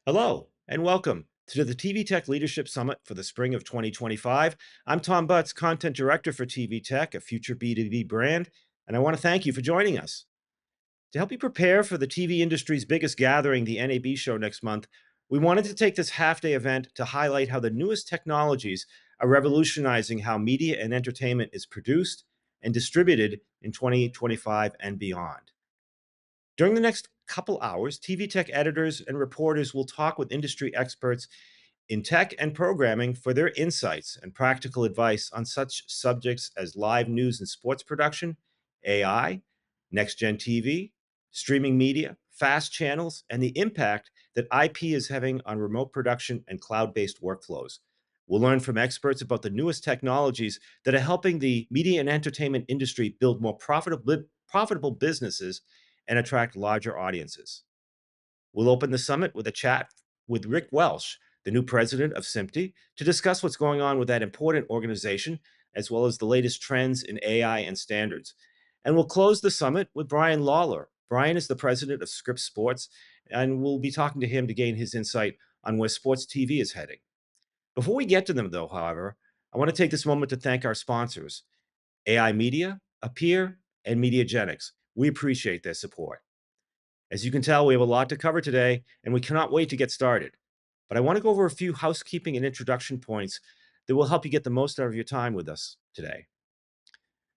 Hello, and welcome to the TV Tech Leadership Summit for the spring of 2025. I'm Tom Butts, Content Director for TV Tech, a future B2B brand, and I want to thank you for joining us. To help you prepare for the TV industry's biggest gathering, the NAB show next month, we wanted to take this half day event to highlight how the newest technologies are revolutionizing how media and entertainment is produced and distributed in 2025 and beyond. During the next couple hours, TV Tech editors and reporters will talk with industry experts in tech and programming for their insights and practical advice on such subjects as live news and sports production, AI, next gen TV, streaming media, fast channels, and the impact that IP is having on remote production and cloud based workflows. We'll learn from experts about the newest technologies that are helping the media and entertainment industry build more profitable businesses and attract larger audiences. We'll open the summit with a chat with Rick Welsh, the new president of SMPTE, to discuss what's going on with that important organization, as well as the latest trends in AI and standards. And we'll close the summit with Brian Lawler. Brian is the president of Scripps Sports, and we'll be talking to him to gain his insight on where sports TV is heading. Before we get to them, though, however, I want to take this moment to thank our sponsors, AI Media, Appear, and Mediagenics. We appreciate their support. As you can tell, we have a lot to cover today, and we cannot wait to get started. But I want to go over a few housekeeping and introduction points that will help you get the most out of your time with us today.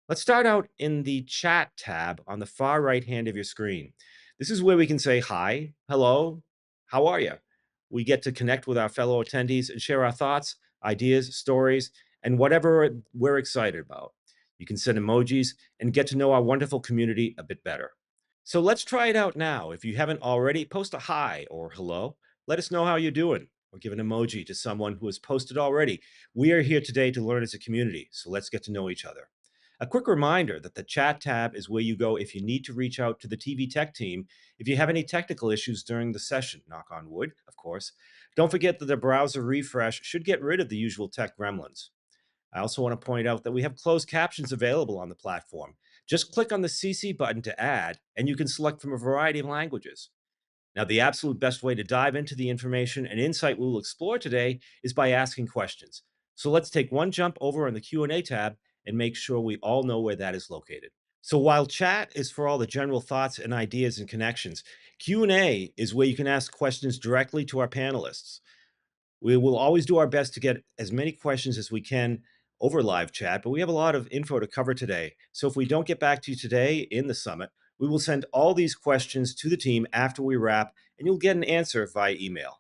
Let's start out in the chat tab on the far right hand of your screen. This is where we can say hi, hello, how are you? We get to connect with our fellow attendees and share our thoughts, ideas, stories, and whatever we're excited about. You can send emojis and get to know our wonderful community a bit better. So let's try it out now. If you haven't already, post a hi or hello. Let us know how you're doing, or give an emoji to someone who has posted already. We are here today to learn as a community, so let's get to know each other. A quick reminder that the chat tab is where you go if you need to reach out to the TV Tech team if you have any technical issues during the session, knock on wood, of course. Don't forget that the browser refresh should get rid of the usual tech gremlins. I also want to point out that we have closed captions available on the platform. Just click on the CC button to add, and you can select from a variety of languages. Now, the absolute best way to dive into the information and insight we will explore today is by asking questions. So let's take one jump over on the Q&A tab and make sure we all know where that is located. So while chat is for all the general thoughts and ideas and connections, Q&A is where you can ask questions directly to our panelists. We will always do our best to get as many questions as we can over live chat, but we have a lot of info to cover today. So if we don't get back to you today in the summit, we will send all these questions to the team after we wrap, and you'll get an answer via email.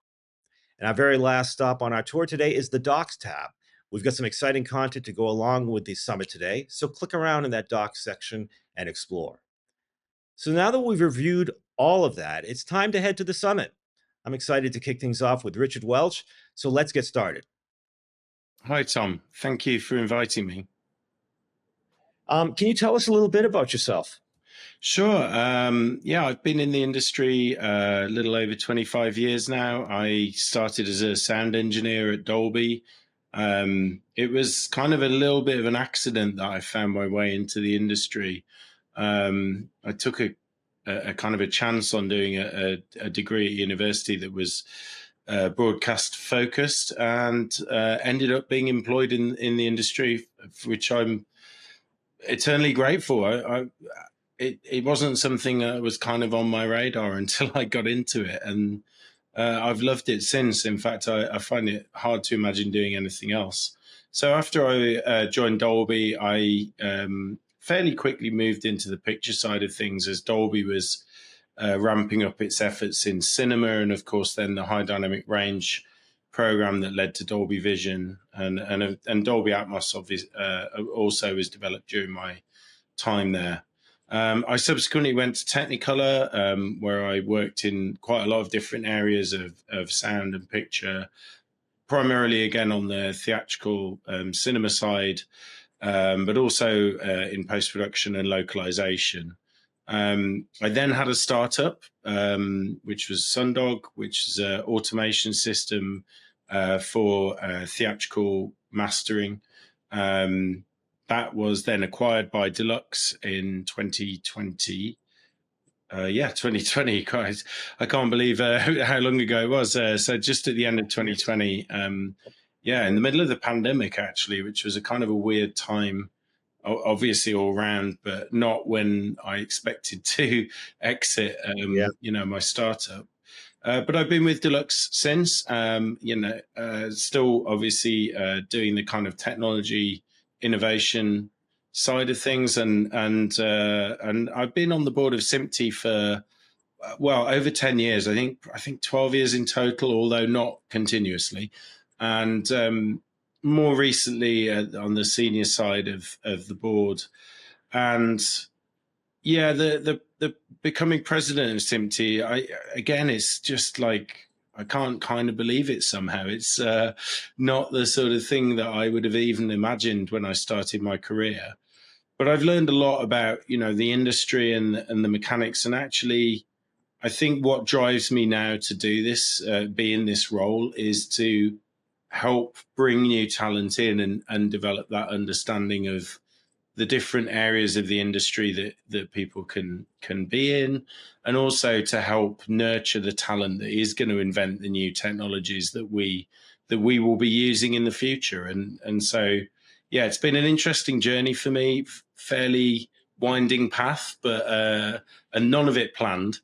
And our very last stop on our tour today is the Docs tab. We've got some exciting content to go along with the summit today, so click around in that Docs section and explore. So now that we've reviewed all of that, it's time to head to the summit. I'm excited to kick things off with Richard Welch, so let's get started. Hi, Tom. Thank you for inviting me. Can you tell us a little bit about yourself? Sure. Yeah, I've been in the industry a little over 25 years now. I started as a sound engineer at Dolby. It was kind of a little bit of an accident that I found my way into the industry. I took a kind of a chance on doing a degree at university that was broadcast focused, and ended up being employed in the industry, for which I'm eternally grateful. It wasn't something that was kind of on my radar until I got into it, and I've loved it since. In fact, I find it hard to imagine doing anything else. So after I joined Dolby, I fairly quickly moved into the picture side of things, as Dolby was ramping up its efforts in cinema, and of course then the high dynamic range program that led to Dolby Vision, and Dolby Atmos also was developed during my time there. I subsequently went to Technicolor, where I worked in quite a lot of different areas of sound and picture, primarily again on the theatrical cinema side, but also in post-production and localization. I then had a startup, which was Sundog, which is an automation system for theatrical mastering. That was then acquired by Deluxe in 2020. Yeah, 2020. Guys, I can't believe how long ago it was. So just at the end of Yes. 2020, yeah, in the middle of the pandemic, actually, which was a kind of a weird time, obviously all round, but not when I expected to exit, Yeah. my startup. But I've been with Deluxe since, still obviously doing the kind of technology innovation side of things, and I've been on the board of SIMPTE for well over 10 years. I think 12 years in total, although not continuously, and more recently on the senior side of the board, and yeah, the becoming president of SIMPTE, it's just like I can't kind of believe it somehow. It's not the sort of thing that I would have even imagined when I started my career. But I've learned a lot about the industry and the mechanics, and actually, I think what drives me now to do this, be in this role, is to help bring new talent in and develop that understanding of the different areas of the industry that people can be in, and also to help nurture the talent that is going to invent the new technologies that we will be using in the future. And so, yeah, it's been an interesting journey for me, fairly winding path, but and none of it planned.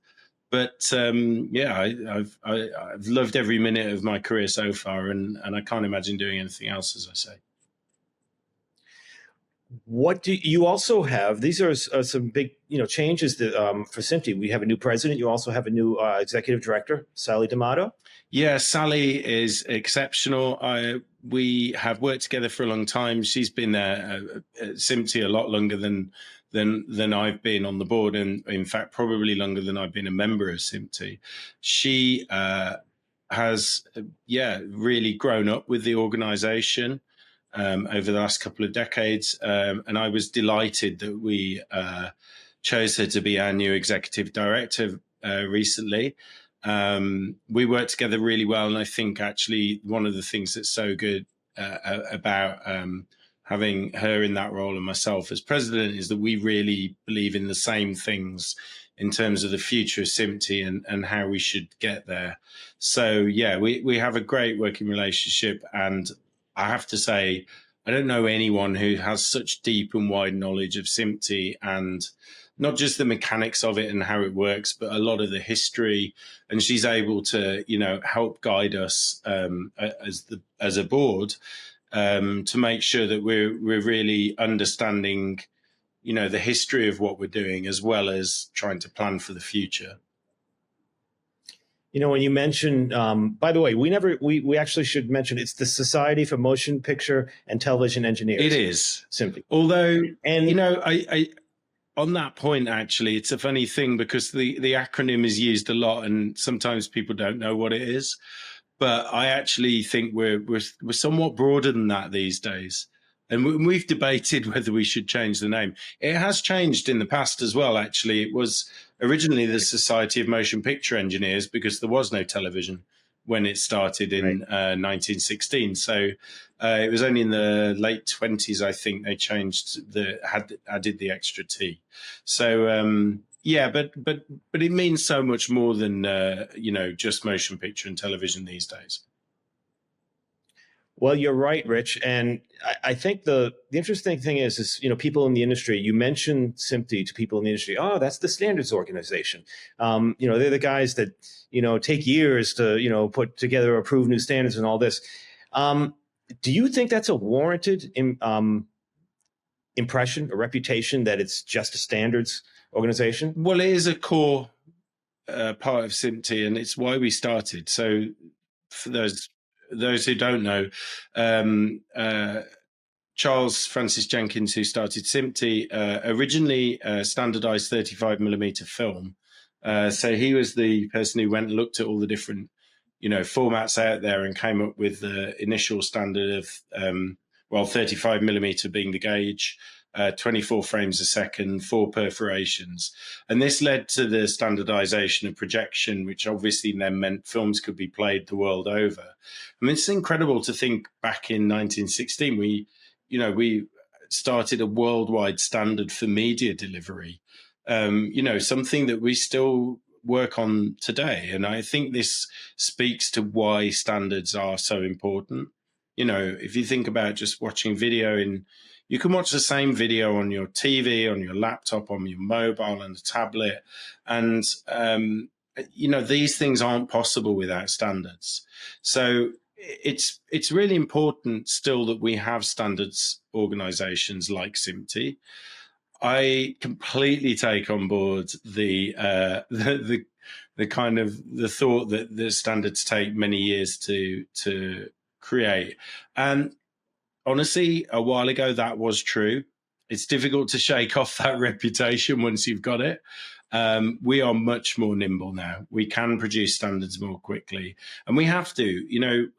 But yeah, I've loved every minute of my career so far, and I can't imagine doing anything else, as I say. What do you also have? These are some big, changes that, for SIMPTE. We have a new president. You also have a new executive director, Sally D'Amato. Yeah, Sally is exceptional. We have worked together for a long time. She's been there at SIMPTE a lot longer than I've been on the board, and in fact, probably longer than I've been a member of SIMPTE. She has, yeah, really grown up with the organisation over the last couple of decades, and I was delighted that we chose her to be our new executive director recently. We work together really well, and I think actually one of the things that's so good about having her in that role and myself as president is that we really believe in the same things in terms of the future of SIMPTE and how we should get there. So yeah, we have a great working relationship, and I have to say, I don't know anyone who has such deep and wide knowledge of SIMPTE, and not just the mechanics of it and how it works, but a lot of the history. And she's able to, help guide us as a board to make sure that we're really understanding, the history of what we're doing, as well as trying to plan for the future. When you mentioned, by the way, we actually should mention it's the Society for Motion Picture and Television Engineers. It is SIMPTE. Although, and I on that point, actually, it's a funny thing because the acronym is used a lot, and sometimes people don't know what it is. But I actually think we're somewhat broader than that these days. And we've debated whether we should change the name. It has changed in the past as well, actually. It was originally the Society of Motion Picture Engineers because there was no television when it started in 1916. So it was only in the late 20s, I think, they added the extra T. So yeah, but it means so much more than just motion picture and television these days. Well, you're right, Rich, and I think the interesting thing is people in the industry. You mentioned SIMPTE to people in the industry. Oh, that's the standards organization. They're the guys that take years to put together, approve new standards, and all this. Do you think that's a warranted impression, a reputation that it's just a standards organization? Well, it is a core part of SIMPTE, and it's why we started. So, for those who don't know, Charles Francis Jenkins, who started SIMPTE, originally standardized 35mm film. So he was the person who went and looked at all the different, formats out there and came up with the initial standard of, 35mm being the gauge, 24 frames a second, 4 perforations. And this led to the standardization of projection, which obviously then meant films could be played the world over. I mean, it's incredible to think back in 1916, we started a worldwide standard for media delivery. something that we still work on today. And I think this speaks to why standards are so important. If you think about just watching video you can watch the same video on your TV, on your laptop, on your mobile and a tablet. And, these things aren't possible without standards. So it's really important still that we have standards organizations like SMPTE. I completely take on board the kind of the thought that the standards take many years to create. And honestly, a while ago that was true. It's difficult to shake off that reputation once you've got it. We are much more nimble now. We can produce standards more quickly, and we have to.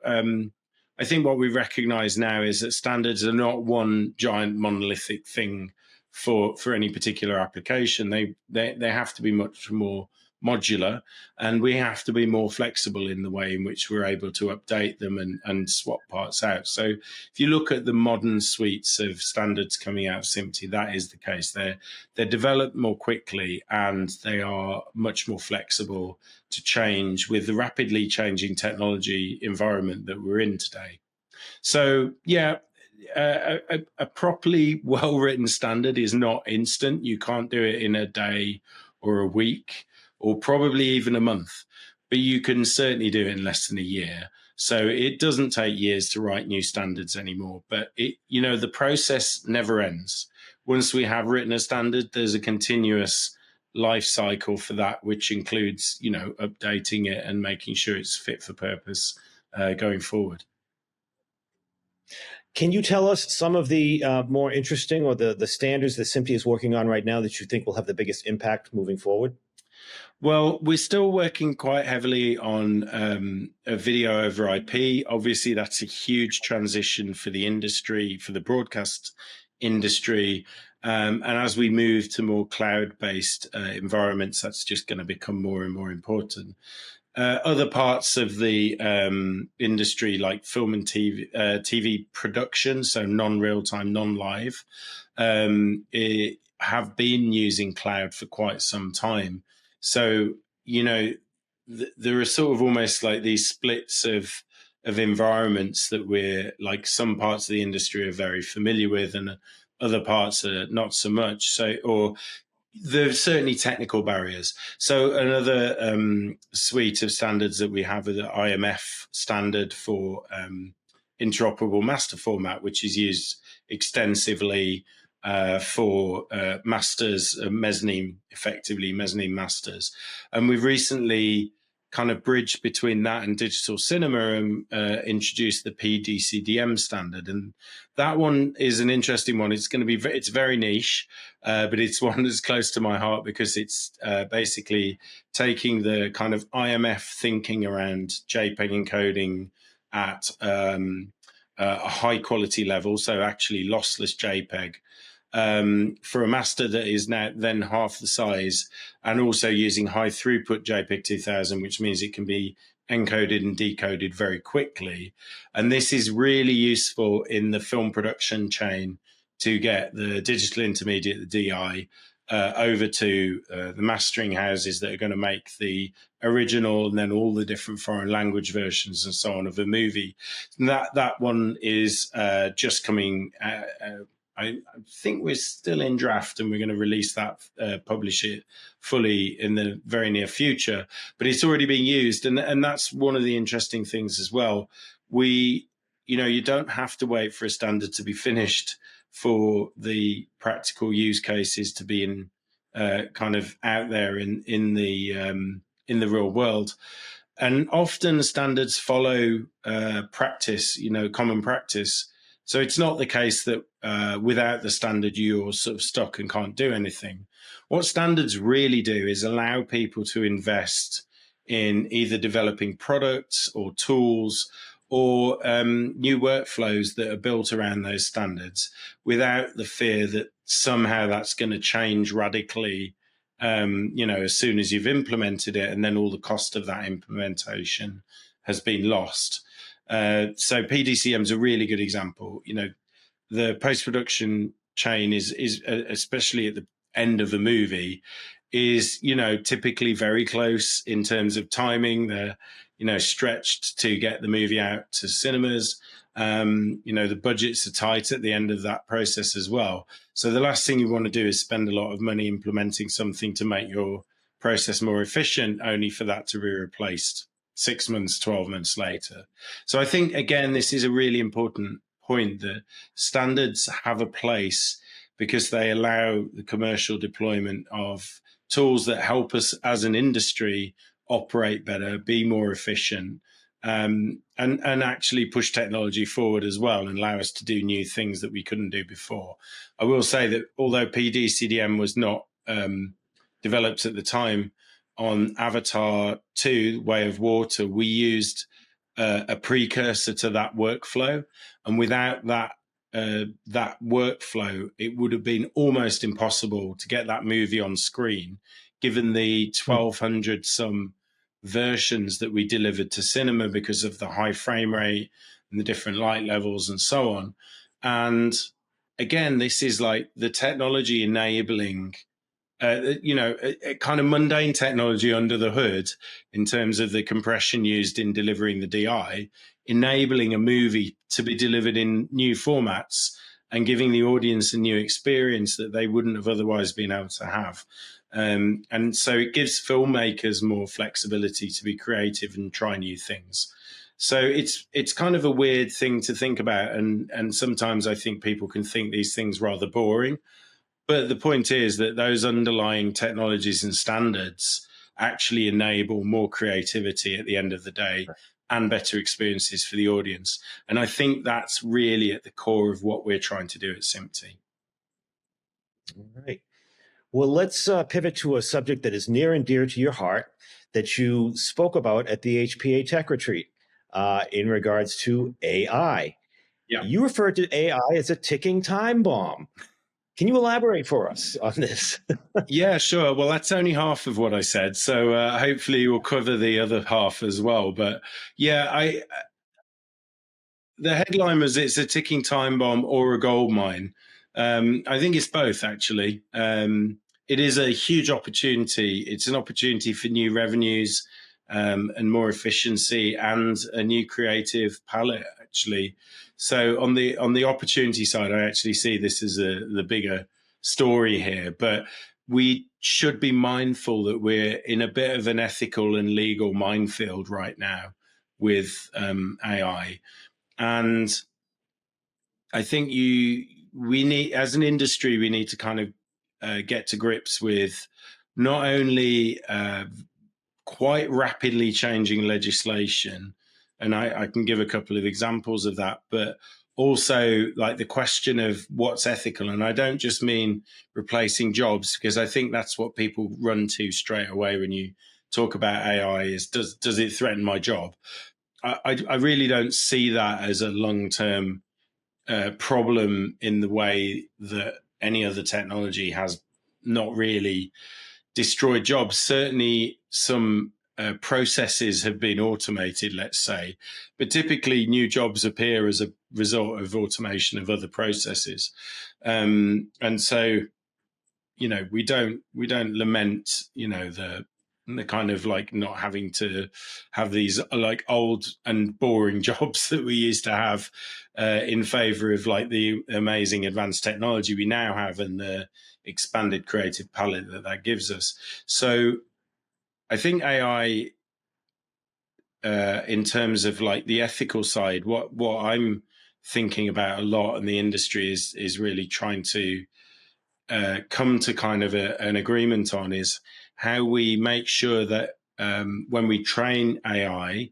I think what we recognize now is that standards are not one giant monolithic thing for any particular application. They have to be much more modular, and we have to be more flexible in the way in which we're able to update them and swap parts out. So if you look at the modern suites of standards coming out of SMPTE, that is the case. They're developed more quickly, and they are much more flexible to change with the rapidly changing technology environment that we're in today. So yeah, a properly well-written standard is not instant. You can't do it in a day or a week or probably even a month, but you can certainly do it in less than a year. So it doesn't take years to write new standards anymore, but the process never ends. Once we have written a standard, there's a continuous life cycle for that, which includes, updating it and making sure it's fit for purpose going forward. Can you tell us some of the more interesting or the standards that SMPTE is working on right now that you think will have the biggest impact moving forward? Well, we're still working quite heavily on a video over IP. Obviously, that's a huge transition for the industry, for the broadcast industry. And as we move to more cloud-based environments, that's just going to become more and more important. Other parts of the industry, like film and TV production, so non-real-time, non-live, have been using cloud for quite some time. So, there are sort of almost like these splits of environments that we're like some parts of the industry are very familiar with and other parts are not so much. So, or there's certainly technical barriers. So another suite of standards that we have are the IMF standard for interoperable master format, which is used extensively for masters, effectively mezzanine masters. And we've recently kind of bridged between that and digital cinema and introduced the PDCDM standard. And that one is an interesting one. It's going to be, it's very niche, but it's one that's close to my heart because it's basically taking the kind of IMF thinking around JPEG encoding at a high quality level. So actually lossless JPEG. For a master that is now then half the size, and also using high throughput JPEG 2000, which means it can be encoded and decoded very quickly. And this is really useful in the film production chain to get the digital intermediate, the DI, over to the mastering houses that are going to make the original and then all the different foreign language versions and so on of a movie. And that one is just coming I think we're still in draft and we're going to release that, publish it fully in the very near future, but it's already being used. And that's one of the interesting things as well. You don't have to wait for a standard to be finished for the practical use cases to be in kind of out there in the real world. And often standards follow practice, common practice. So it's not the case that without the standard, you're sort of stuck and can't do anything. What standards really do is allow people to invest in either developing products or tools or new workflows that are built around those standards without the fear that somehow that's going to change radically, as soon as you've implemented it, and then all the cost of that implementation has been lost. So PDCM is a really good example. The post-production chain is especially end of a movie is, typically very close in terms of timing. They're, stretched to get the movie out to cinemas. The budgets are tight at the end of that process as well. So the last thing you want to do is spend a lot of money implementing something to make your process more efficient, only for that to be replaced 6 months, 12 months later. So I think, again, this is a really important point, that standards have a place because they allow the commercial deployment of tools that help us as an industry operate better, be more efficient, and actually push technology forward as well and allow us to do new things that we couldn't do before. I will say that although PD-CDM was not developed at the time, on Avatar 2, Way of Water, we used a precursor to that workflow. And without that workflow, it would have been almost impossible to get that movie on screen, given the 1,200 some versions that we delivered to cinema because of the high frame rate and the different light levels and so on. And again, this is like the technology enabling a kind of mundane technology under the hood in terms of the compression used in delivering the DI, enabling a movie to be delivered in new formats and giving the audience a new experience that they wouldn't have otherwise been able to have. And so it gives filmmakers more flexibility to be creative and try new things. So it's kind of a weird thing to think about. And sometimes I think people can think these things rather boring. But the point is that those underlying technologies and standards actually enable more creativity at the end of the day and better experiences for the audience. And I think that's really at the core of what we're trying to do at SMPTE. All right. Well, let's pivot to a subject that is near and dear to your heart that you spoke about at the HPA Tech Retreat in regards to AI. Yeah. You referred to AI as a ticking time bomb. Can you elaborate for us on this? Yeah, sure. Well, that's only half of what I said. So hopefully we'll cover the other half as well. But yeah, the headline was, it's a ticking time bomb or a gold mine. I think it's both, actually. It is a huge opportunity. It's an opportunity for new revenues and more efficiency and a new creative palette, actually. So on the opportunity side, I actually see this as the bigger story here. But we should be mindful that we're in a bit of an ethical and legal minefield right now with AI. And I think we need, as an industry, we need to kind of get to grips with not only quite rapidly changing legislation, and I can give a couple of examples of that, but also like the question of what's ethical. And I don't just mean replacing jobs, because I think that's what people run to straight away when you talk about AI is, does it threaten my job? I really don't see that as a long-term problem in the way that any other technology has not really destroyed jobs. Certainly some processes have been automated, let's say, but typically new jobs appear as a result of automation of other processes. And so, we don't lament, the kind of like not having to have these like old and boring jobs that we used to have in favor of like the amazing advanced technology we now have and the expanded creative palette that gives us. So I think AI, in terms of like the ethical side, what I'm thinking about a lot in the industry is really trying to come to kind of an agreement on is how we make sure that when we train AI,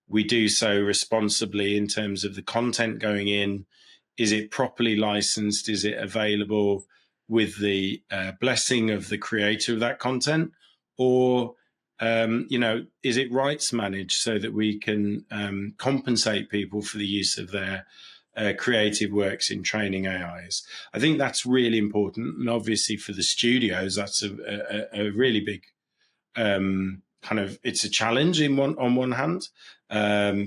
we do so responsibly in terms of the content going in. Is it properly licensed? Is it available with the blessing of the creator of that content? Or, is it rights managed so that we can compensate people for the use of their creative works in training AIs? I think that's really important. And obviously for the studios, that's a really big kind of, it's a challenge on one hand,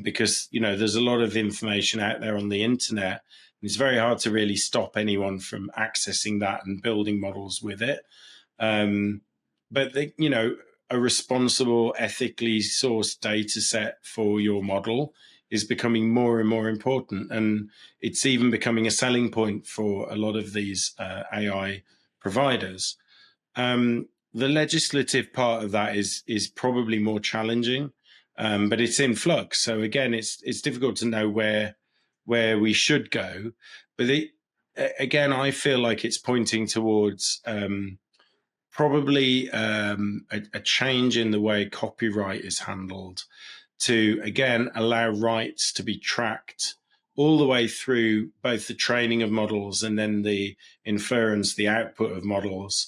because, there's a lot of information out there on the internet It's very hard to really stop anyone from accessing that and building models with it. But a responsible, ethically sourced data set for your model is becoming more and more important. And it's even becoming a selling point for a lot of these AI providers. The legislative part of that is probably more challenging, but it's in flux. So again, it's difficult to know where we should go. But again, I feel like it's pointing towards probably a change in the way copyright is handled to, again, allow rights to be tracked all the way through both the training of models and then the inference, the output of models,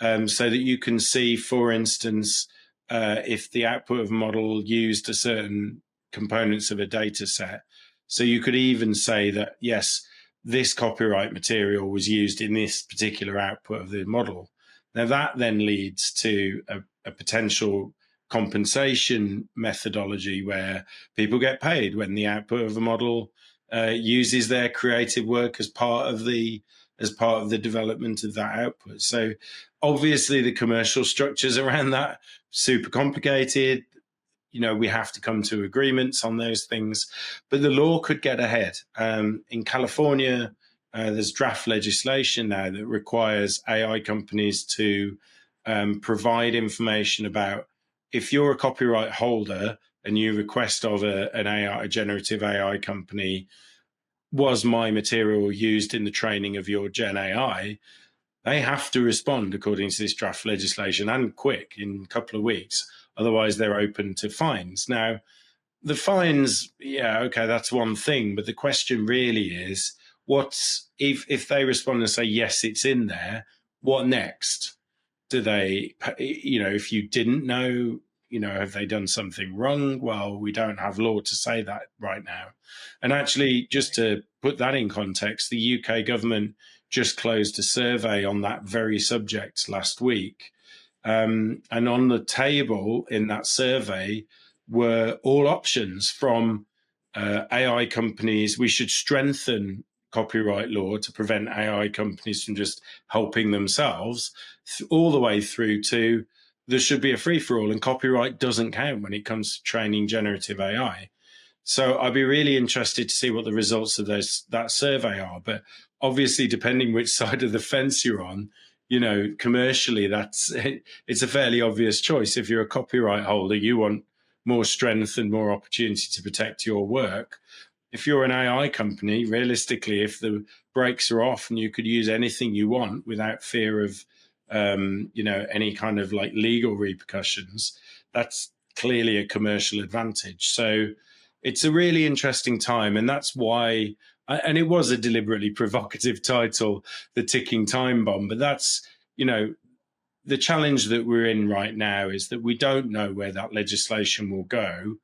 so that you can see, for instance, if the output of a model used a certain components of a data set. So you could even say that, yes, this copyright material was used in this particular output of the model. Now that then leads to a potential compensation methodology where people get paid when the output of a model uses their creative work as part of the development of that output. So obviously the commercial structures around that super complicated. We have to come to agreements on those things, but the law could get ahead. In California, there's draft legislation now that requires AI companies to provide information about, if you're a copyright holder and you request of a generative AI company, was my material used in the training of your Gen AI? They have to respond according to this draft legislation, and quick, in a couple of weeks. Otherwise, they're open to fines. Now, the fines, yeah, okay, that's one thing. But the question really is, what's if they respond and say, yes, it's in there, what next? Do they, if you didn't know, have they done something wrong? Well, we don't have law to say that right now. And actually, just to put that in context, the UK government just closed a survey on that very subject last week. And on the table in that survey were all options from AI companies. We should strengthen copyright law to prevent AI companies from just helping themselves, all the way through to there should be a free-for-all and copyright doesn't count when it comes to training generative AI. So I'd be really interested to see what the results of that survey are. But obviously, depending which side of the fence you're on, commercially, it's a fairly obvious choice. If you're a copyright holder, you want more strength and more opportunity to protect your work. If you're an AI company, realistically, if the brakes are off and you could use anything you want without fear of, any kind of like legal repercussions, that's clearly a commercial advantage. So it's a really interesting time, and that's why. And it was a deliberately provocative title, The Ticking Time Bomb. But that's, the challenge that we're in right now is that we don't know where that legislation will go.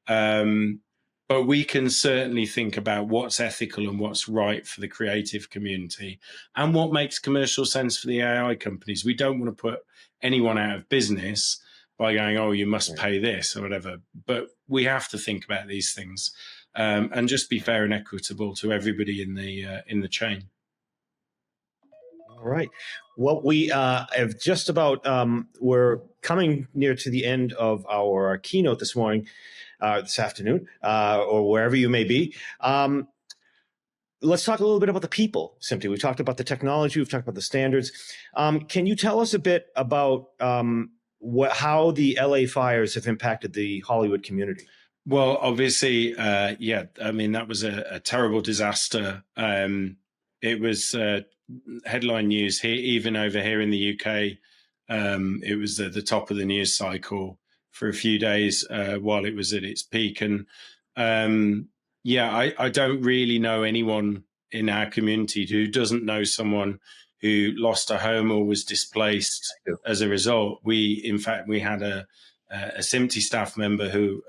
But we can certainly think about what's ethical and what's right for the creative community and what makes commercial sense for the AI companies. We don't want to put anyone out of business by going, oh, you must pay this or whatever. But we have to think about these things. And just be fair and equitable to everybody in the chain. All right. Well, we have just about, we're coming near to the end of our keynote this morning, this afternoon, or wherever you may be. Let's talk a little bit about the people, Simti. We've talked about the technology. We've talked about the standards. Can you tell us a bit about how the LA fires have impacted the Hollywood community? Well, obviously, that was a terrible disaster. It was headline news here, even over here in the UK. It was at the top of the news cycle for a few days while it was at its peak. And I don't really know anyone in our community who doesn't know someone who lost a home or was displaced as a result. In fact, we had a SMPTE staff member who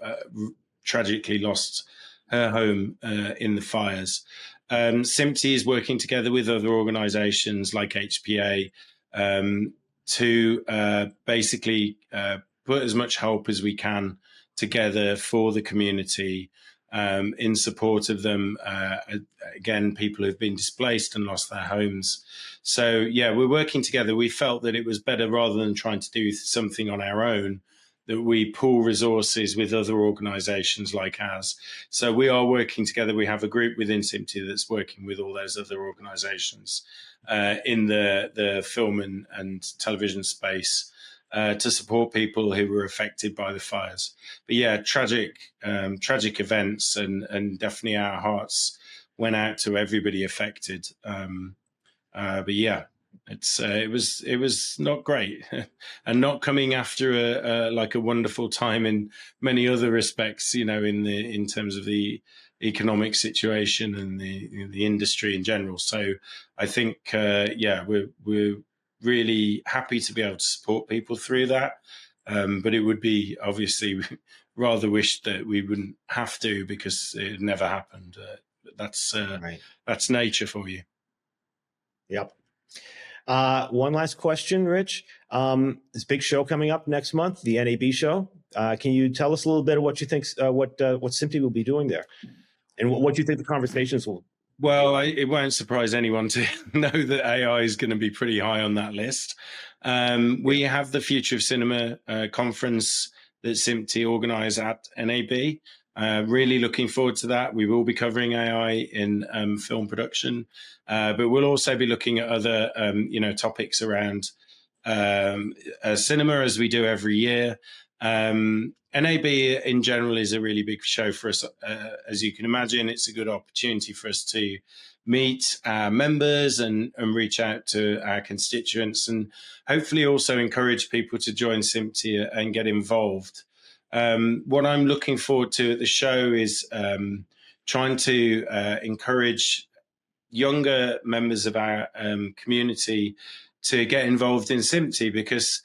tragically lost her home in the fires. SMPTE is working together with other organizations like HPA to basically put as much help as we can together for the community. in support of them. Again, people who've been displaced and lost their homes. So, yeah, we're working together. We felt that it was better, rather than trying to do something on our own, that we pool resources with other organisations like ours. So we are working together. We have a group within SMPTE that's working with all those other organisations in the film and television space to support people who were affected by the fires. But yeah, tragic events, and definitely our hearts went out to everybody affected. But yeah, it was not great, and not coming after a wonderful time in many other respects. In terms of the economic situation and the industry in general. So I think we're really happy to be able to support people through that. But it would be obviously rather wish that we wouldn't have to, because it never happened. But that's nature for you. Yep. One last question, Rich. This big show coming up next month, the NAB show. Can you tell us a little bit of what you think, what SMPTE will be doing there, and what you think the conversations will? Well, it won't surprise anyone to know that AI is going to be pretty high on that list. We have the Future of Cinema conference that SMPTE organise at NAB. Really looking forward to that. We will be covering AI in film production, but we'll also be looking at other topics around cinema, as we do every year. NAB in general is a really big show for us. As you can imagine, it's a good opportunity for us to meet our members and reach out to our constituents, and hopefully also encourage people to join SMPTE and get involved. What I'm looking forward to at the show is trying to encourage younger members of our community to get involved in SMPTE, because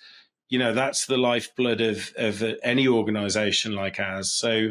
that's the lifeblood of any organisation like ours. So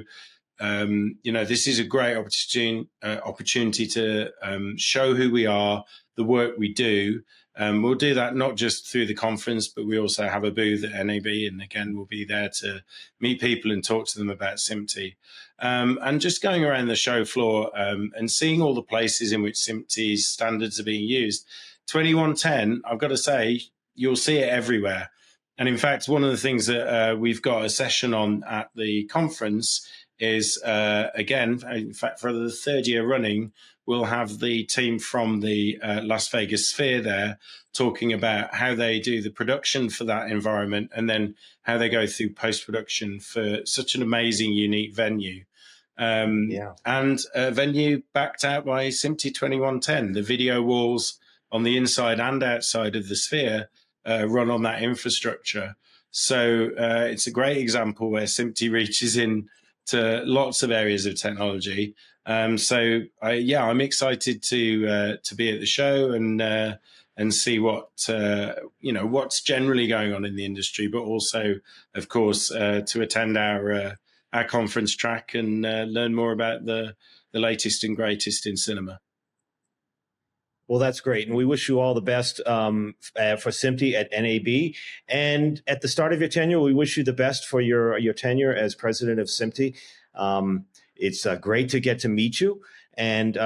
this is a great opportunity to show who we are, the work we do. We'll do that not just through the conference, but we also have a booth at NAB, and again, we'll be there to meet people and talk to them about SMPTE. And just going around the show floor and seeing all the places in which SMPTE's standards are being used. 2110, I've got to say, you'll see it everywhere. And in fact, one of the things that we've got a session on at the conference is, again, in fact, for the third year running, we'll have the team from the Las Vegas Sphere there talking about how they do the production for that environment, and then how they go through post-production for such an amazing, unique venue. And a venue backed out by SMPTE 2110. The video walls on the inside and outside of the Sphere run on that infrastructure. So it's a great example where SMPTE reaches in to lots of areas of technology. So I'm excited to be at the show and see what's generally going on in the industry, but also, of course, to attend our conference track and learn more about the latest and greatest in cinema. Well, that's great. And we wish you all the best for SMPTE at NAB. And at the start of your tenure, we wish you the best for your tenure as president of SMPTE. It's great to get to meet you. And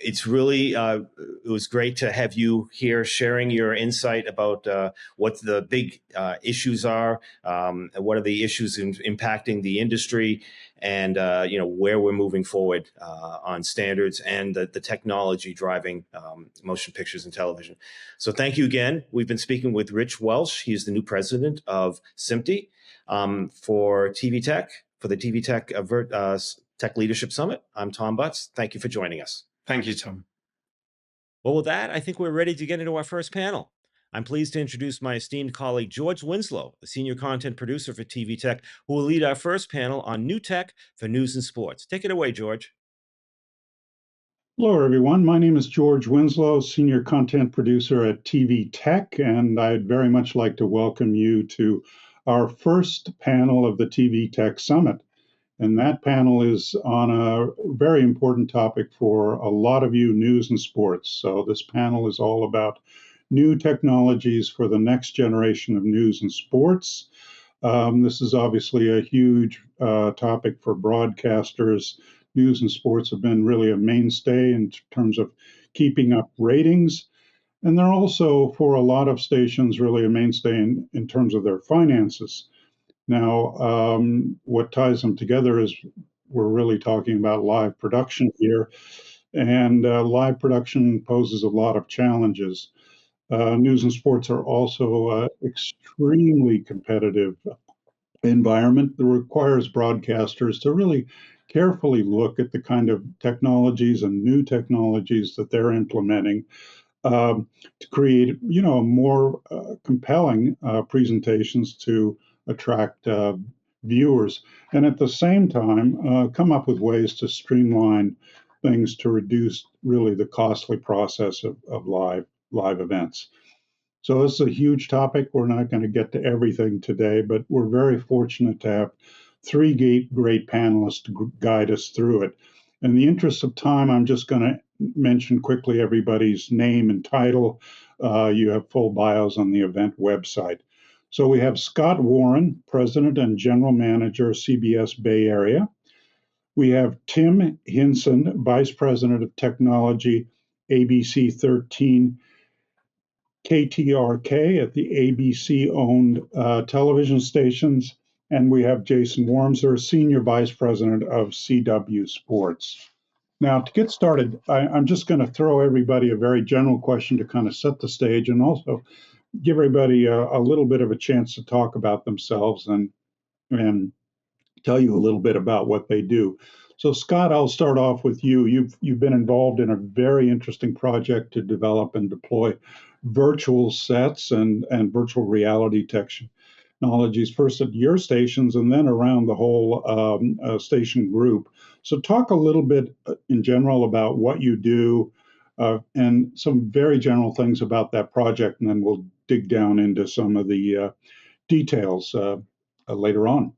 it's really, it was great to have you here sharing your insight about what the big issues are, what are the issues impacting the industry, and where we're moving forward on standards and the technology driving motion pictures and television. So thank you again. We've been speaking with Rich Welsh. He's the new president of SMPTE for TV Tech, for the TV Tech Tech Leadership Summit. I'm Tom Butts. Thank you for joining us. Thank you, Tom. Well, with that, I think we're ready to get into our first panel. I'm pleased to introduce my esteemed colleague, George Winslow, the senior content producer for TV Tech, who will lead our first panel on new tech for news and sports. Take it away, George. Hello, everyone. My name is George Winslow, senior content producer at TV Tech, and I'd very much like to welcome you to our first panel of the TV Tech Summit. And that panel is on a very important topic for a lot of you, news and sports. So this panel is all about new technologies for the next generation of news and sports. This is obviously a huge topic for broadcasters, news and sports have been really a mainstay in terms of keeping up ratings. And they're also, for a lot of stations, really a mainstay in terms of their finances. Now, what ties them together is we're really talking about live production here, and live production poses a lot of challenges. News and sports are also extremely competitive environment that requires broadcasters to really carefully look at the kind of technologies and new technologies that they're implementing to create, more compelling presentations to attract viewers, and at the same time come up with ways to streamline things to reduce really the costly process of live events. So this is a huge topic. We're not going to get to everything today, but we're very fortunate to have three great panelists to guide us through it. In the interest of time, I'm just going to mention quickly everybody's name and title. You have full bios on the event website. So we have Scott Warren, President and General Manager, CBS Bay Area. We have Tim Hinson, Vice President of Technology, ABC 13 KTRK at the ABC-owned television stations. And we have Jason Wormser, Senior Vice President of CW Sports. Now, to get started, I'm just going to throw everybody a very general question to kind of set the stage and also give everybody a little bit of a chance to talk about themselves and tell you a little bit about what they do. So, Scott, I'll start off with you. You've been involved in a very interesting project to develop and deploy virtual sets and virtual reality technologies, first at your stations and then around the whole station group. So, talk a little bit in general about what you do and some very general things about that project, and then we'll dig down into some of the details later on.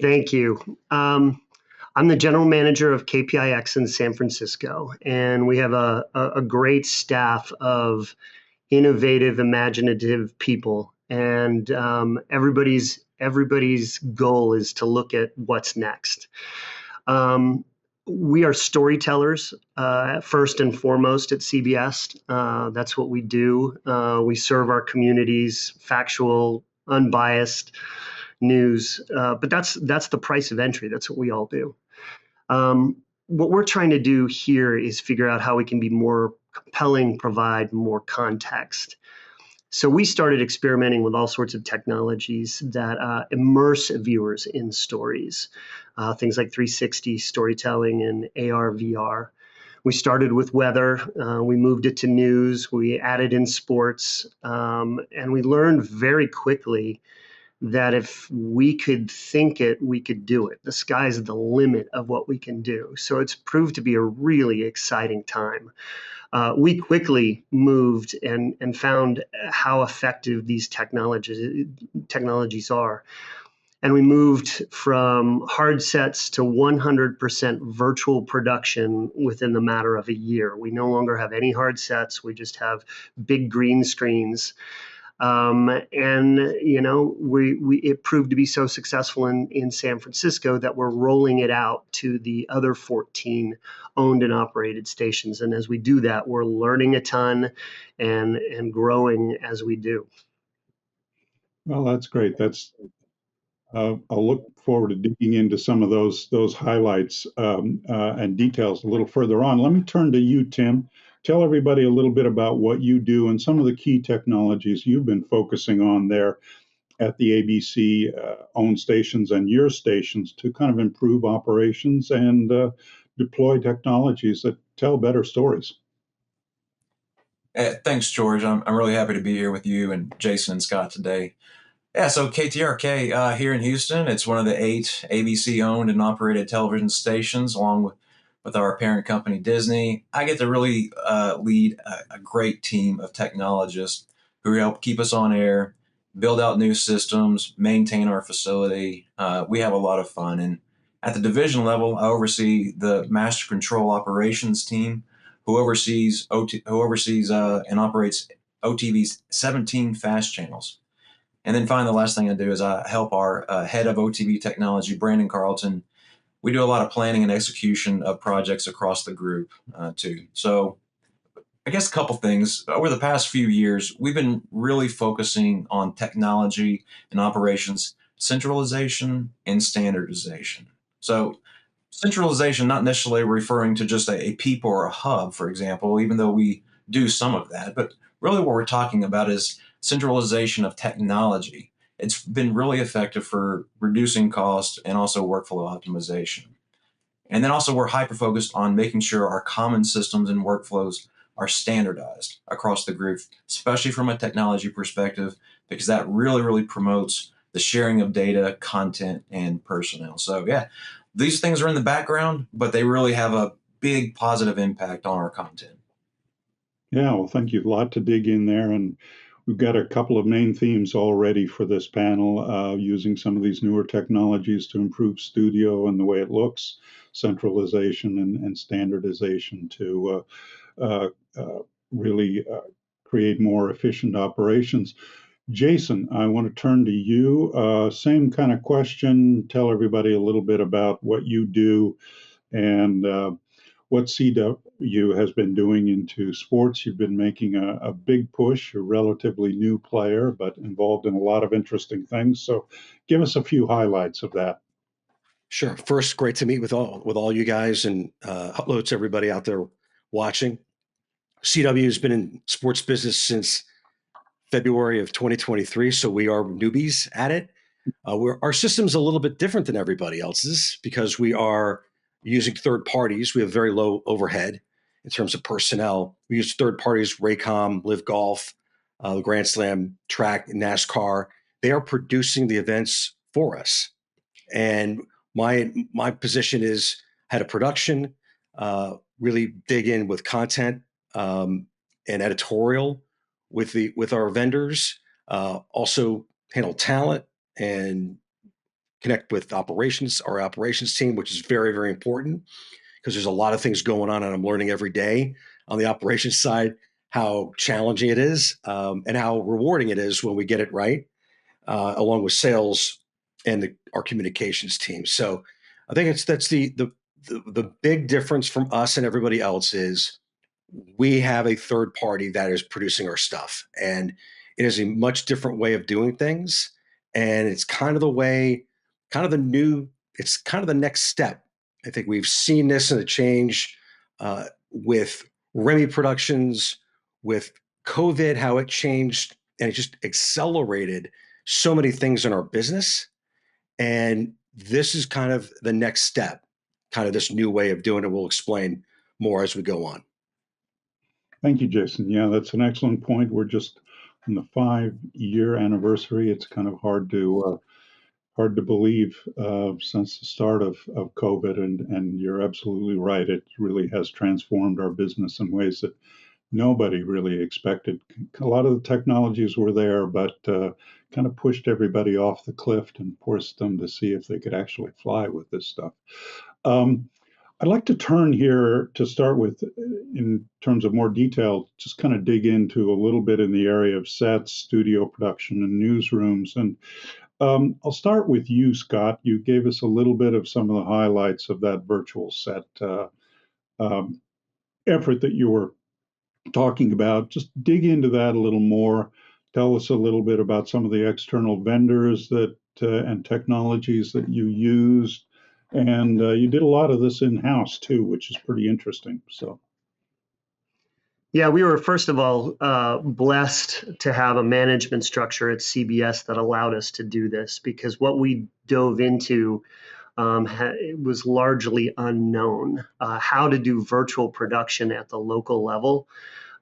Thank you. I'm the general manager of KPIX in San Francisco, and we have a great staff of innovative, imaginative people, and everybody's goal is to look at what's next. We are storytellers first and foremost at CBS. That's what we do. We serve our communities, factual, unbiased news, but that's the price of entry. That's what we all do. What we're trying to do here is figure out how we can be more compelling, provide more context. So we started experimenting with all sorts of technologies that immerse viewers in stories, things like 360 storytelling and AR, VR. We started with weather, we moved it to news, we added in sports, and we learned very quickly that if we could think it, we could do it. The sky's the limit of what we can do. So it's proved to be a really exciting time. We quickly moved and found how effective these technologies are. And we moved from hard sets to 100% virtual production within the matter of a year. We no longer have any hard sets. We just have big green screens. It proved to be so successful in San Francisco that we're rolling it out to the other 14 owned and operated stations. And as we do that, we're learning a ton and growing as we do. Well, that's great. I'll look forward to digging into some of those highlights and details a little further on. Let me turn to you, Tim. Tell everybody a little bit about what you do and some of the key technologies you've been focusing on there at the ABC owned stations and your stations to kind of improve operations and deploy technologies that tell better stories. Thanks, George. I'm really happy to be here with you and Jason and Scott today. Yeah, so KTRK here in Houston, it's one of the 8 ABC owned and operated television stations along with our parent company, Disney. I get to really lead a great team of technologists who help keep us on air, build out new systems, maintain our facility. We have a lot of fun. And at the division level, I oversee the master control operations team who oversees and operates OTV's 17 fast channels. And then finally, the last thing I do is I help our head of OTV technology, Brandon Carlton, we do a lot of planning and execution of projects across the group too. So I guess a couple things. Over the past few years, we've been really focusing on technology and operations centralization and standardization. So centralization, not necessarily referring to just a peep or a hub, for example, even though we do some of that, but really what we're talking about is centralization of technology. It's been really effective for reducing cost and also workflow optimization. And then also we're hyper focused on making sure our common systems and workflows are standardized across the group, especially from a technology perspective, because that really, really promotes the sharing of data, content, and personnel. So yeah, these things are in the background, but they really have a big positive impact on our content. Yeah, well, thank you. A lot to dig in there. And we've got a couple of main themes already for this panel, using some of these newer technologies to improve studio and the way it looks, centralization and standardization to really create more efficient operations. Jason, I want to turn to you. Same kind of question. Tell everybody a little bit about what you do and what CW has been doing into sports. You've been making a big push, a relatively new player, but involved in a lot of interesting things. So give us a few highlights of that. Sure. First, great to meet with all you guys, and hello to everybody out there watching. CW has been in sports business since February of 2023, so we are newbies at it. Our system's a little bit different than everybody else's because we are using third parties. We have very low overhead in terms of personnel. We use third parties, Raycom, Live Golf, the Grand Slam track, NASCAR. They are producing the events for us. And my position is head of production, really dig in with content and editorial with our vendors, also handle talent and connect with our operations team, which is very, very important because there's a lot of things going on and I'm learning every day on the operations side how challenging it is and how rewarding it is when we get it right, along with sales and our communications team. So I think that's the big difference from us and everybody else is we have a third party that is producing our stuff, and it is a much different way of doing things. And it's kind of it's kind of the next step. I think we've seen this in a change with Remy Productions, with COVID, how it changed and it just accelerated so many things in our business. And this is kind of the next step, kind of this new way of doing it. We'll explain more as we go on. Thank you, Jason. Yeah, that's an excellent point. We're just on the 5-year anniversary. It's kind of hard to believe since the start of COVID, and you're absolutely right. It really has transformed our business in ways that nobody really expected. A lot of the technologies were there, but kind of pushed everybody off the cliff and forced them to see if they could actually fly with this stuff. I'd like to turn here to start with, in terms of more detail, just kind of dig into a little bit in the area of sets, studio production, and newsrooms. And I'll start with you, Scott. You gave us a little bit of some of the highlights of that virtual set effort that you were talking about. Just dig into that a little more. Tell us a little bit about some of the external vendors that and technologies that you used. And you did a lot of this in-house too, which is pretty interesting. So, Yeah, we were, first of all, blessed to have a management structure at CBS that allowed us to do this, because what we dove into it was largely unknown. How to do virtual production at the local level,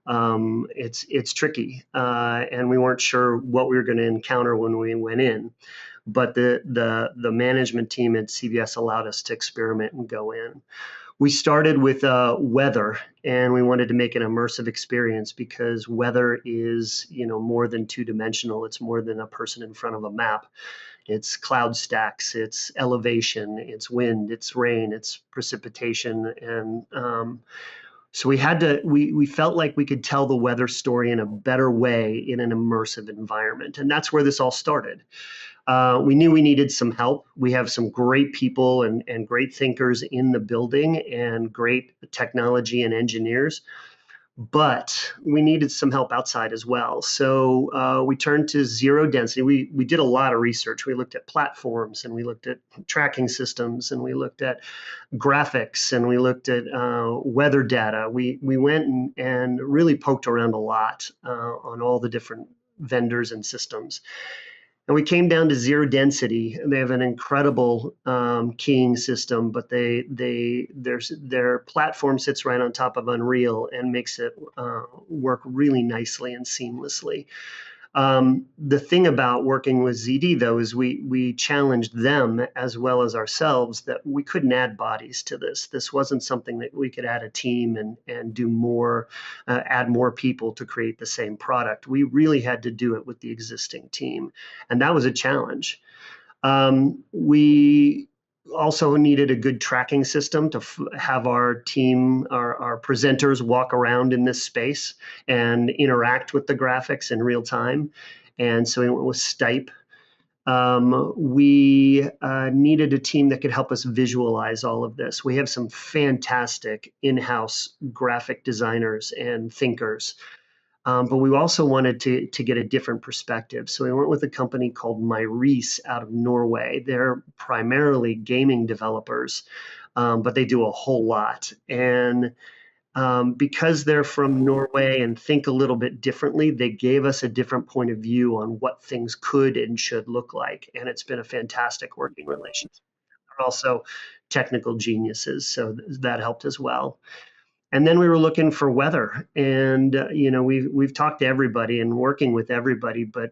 it's tricky, and we weren't sure what we were going to encounter when we went in. But the management team at CBS allowed us to experiment and go in. We started with weather, and we wanted to make an immersive experience because weather is, more than two-dimensional. It's more than a person in front of a map. It's cloud stacks, it's elevation, it's wind, it's rain, it's precipitation, and So we felt like we could tell the weather story in a better way in an immersive environment. And that's where this all started. We knew we needed some help. We have some great people and great thinkers in the building and great technology and engineers, but we needed some help outside as well. So we turned to zero density. We did a lot of research. We looked at platforms, and we looked at tracking systems, and we looked at graphics, and we looked at weather data. We went and really poked around a lot on all the different vendors and systems. And we came down to zero density. They have an incredible keying system, but their platform sits right on top of Unreal and makes it work really nicely and seamlessly. The thing about working with ZD, though, is we challenged them as well as ourselves that we couldn't add bodies to this. This wasn't something that we could add a team and do more, add more people to create the same product. We really had to do it with the existing team, and that was a challenge. We also needed a good tracking system to have our team, our presenters walk around in this space and interact with the graphics in real time. And so we went with Stipe. We needed a team that could help us visualize all of this. We have some fantastic in-house graphic designers and thinkers. But we also wanted to get a different perspective. So we went with a company called Myreese out of Norway. They're primarily gaming developers, but they do a whole lot. And because they're from Norway and think a little bit differently, they gave us a different point of view on what things could and should look like. And it's been a fantastic working relationship. They're also technical geniuses, so that helped as well. And then we were looking for weather, and we've talked to everybody and working with everybody, but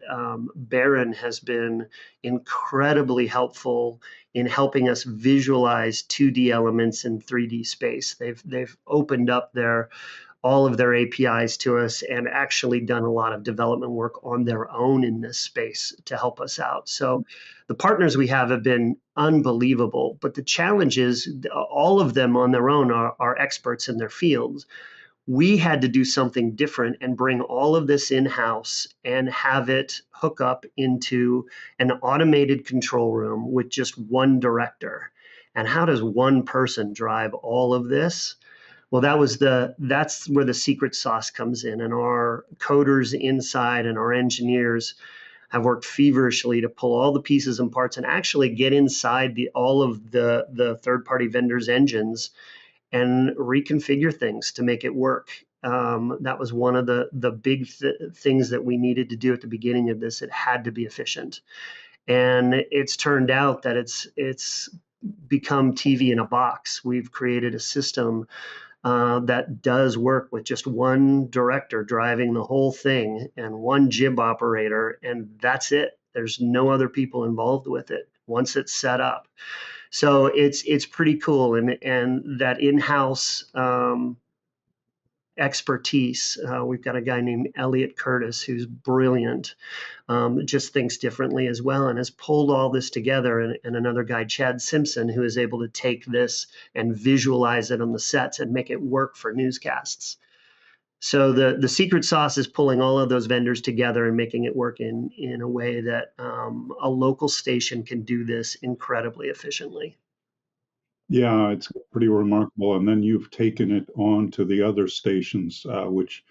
Baron has been incredibly helpful in helping us visualize 2D elements in 3D space. They've opened up all of their APIs to us and actually done a lot of development work on their own in this space to help us out. So the partners we have been unbelievable, but the challenge is all of them on their own are experts in their fields. We had to do something different and bring all of this in-house and have it hook up into an automated control room with just one director. And how does one person drive all of this? Well, that's where the secret sauce comes in, and our coders inside and our engineers have worked feverishly to pull all the pieces and parts and actually get inside all of the third-party vendors' engines and reconfigure things to make it work. That was one of the big things that we needed to do at the beginning of this. It had to be efficient, and it's turned out that it's become TV in a box. We've created a system that does work with just one director driving the whole thing and one jib operator, and that's it. There's no other people involved with it once it's set up. So it's pretty cool, and that in-house expertise. We've got a guy named Elliot Curtis who's brilliant, just thinks differently as well, and has pulled all this together. And another guy, Chad Simpson, who is able to take this and visualize it on the sets and make it work for newscasts. So the secret sauce is pulling all of those vendors together and making it work in a way that a local station can do this incredibly efficiently. Yeah, it's pretty remarkable. And then you've taken it on to the other stations, which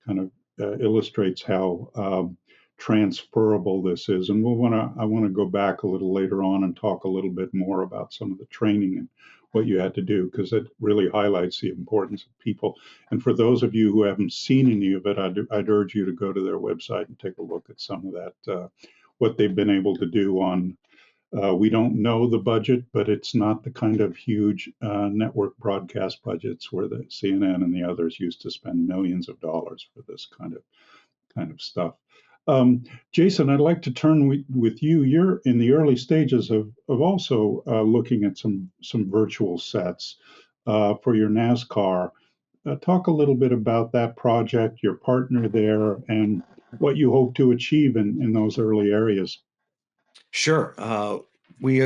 kind of illustrates how transferable this is. And I want to go back a little later on and talk a little bit more about some of the training and what you had to do, because it really highlights the importance of people. And for those of you who haven't seen any of it, I'd urge you to go to their website and take a look at some of that, what they've been able to do on. We don't know the budget, but it's not the kind of huge network broadcast budgets where the CNN and the others used to spend millions of dollars for this kind of stuff. Jason, I'd like to turn with you. You're in the early stages of also looking at some virtual sets for your NASCAR. Talk a little bit about that project, your partner there, and what you hope to achieve in those early areas. Sure. We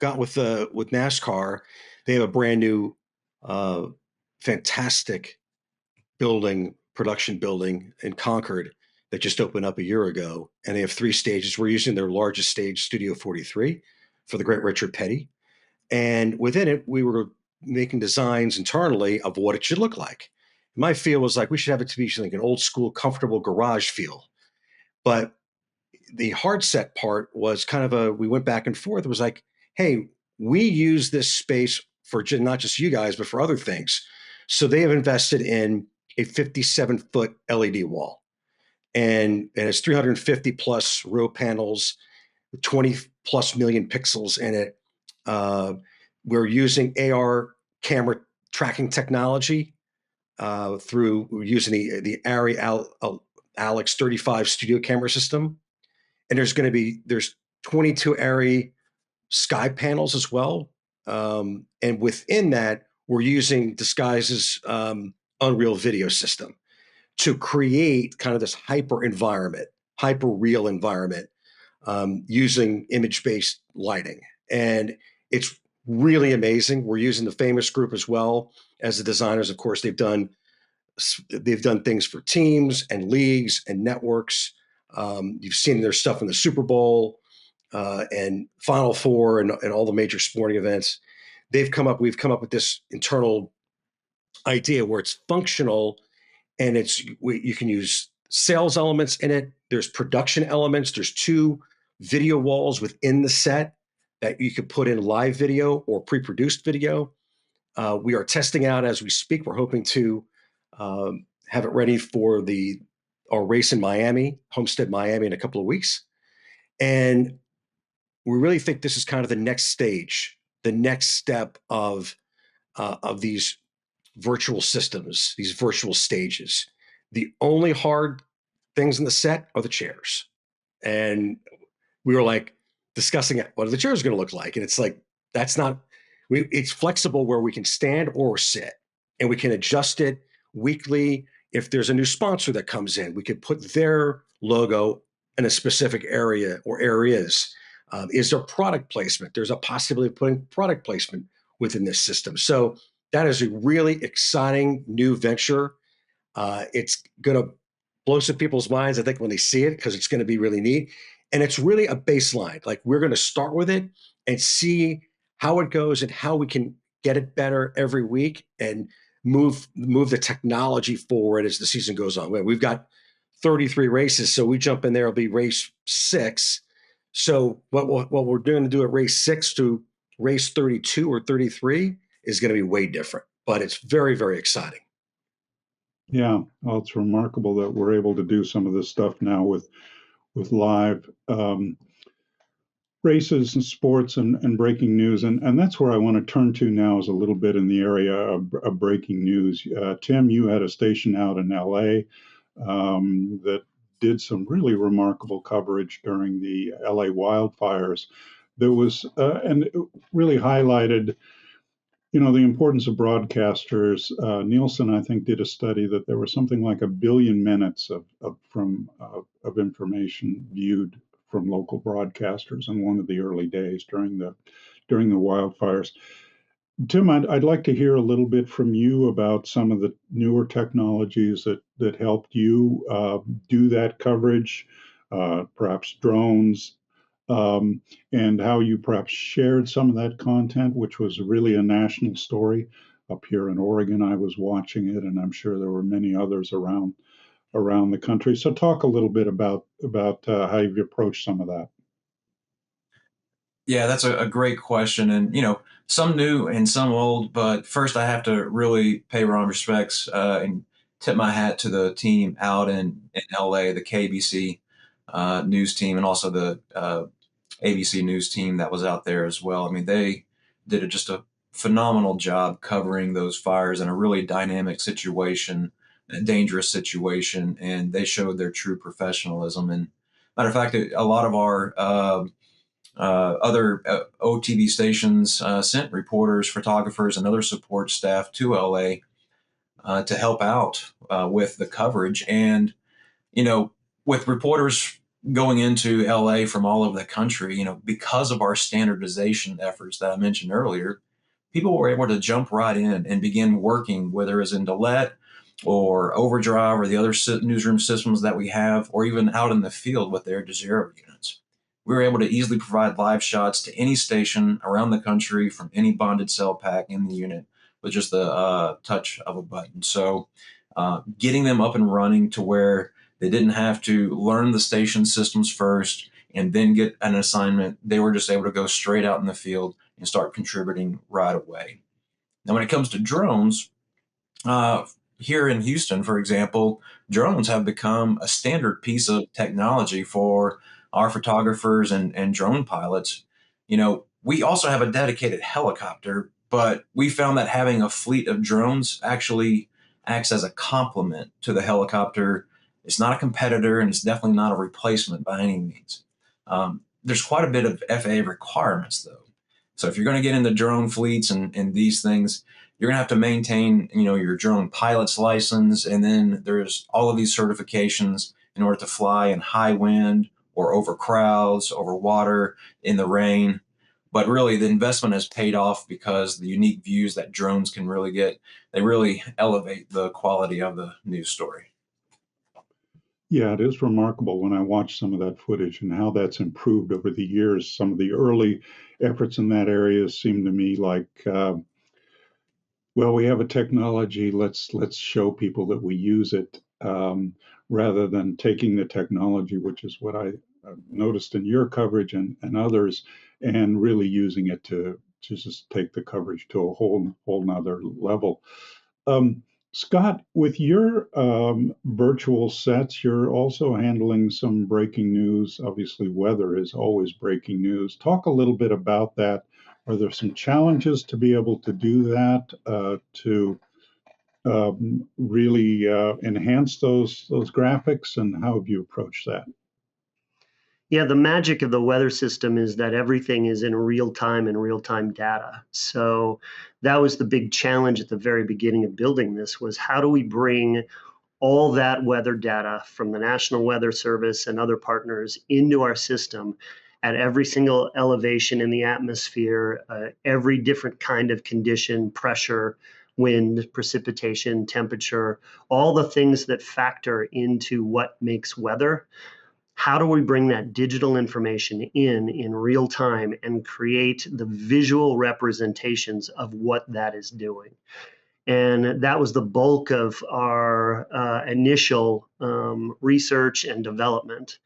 got with NASCAR. They have a brand new fantastic production building in Concord that just opened up a year ago. And they have 3 stages. We're using their largest stage, Studio 43, for the great Richard Petty. And within it, we were making designs internally of what it should look like. My feel was like, we should have it to be like an old school, comfortable garage feel. But the hard set part was kind of we went back and forth. It was like, hey, we use this space for not just you guys, but for other things. So they have invested in a 57-foot LED wall. And it's 350 plus row panels, 20 plus million pixels in it. We're using AR camera tracking technology we're using the ARRI Alex 35 studio camera system. And there's 22 ARRI sky panels as well. And within that, we're using Disguise's Unreal video system to create kind of this hyper real environment using image-based lighting. And it's really amazing. We're using the Famous Group as well as the designers. Of course, they've done things for teams and leagues and networks. You've seen their stuff in the Super Bowl and Final Four and all the major sporting events. We've come up with this internal idea where it's functional, and you can use sales elements in it. There's production elements. There's 2 video walls within the set that you could put in live video or pre-produced video. We are testing out as we speak. We're hoping to have it ready for our race in Miami, Homestead, Miami, in a couple of weeks. And we really think this is kind of the next stage, the next step of these virtual systems, these virtual stages. The only hard things in the set are the chairs. And we were like discussing what are the chairs going to look like? And it's like, it's flexible where we can stand or sit, and we can adjust it weekly. If there's a new sponsor that comes in, we could put their logo in a specific area or areas. Is there product placement? There's a possibility of putting product placement within this system. So that is a really exciting new venture. It's going to blow some people's minds, I think, when they see it, because it's going to be really neat. And it's really a baseline. Like, we're going to start with it and see how it goes and how we can get it better every week and move the technology forward as the season goes on. We've got 33 races, so we jump in there. It'll be race 6. So what we're going to do at race 6 to race 32 or 33 is going to be way different, but it's very, very exciting. Yeah, well, it's remarkable that we're able to do some of this stuff now with live races and sports and breaking news. And that's where I want to turn to now, is a little bit in the area of breaking news. Tim, you had a station out in LA that did some really remarkable coverage during the LA wildfires. There was, and it really highlighted, the importance of broadcasters. Nielsen, I think, did a study that there was something like 1 billion minutes of information viewed from local broadcasters in one of the early days during the wildfires. Tim, I'd like to hear a little bit from you about some of the newer technologies that helped you do that coverage, perhaps drones, and how you perhaps shared some of that content, which was really a national story. Up here in Oregon, I was watching it, and I'm sure there were many others around the country. So talk a little bit about how you've approached some of that. Yeah, that's a great question. And, some new and some old, but first I have to really pay Ron respects and tip my hat to the team out in LA, the KBC news team, and also the ABC news team that was out there as well. I mean, they did just a phenomenal job covering those fires in a really dynamic situation, a dangerous situation, and they showed their true professionalism. And matter of fact, a lot of our other OTV stations sent reporters, photographers, and other support staff to LA to help out with the coverage. And, with reporters going into LA from all over the country, because of our standardization efforts that I mentioned earlier, people were able to jump right in and begin working, whether it's in Delette or Overdrive or the other newsroom systems that we have, or even out in the field with their Desiro units. We were able to easily provide live shots to any station around the country from any bonded cell pack in the unit with just the touch of a button. So getting them up and running to where they didn't have to learn the station systems first and then get an assignment. They were just able to go straight out in the field and start contributing right away. Now, when it comes to drones, here in Houston, for example, drones have become a standard piece of technology for our photographers and drone pilots. We also have a dedicated helicopter, but we found that having a fleet of drones actually acts as a complement to the helicopter. It's not a competitor, and it's definitely not a replacement by any means. There's quite a bit of FAA requirements, though. So if you're going to get into drone fleets and these things, you're going to have to maintain, your drone pilot's license. And then there's all of these certifications in order to fly in high wind or over crowds, over water, in the rain. But really, the investment has paid off because the unique views that drones can really get, they really elevate the quality of the news story. Yeah, it is remarkable when I watch some of that footage and how that's improved over the years. Some of the early efforts in that area seem to me like, well, we have a technology. Let's show people that we use it, rather than taking the technology, which is what I noticed in your coverage and others, and really using it to just take the coverage to a whole nother level. Scott, with your virtual sets, you're also handling some breaking news. Obviously, weather is always breaking news. Talk a little bit about that. Are there some challenges to be able to do that, to really enhance those graphics, and how have you approached that? Yeah, the magic of the weather system is that everything is in real time and real time data. So that was the big challenge at the very beginning of building this, was how do we bring all that weather data from the National Weather Service and other partners into our system at every single elevation in the atmosphere, every different kind of condition, pressure, wind, precipitation, temperature, all the things that factor into what makes weather. How do we bring that digital information in real time and create the visual representations of what that is doing? And that was the bulk of our initial research and development.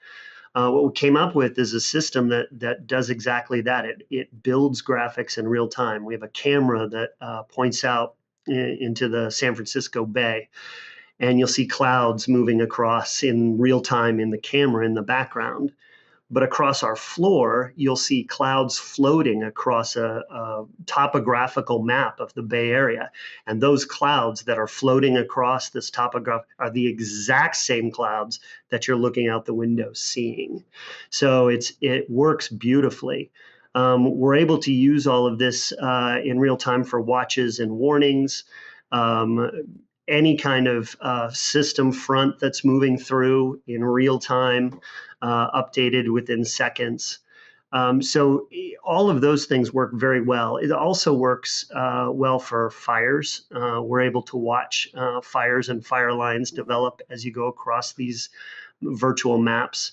What we came up with is a system that does exactly that. It builds graphics in real time. We have a camera that points out into the San Francisco Bay, and you'll see clouds moving across in real time in the camera in the background. But across our floor, you'll see clouds floating across a topographical map of the Bay Area. And those clouds that are floating across this topograph are the exact same clouds that you're looking out the window seeing. So it works beautifully. We're able to use all of this in real time for watches and warnings. Any kind of system front that's moving through in real time, updated within seconds. So all of those things work very well. It also works well for fires. We're able to watch fires and fire lines develop as you go across these virtual maps.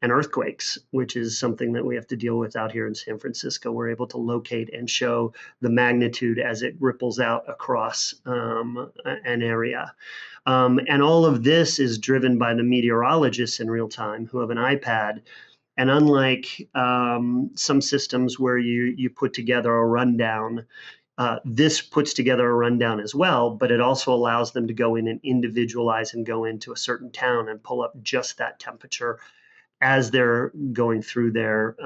And earthquakes, which is something that we have to deal with out here in San Francisco. We're able to locate and show the magnitude as it ripples out across an area. And all of this is driven by the meteorologists in real time who have an iPad. And unlike some systems where you put together a rundown, this puts together a rundown as well, but it also allows them to go in and individualize and go into a certain town and pull up just that temperature as they're going through their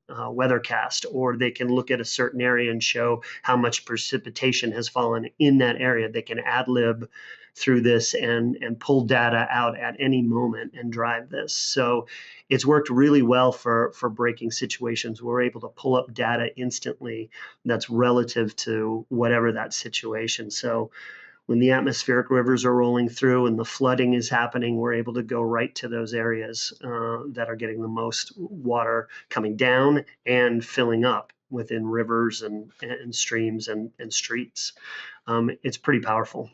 weathercast, or they can look at a certain area and show how much precipitation has fallen in that area. They can ad lib through this and pull data out at any moment and drive this. So it's worked really well for breaking situations. We're able to pull up data instantly that's relative to whatever that situation. So when the atmospheric rivers are rolling through and the flooding is happening, we're able to go right to those areas that are getting the most water coming down and filling up within rivers and streams and streets. It's pretty powerful.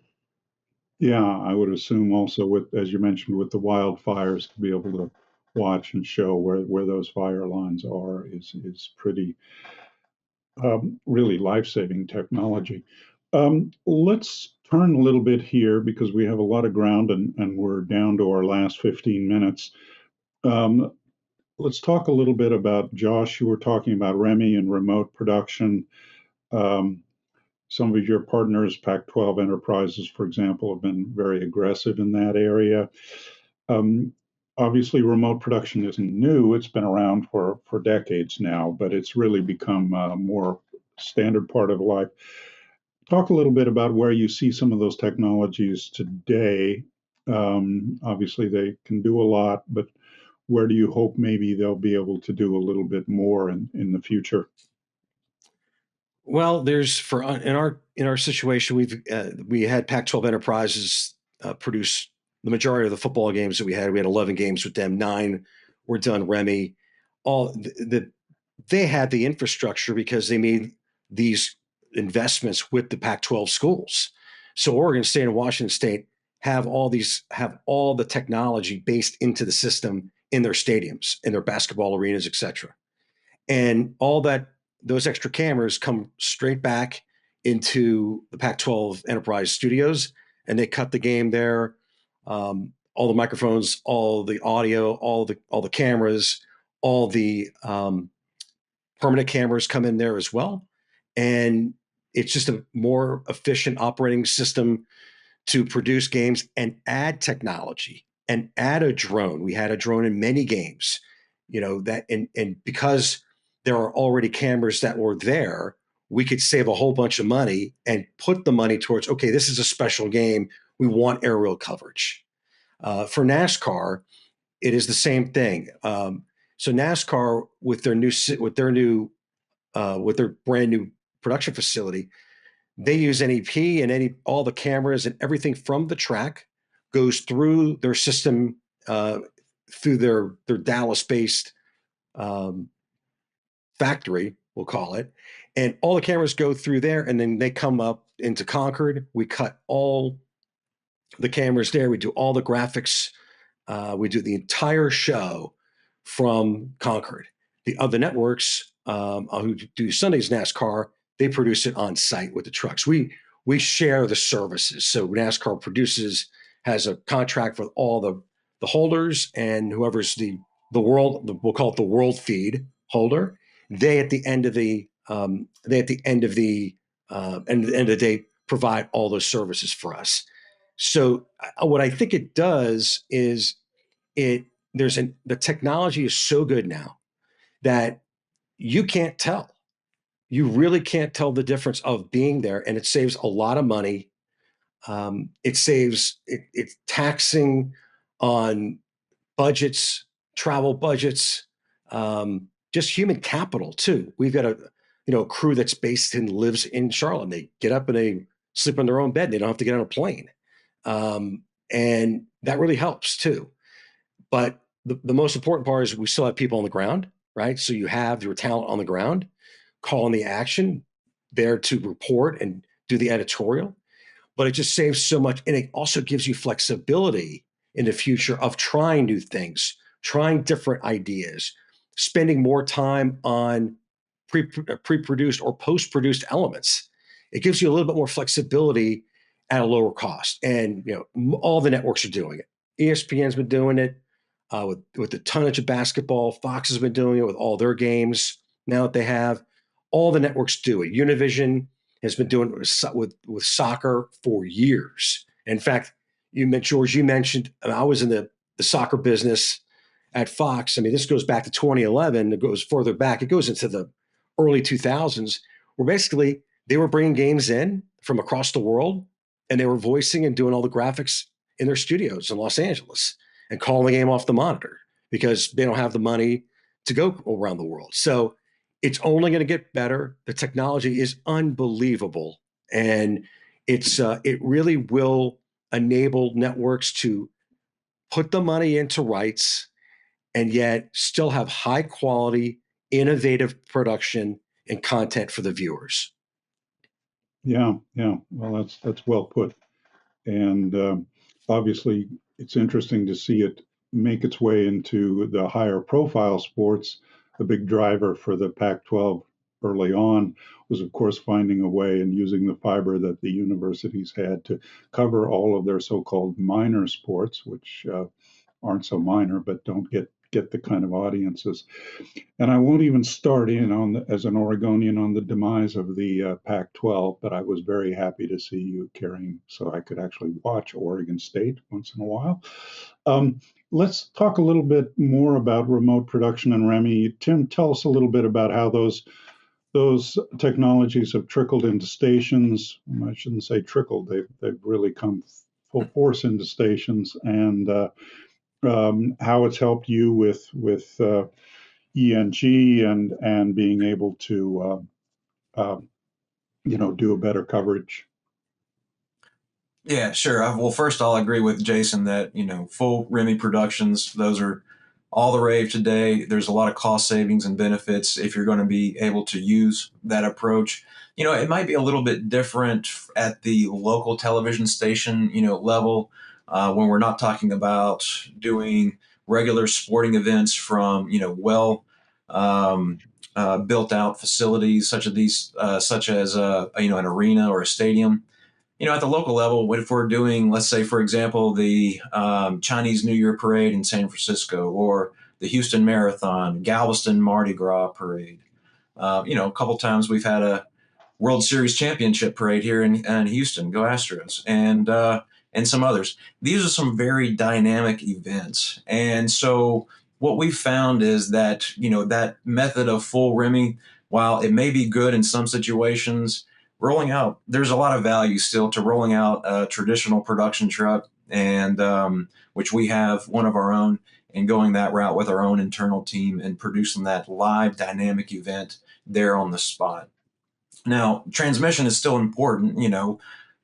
Yeah, I would assume also with, as you mentioned, with the wildfires, to be able to watch and show where those fire lines are is pretty really life-saving technology. Let's turn a little bit here because we have a lot of ground and we're down to our last 15 minutes. Um, let's talk a little bit about, Josh, you were talking about REMI and remote production. Um, some of your partners, Pac-12 Enterprises, for example, have been very aggressive in that area. Um, obviously, remote production isn't new. It's been around for decades now, but it's really become a more standard part of life. Talk a little bit about where you see some of those technologies today. Obviously, they can do a lot, but where do you hope maybe they'll be able to do a little bit more in the future? Well, in our situation, we had Pac-12 Enterprises produce the majority of the football games that we had. We had 11 games with them. 9 were done REMI. They had the infrastructure because they made these investments with the Pac-12 schools. So Oregon State and Washington State have all the technology based into the system in their stadiums, in their basketball arenas, etc. And those extra cameras come straight back into the Pac-12 Enterprise studios, and they cut the game there. All the microphones, all the audio, all the cameras, all the permanent cameras come in there as well, and it's just a more efficient operating system to produce games and add technology and add a drone. We had a drone in many games, and because there are already cameras that were there, we could save a whole bunch of money and put the money towards, okay, this is a special game. We want aerial coverage. For NASCAR, it is the same thing. So NASCAR with their brand new production facility, they use NEP and all the cameras and everything from the track goes through their system, through their Dallas-based factory, we'll call it, and all the cameras go through there, and then they come up into Concord. We cut all the cameras there. We do all the graphics. We do the entire show from Concord. The other networks who do Sunday's NASCAR, they produce it on site with the trucks. We share the services. So NASCAR has a contract with all the holders, and whoever's we'll call it the world feed holder. They at the end of the day provide all those services for us. So what I think it does is the technology is so good now that you can't tell. You really can't tell the difference of being there, and it saves a lot of money. It's taxing on budgets, travel budgets, just human capital too. We've got a crew that's lives in Charlotte. They get up and they sleep in their own bed. They don't have to get on a plane. And that really helps too. But the most important part is we still have people on the ground, right? So you have your talent on the ground, calling the action, there to report and do the editorial. But it just saves so much. And it also gives you flexibility in the future of trying new things, trying different ideas, spending more time on pre-produced or post-produced elements. It gives you a little bit more flexibility at a lower cost. And all the networks are doing it. ESPN's been doing it with the tonnage of basketball. Fox has been doing it with all their games now that they have. All the networks do it. Univision has been doing it with soccer for years. In fact, George, you mentioned I was in the soccer business at Fox. I mean, this goes back to 2011. It goes further back. It goes into the early 2000s, where basically they were bringing games in from across the world, and they were voicing and doing all the graphics in their studios in Los Angeles and calling the game off the monitor because they don't have the money to go around the world. So it's only going to get better. The technology is unbelievable, and it really will enable networks to put the money into rights and yet still have high quality, innovative production and content for the viewers. Yeah, yeah. Well, that's well put. And obviously, it's interesting to see it make its way into the higher profile sports. A big driver for the Pac-12 early on was, of course, finding a way and using the fiber that the universities had to cover all of their so-called minor sports, which aren't so minor but don't get the kind of audiences. And I won't even start in on as an Oregonian on the demise of the Pac-12, but I was very happy to see you carrying, so I could actually watch Oregon State once in a while. Let's talk a little bit more about remote production and Remy. Tim, tell us a little bit about how those technologies have trickled into stations. I shouldn't say trickled; they've really come full force into stations, and how it's helped you with ENG and being able to do a better coverage. Yeah, sure. Well, first, I'll agree with Jason that, full Remy productions, those are all the rage today. There's a lot of cost savings and benefits if you're going to be able to use that approach. It might be a little bit different at the local television station, level, when we're not talking about doing regular sporting events from, built out facilities such as an arena or a stadium. At the local level, if we're doing, let's say, for example, the Chinese New Year parade in San Francisco, or the Houston Marathon, Galveston Mardi Gras parade, a couple times we've had a World Series championship parade here in Houston, go Astros, and some others. These are some very dynamic events, and so what we've found is that that method of full Remy, while it may be good in some situations, there's a lot of value still to rolling out a traditional production truck, and which we have one of our own, and going that route with our own internal team and producing that live dynamic event there on the spot. Now, transmission is still important.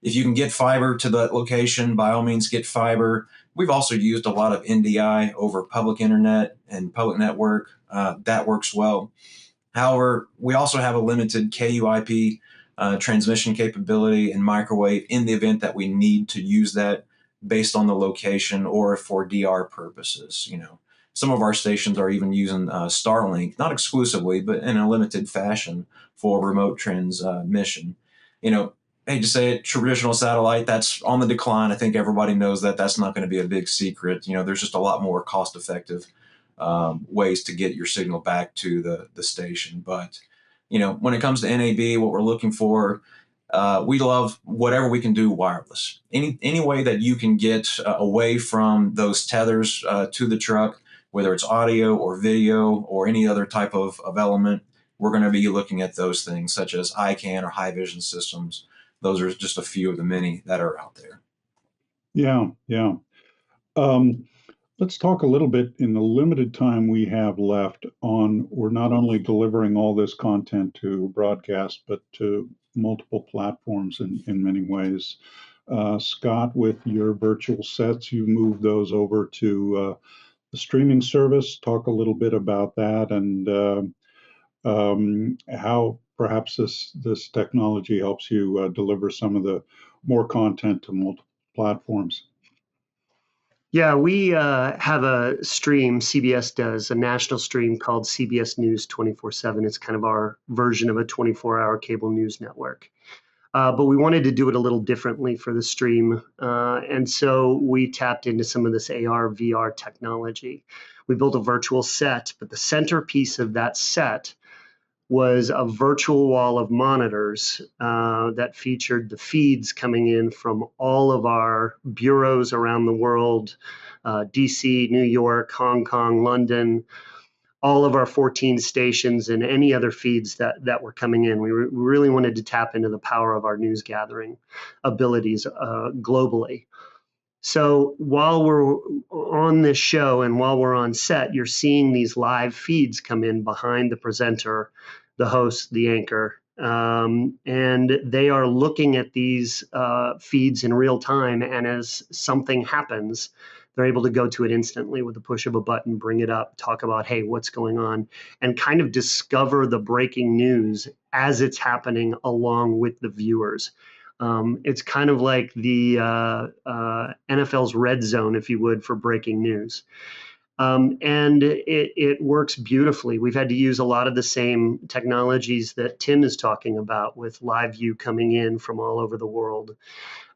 If you can get fiber to that location, by all means, get fiber. We've also used a lot of NDI over public internet and public network. That works well. However, we also have a limited KUIP transmission capability and microwave in the event that we need to use that based on the location or for DR purposes. Some of our stations are even using Starlink, not exclusively, but in a limited fashion for remote transmission. Hate to say it, traditional satellite, that's on the decline. I think everybody knows that that's not going to be a big secret. There's just a lot more cost-effective ways to get your signal back to the station. But, when it comes to NAB, what we're looking for, we love whatever we can do wireless. Any way that you can get away from those tethers to the truck, whether it's audio or video or any other type of element, we're going to be looking at those things such as ICANN or high vision systems. Those are just a few of the many that are out there. Yeah, yeah. Let's talk a little bit in the limited time we have left on we're not only delivering all this content to broadcast, but to multiple platforms in many ways. Scott, with your virtual sets, you moved those over to the streaming service. Talk a little bit about that and how perhaps this technology helps you deliver some of the more content to multiple platforms. Yeah, we have a stream, CBS does, a national stream called CBS News 24/7. It's kind of our version of a 24-hour cable news network. But we wanted to do it a little differently for the stream. And so we tapped into some of this AR, VR technology. We built a virtual set, but the centerpiece of that set was a virtual wall of monitors that featured the feeds coming in from all of our bureaus around the world, DC, New York, Hong Kong, London, all of our 14 stations and any other feeds that were coming in. We really wanted to tap into the power of our news gathering abilities globally. So while we're on this show and while we're on set, you're seeing these live feeds come in behind the presenter, the host, the anchor, and they are looking at these feeds in real time. And as something happens, They're able to go to it instantly with the push of a button, bring it up, talk about, hey, what's going on, and kind of discover the breaking news as it's happening along with the viewers. It's kind of like the NFL's red zone, if you would, for breaking news. And it works beautifully. We've had to use a lot of the same technologies that Tim is talking about, with live view coming in from all over the world,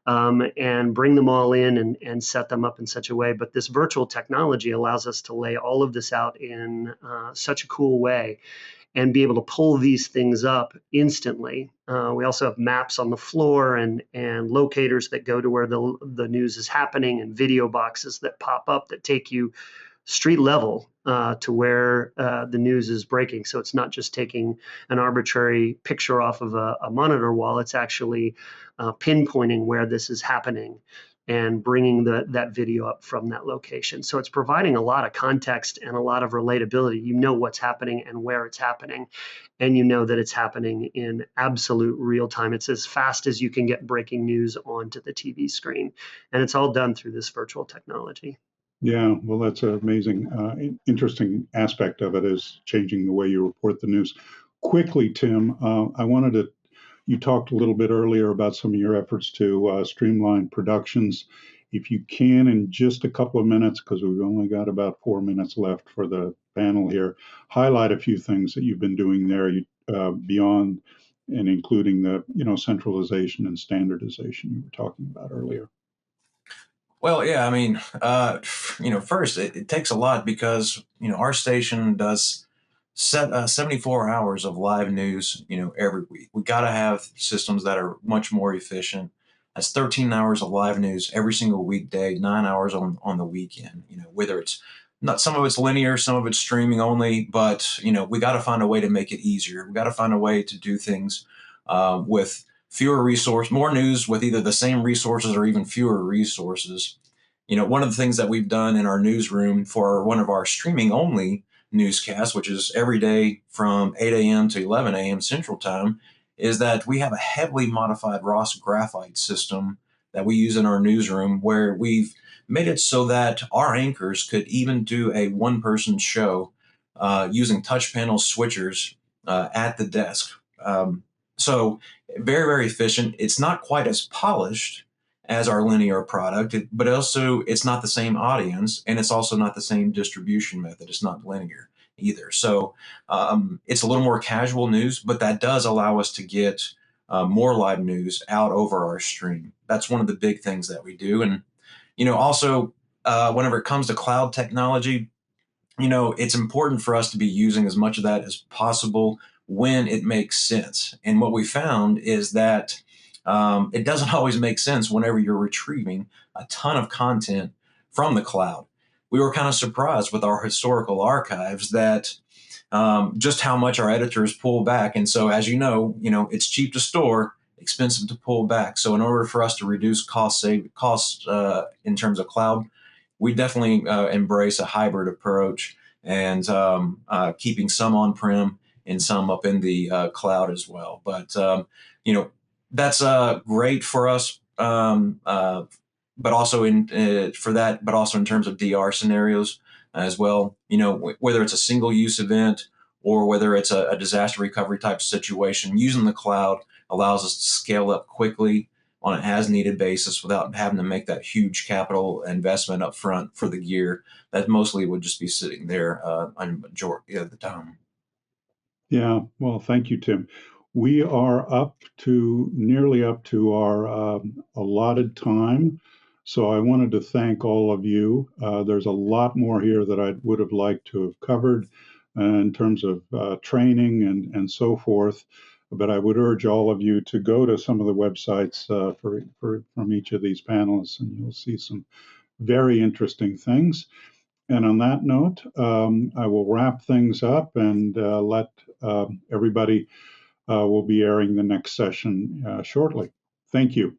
and bring them all in and set them up in such a way. But this virtual technology allows us to lay all of this out in such a cool way and be able to pull these things up instantly. We also have maps on the floor and locators that go to where the news is happening, and video boxes that pop up that take you street level to where the news is breaking. So it's not just taking an arbitrary picture off of a monitor wall. It's actually pinpointing where this is happening and bringing that video up from that location. So it's providing a lot of context and a lot of relatability. You know what's happening and where it's happening, and you know that it's happening in absolute real time. It's as fast as you can get breaking news onto the TV screen, and it's all done through this virtual technology. Yeah, well, that's an amazing, interesting aspect of it, is changing the way you report the news. Quickly, Tim, you talked a little bit earlier about some of your efforts to streamline productions. If you can, in just a couple of minutes, because we've only got about 4 minutes left for the panel here, highlight a few things that you've been doing there beyond and including the centralization and standardization you were talking about earlier. Well, yeah, I mean, first, it takes a lot because, our station does 74 hours of live news, every week. We got to have systems that are much more efficient. That's 13 hours of live news every single weekday, 9 hours on the weekend, whether it's not, some of it's linear, some of it's streaming only, but, we got to find a way to make it easier. We got to find a way to do things with fewer resources, more news with either the same resources or even fewer resources. One of the things that we've done in our newsroom for one of our streaming only newscasts, which is every day from 8 a.m. to 11 a.m. Central Time, is that we have a heavily modified Ross graphite system that we use in our newsroom, where we've made it so that our anchors could even do a one-person show using touch panel switchers at the desk. So very, very efficient. It's not quite as polished as our linear product, but also it's not the same audience, and it's also not the same distribution method. It's not linear either. So it's a little more casual news, but that does allow us to get more live news out over our stream. That's one of the big things that we do. And, also whenever it comes to cloud technology, it's important for us to be using as much of that as possible when it makes sense. And what we found is that it doesn't always make sense whenever you're retrieving a ton of content from the cloud. We were kind of surprised with our historical archives that just how much our editors pull back. And so, as you know, it's cheap to store, expensive to pull back. So in order for us to reduce costs in terms of cloud, we definitely embrace a hybrid approach, and keeping some on-prem and some up in the cloud as well. But, that's great for us, but also but also in terms of DR scenarios as well. Whether it's a single-use event or whether it's a disaster recovery type situation, using the cloud allows us to scale up quickly on an as-needed basis without having to make that huge capital investment up front for the gear that mostly would just be sitting there on the majority of the time. Yeah, well, thank you, Tim. We are nearly up to our allotted time. So I wanted to thank all of you. There's a lot more here that I would have liked to have covered in terms of training and so forth. But I would urge all of you to go to some of the websites from each of these panelists, and you'll see some very interesting things. And on that note, I will wrap things up and let everybody will be airing the next session shortly. Thank you.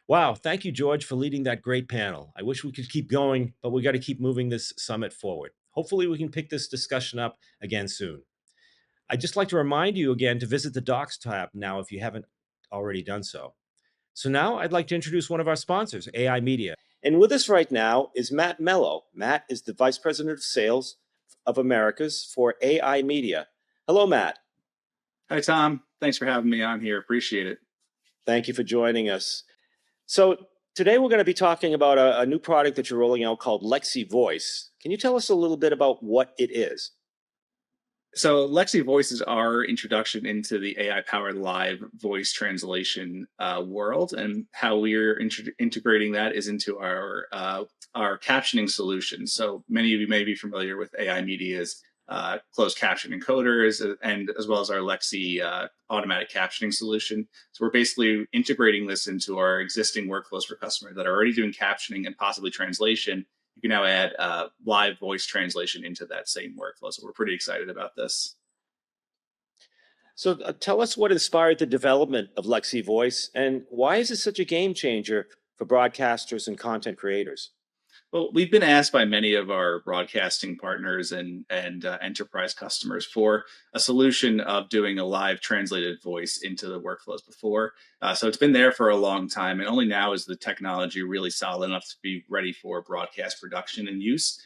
Wow. Thank you, George, for leading that great panel. I wish we could keep going, but we got to keep moving this summit forward. Hopefully we can pick this discussion up again soon. I'd just like to remind you again to visit the Docs tab now if you haven't already done so. So now I'd like to introduce one of our sponsors, AI Media. And with us right now is Matt Mello. Matt is the Vice President of Sales of Americas for AI Media. Hello, Matt. Hi, Tom. Thanks for having me on here. Appreciate it. Thank you for joining us. So today we're going to be talking about a new product that you're rolling out called Lexi Voice. Can you tell us a little bit about what it is? So, Lexi Voice is our introduction into the AI-powered live voice translation world, and how we're integrating that is into our captioning solution. So, many of you may be familiar with AI Media's closed caption encoders, and as well as our Lexi automatic captioning solution. So, we're basically integrating this into our existing workflows for customers that are already doing captioning and possibly translation. You can now add live voice translation into that same workflow. So we're pretty excited about this. So tell us what inspired the development of Lexi Voice, and why is it such a game changer for broadcasters and content creators? Well, we've been asked by many of our broadcasting partners and enterprise customers for a solution of doing a live translated voice into the workflows before. So it's been there for a long time, and only now is the technology really solid enough to be ready for broadcast production and use.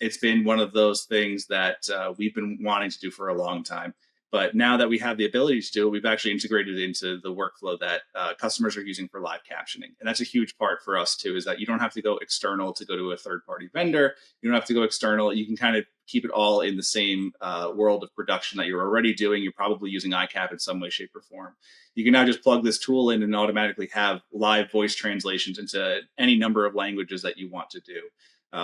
It's been one of those things that we've been wanting to do for a long time. But now that we have the ability to do it, we've actually integrated it into the workflow that customers are using for live captioning. And that's a huge part for us too, is that you don't have to go external to go to a third-party vendor. You don't have to go external. You can kind of keep it all in the same world of production that you're already doing. You're probably using iCap in some way, shape, or form. You can now just plug this tool in and automatically have live voice translations into any number of languages that you want to do.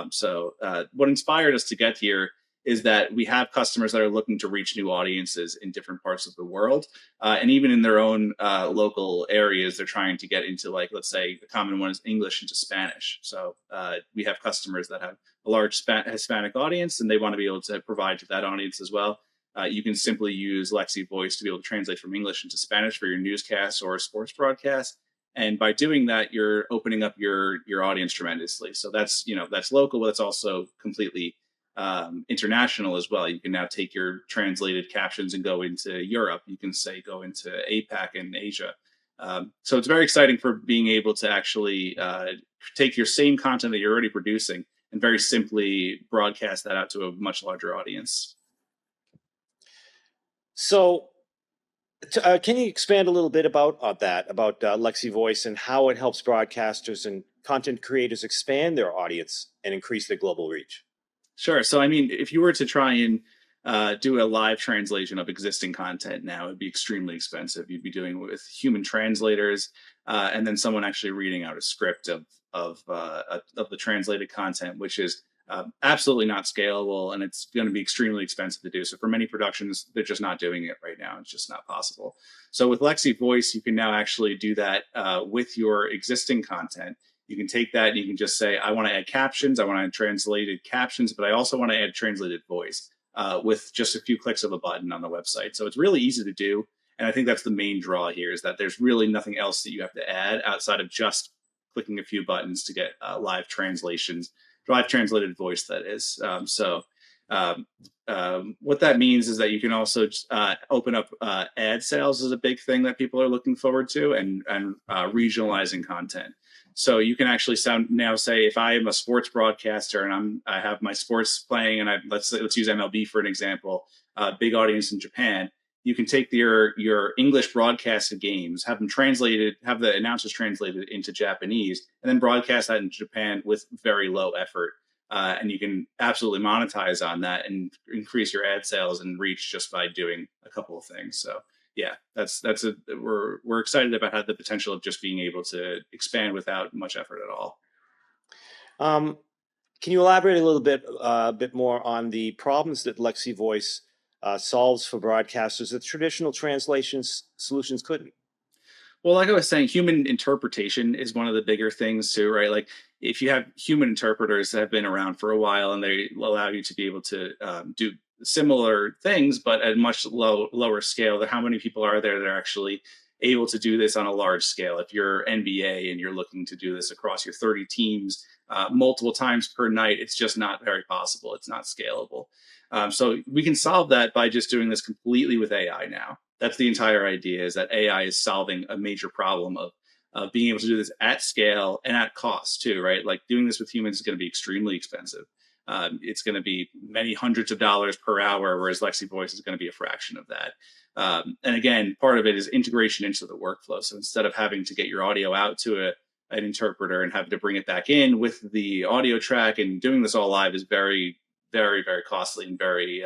So what inspired us to get here is that we have customers that are looking to reach new audiences in different parts of the world. And even in their own local areas, they're trying to get into, like, let's say the common one is English into Spanish. So we have customers that have a large Hispanic audience, and they want to be able to provide to that audience as well. You can simply use Lexi Voice to be able to translate from English into Spanish for your newscasts or sports broadcasts. And by doing that, you're opening up your audience tremendously. So that's local, but it's also completely international as well. You can now take your translated captions and go into Europe. You can say go into APAC and Asia. So it's very exciting for being able to actually take your same content that you're already producing and very simply broadcast that out to a much larger audience. So can you expand a little bit about Lexi Voice and how it helps broadcasters and content creators expand their audience and increase their global reach? Sure. So, I mean, if you were to try and do a live translation of existing content now, it'd be extremely expensive. You'd be doing it with human translators, and then someone actually reading out a script of the translated content, which is absolutely not scalable, and it's going to be extremely expensive to do. So, for many productions, they're just not doing it right now. It's just not possible. So, with Lexi Voice, you can now actually do that with your existing content. You can take that and you can just say, I want to add captions, I want to add translated captions, but I also want to add translated voice with just a few clicks of a button on the website. So it's really easy to do. And I think that's the main draw here, is that there's really nothing else that you have to add outside of just clicking a few buttons to get live translations, live translated voice, that is. What that means is that you can also open up ad sales is a big thing that people are looking forward to, and regionalizing content. So you can actually now say, if I am a sports broadcaster and I have my sports playing, and let's use MLB for an example, big audience in Japan. You can take your English broadcasted games, have them translated, have the announcers translated into Japanese, and then broadcast that in Japan with very low effort. And you can absolutely monetize on that and increase your ad sales and reach just by doing a couple of things. So yeah, we're excited about how the potential of just being able to expand without much effort at all. Can you elaborate a little bit more on the problems that Lexi Voice solves for broadcasters that traditional translation solutions couldn't? Well, like I was saying, human interpretation is one of the bigger things too, right? Like, if you have human interpreters that have been around for a while and they allow you to be able to do similar things, but at a much lower scale, how many people are there that are actually able to do this on a large scale? If you're NBA and you're looking to do this across your 30 teams multiple times per night, it's just not very possible. It's not scalable. So we can solve that by just doing this completely with AI now. That's the entire idea, is that AI is solving a major problem of of being able to do this at scale and at cost too, right? Like doing this with humans is going to be extremely expensive. It's going to be many hundreds of dollars per hour, whereas Lexi Voice is going to be a fraction of that. And again, part of it is integration into the workflow. So instead of having to get your audio out to an interpreter and having to bring it back in with the audio track, and doing this all live is very, very, very costly and very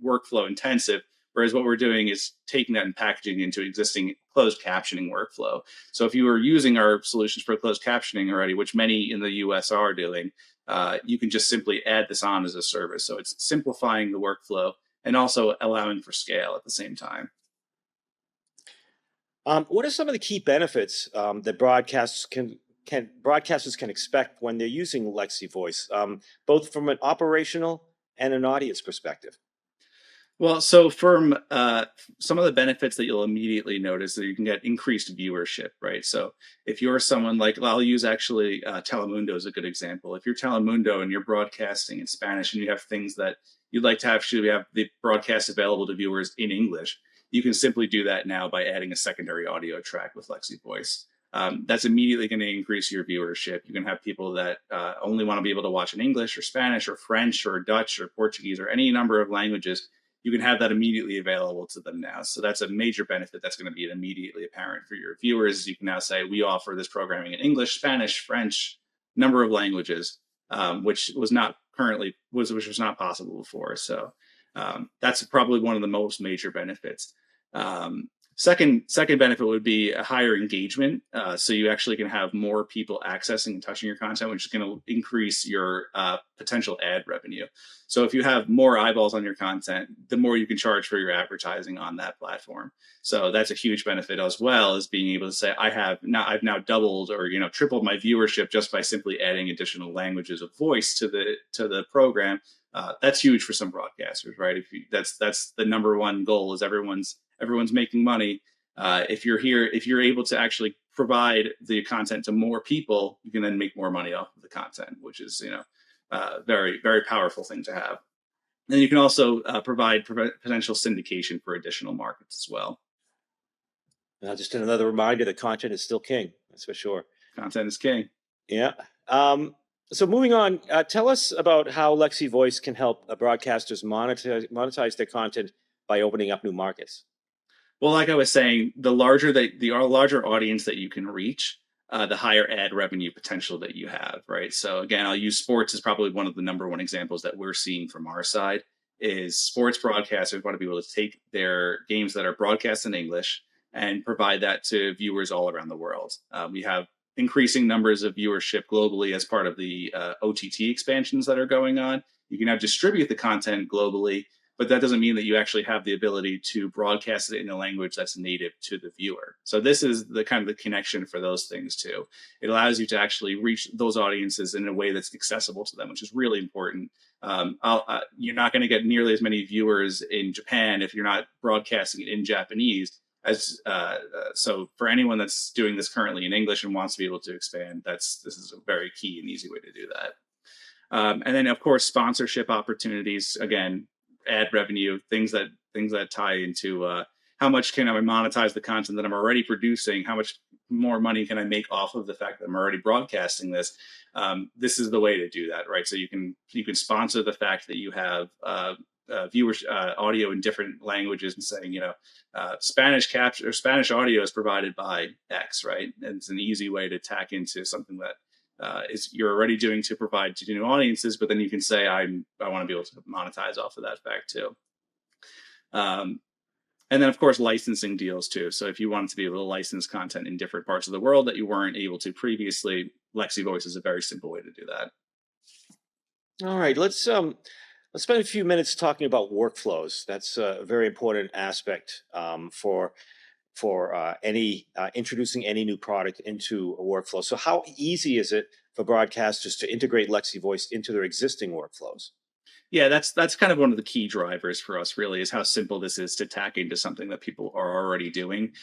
workflow intensive. Whereas what we're doing is taking that and packaging into existing closed captioning workflow. So if you were using our solutions for closed captioning already, which many in the US are doing, you can just simply add this on as a service. So it's simplifying the workflow and also allowing for scale at the same time. What are some of the key benefits that broadcasters can expect when they're using Lexi Voice, both from an operational and an audience perspective? Well, so from some of the benefits that you'll immediately notice that you can get increased viewership, right? So if you're someone like, well, I'll use actually Telemundo as a good example. If you're Telemundo and you're broadcasting in Spanish and you have things that you'd like to actually have the broadcast available to viewers in English, you can simply do that now by adding a secondary audio track with Lexi Voice. That's immediately going to increase your viewership. You can have people that only want to be able to watch in English or Spanish or French or Dutch or Portuguese or any number of languages. You can have that immediately available to them now. So that's a major benefit that's going to be immediately apparent for your viewers. You can now say, we offer this programming in English, Spanish, French, number of languages, which was not possible before. So that's probably one of the most major benefits. Second benefit would be a higher engagement. So you actually can have more people accessing and touching your content, which is going to increase your potential ad revenue. So if you have more eyeballs on your content, the more you can charge for your advertising on that platform. So that's a huge benefit, as well as being able to say, I've now doubled or tripled my viewership just by simply adding additional languages of voice to the program. That's huge for some broadcasters, right? That's the number one goal, is everyone's making money. If you're able to actually provide the content to more people, you can then make more money off of the content, which is very, very powerful thing to have. And you can also provide potential syndication for additional markets as well. Just another reminder that content is still king. That's for sure. Content is king. Yeah. So moving on, tell us about how Lexi Voice can help broadcasters monetize their content by opening up new markets. Well, like I was saying, the larger audience that you can reach, the higher ad revenue potential that you have, right? So again, I'll use sports as probably one of the number one examples that we're seeing from our side. Is sports broadcasters want to be able to take their games that are broadcast in English and provide that to viewers all around the world. We have increasing numbers of viewership globally as part of the OTT expansions that are going on. You can now distribute the content globally, but that doesn't mean that you actually have the ability to broadcast it in a language that's native to the viewer. So this is the kind of the connection for those things too. It allows you to actually reach those audiences in a way that's accessible to them, which is really important. You're not going to get nearly as many viewers in Japan if you're not broadcasting it in Japanese. So for anyone that's doing this currently in English and wants to be able to expand, this is a very key and easy way to do that. And then of course, sponsorship opportunities, again, ad revenue, things that tie into how much can I monetize the content that I'm already producing? How much more money can I make off of the fact that I'm already broadcasting this? This is the way to do that, right? So you can sponsor the fact that you have viewers audio in different languages and saying, Spanish capture or Spanish audio is provided by X, right? And it's an easy way to tack into something that you're already doing to provide to new audiences, but then you can say, I want to be able to monetize off of that fact too. And then of course, licensing deals too. So if you wanted to be able to license content in different parts of the world that you weren't able to previously, Lexi Voice is a very simple way to do that. All right, let's spend a few minutes talking about workflows. That's a very important aspect for introducing any new product into a workflow. So how easy is it for broadcasters to integrate Lexi Voice into their existing workflows? Yeah, that's kind of one of the key drivers for us, really, is how simple this is to tack into something that people are already doing.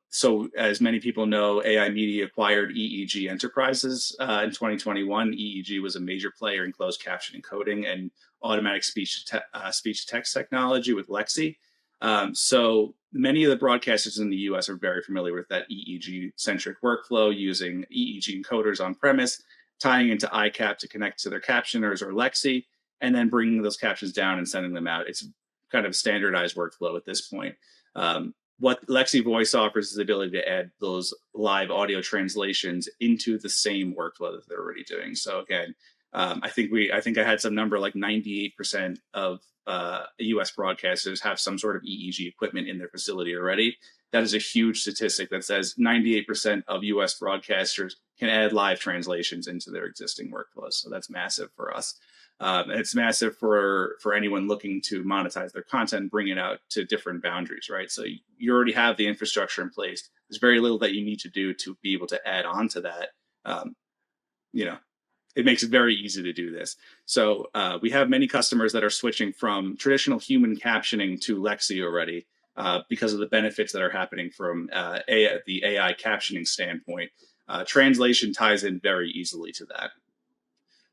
So as many people know, AI Media acquired EEG Enterprises in 2021. EEG was a major player in closed caption encoding and automatic speech to text technology with Lexi. So many of the broadcasters in the US are very familiar with that EEG centric workflow using EEG encoders on premise, tying into iCap to connect to their captioners or Lexi, and then bringing those captions down and sending them out. It's kind of standardized workflow at this point. What Lexi Voice offers is the ability to add those live audio translations into the same workflow that they're already doing. So again, I think I had some number like 98% of U.S. broadcasters have some sort of EEG equipment in their facility already. That is a huge statistic that says 98% of U.S. broadcasters can add live translations into their existing workflows. So that's massive for us. And it's massive for anyone looking to monetize their content, bring it out to different boundaries, right? So you already have the infrastructure in place. There's very little that you need to do to be able to add on to that. It makes it very easy to do this. So we have many customers that are switching from traditional human captioning to Lexi already because of the benefits that are happening from the AI captioning standpoint. Translation ties in very easily to that.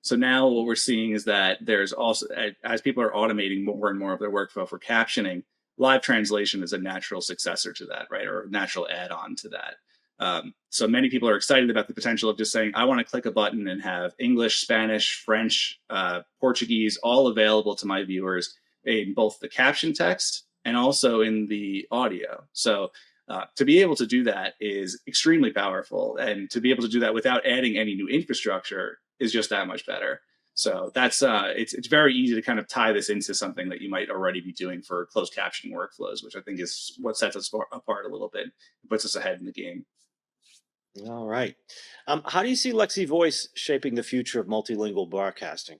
So now what we're seeing is that there's also, as people are automating more and more of their workflow for captioning, live translation is a natural successor to that, right? Or a natural add-on to that. So many people are excited about the potential of just saying, I want to click a button and have English, Spanish, French, Portuguese, all available to my viewers in both the caption text and also in the audio. So to be able to do that is extremely powerful. And to be able to do that without adding any new infrastructure is just that much better. So that's it's very easy to kind of tie this into something that you might already be doing for closed captioning workflows, which I think is what sets us apart a little bit, puts us ahead in the game. All right. How do you see Lexi Voice shaping the future of multilingual broadcasting?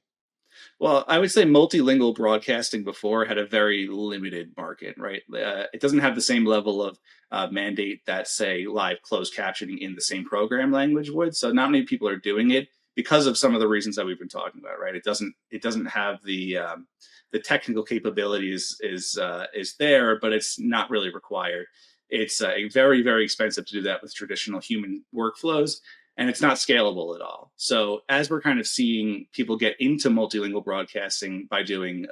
Well, I would say multilingual broadcasting before had a very limited market, right? It doesn't have the same level of mandate that, say, live closed captioning in the same program language would. So not many people are doing it because of some of the reasons that we've been talking about, right? It doesn't have the technical capabilities is there, but it's not really required. It's very, very expensive to do that with traditional human workflows, and it's not scalable at all. So as we're kind of seeing people get into multilingual broadcasting by doing,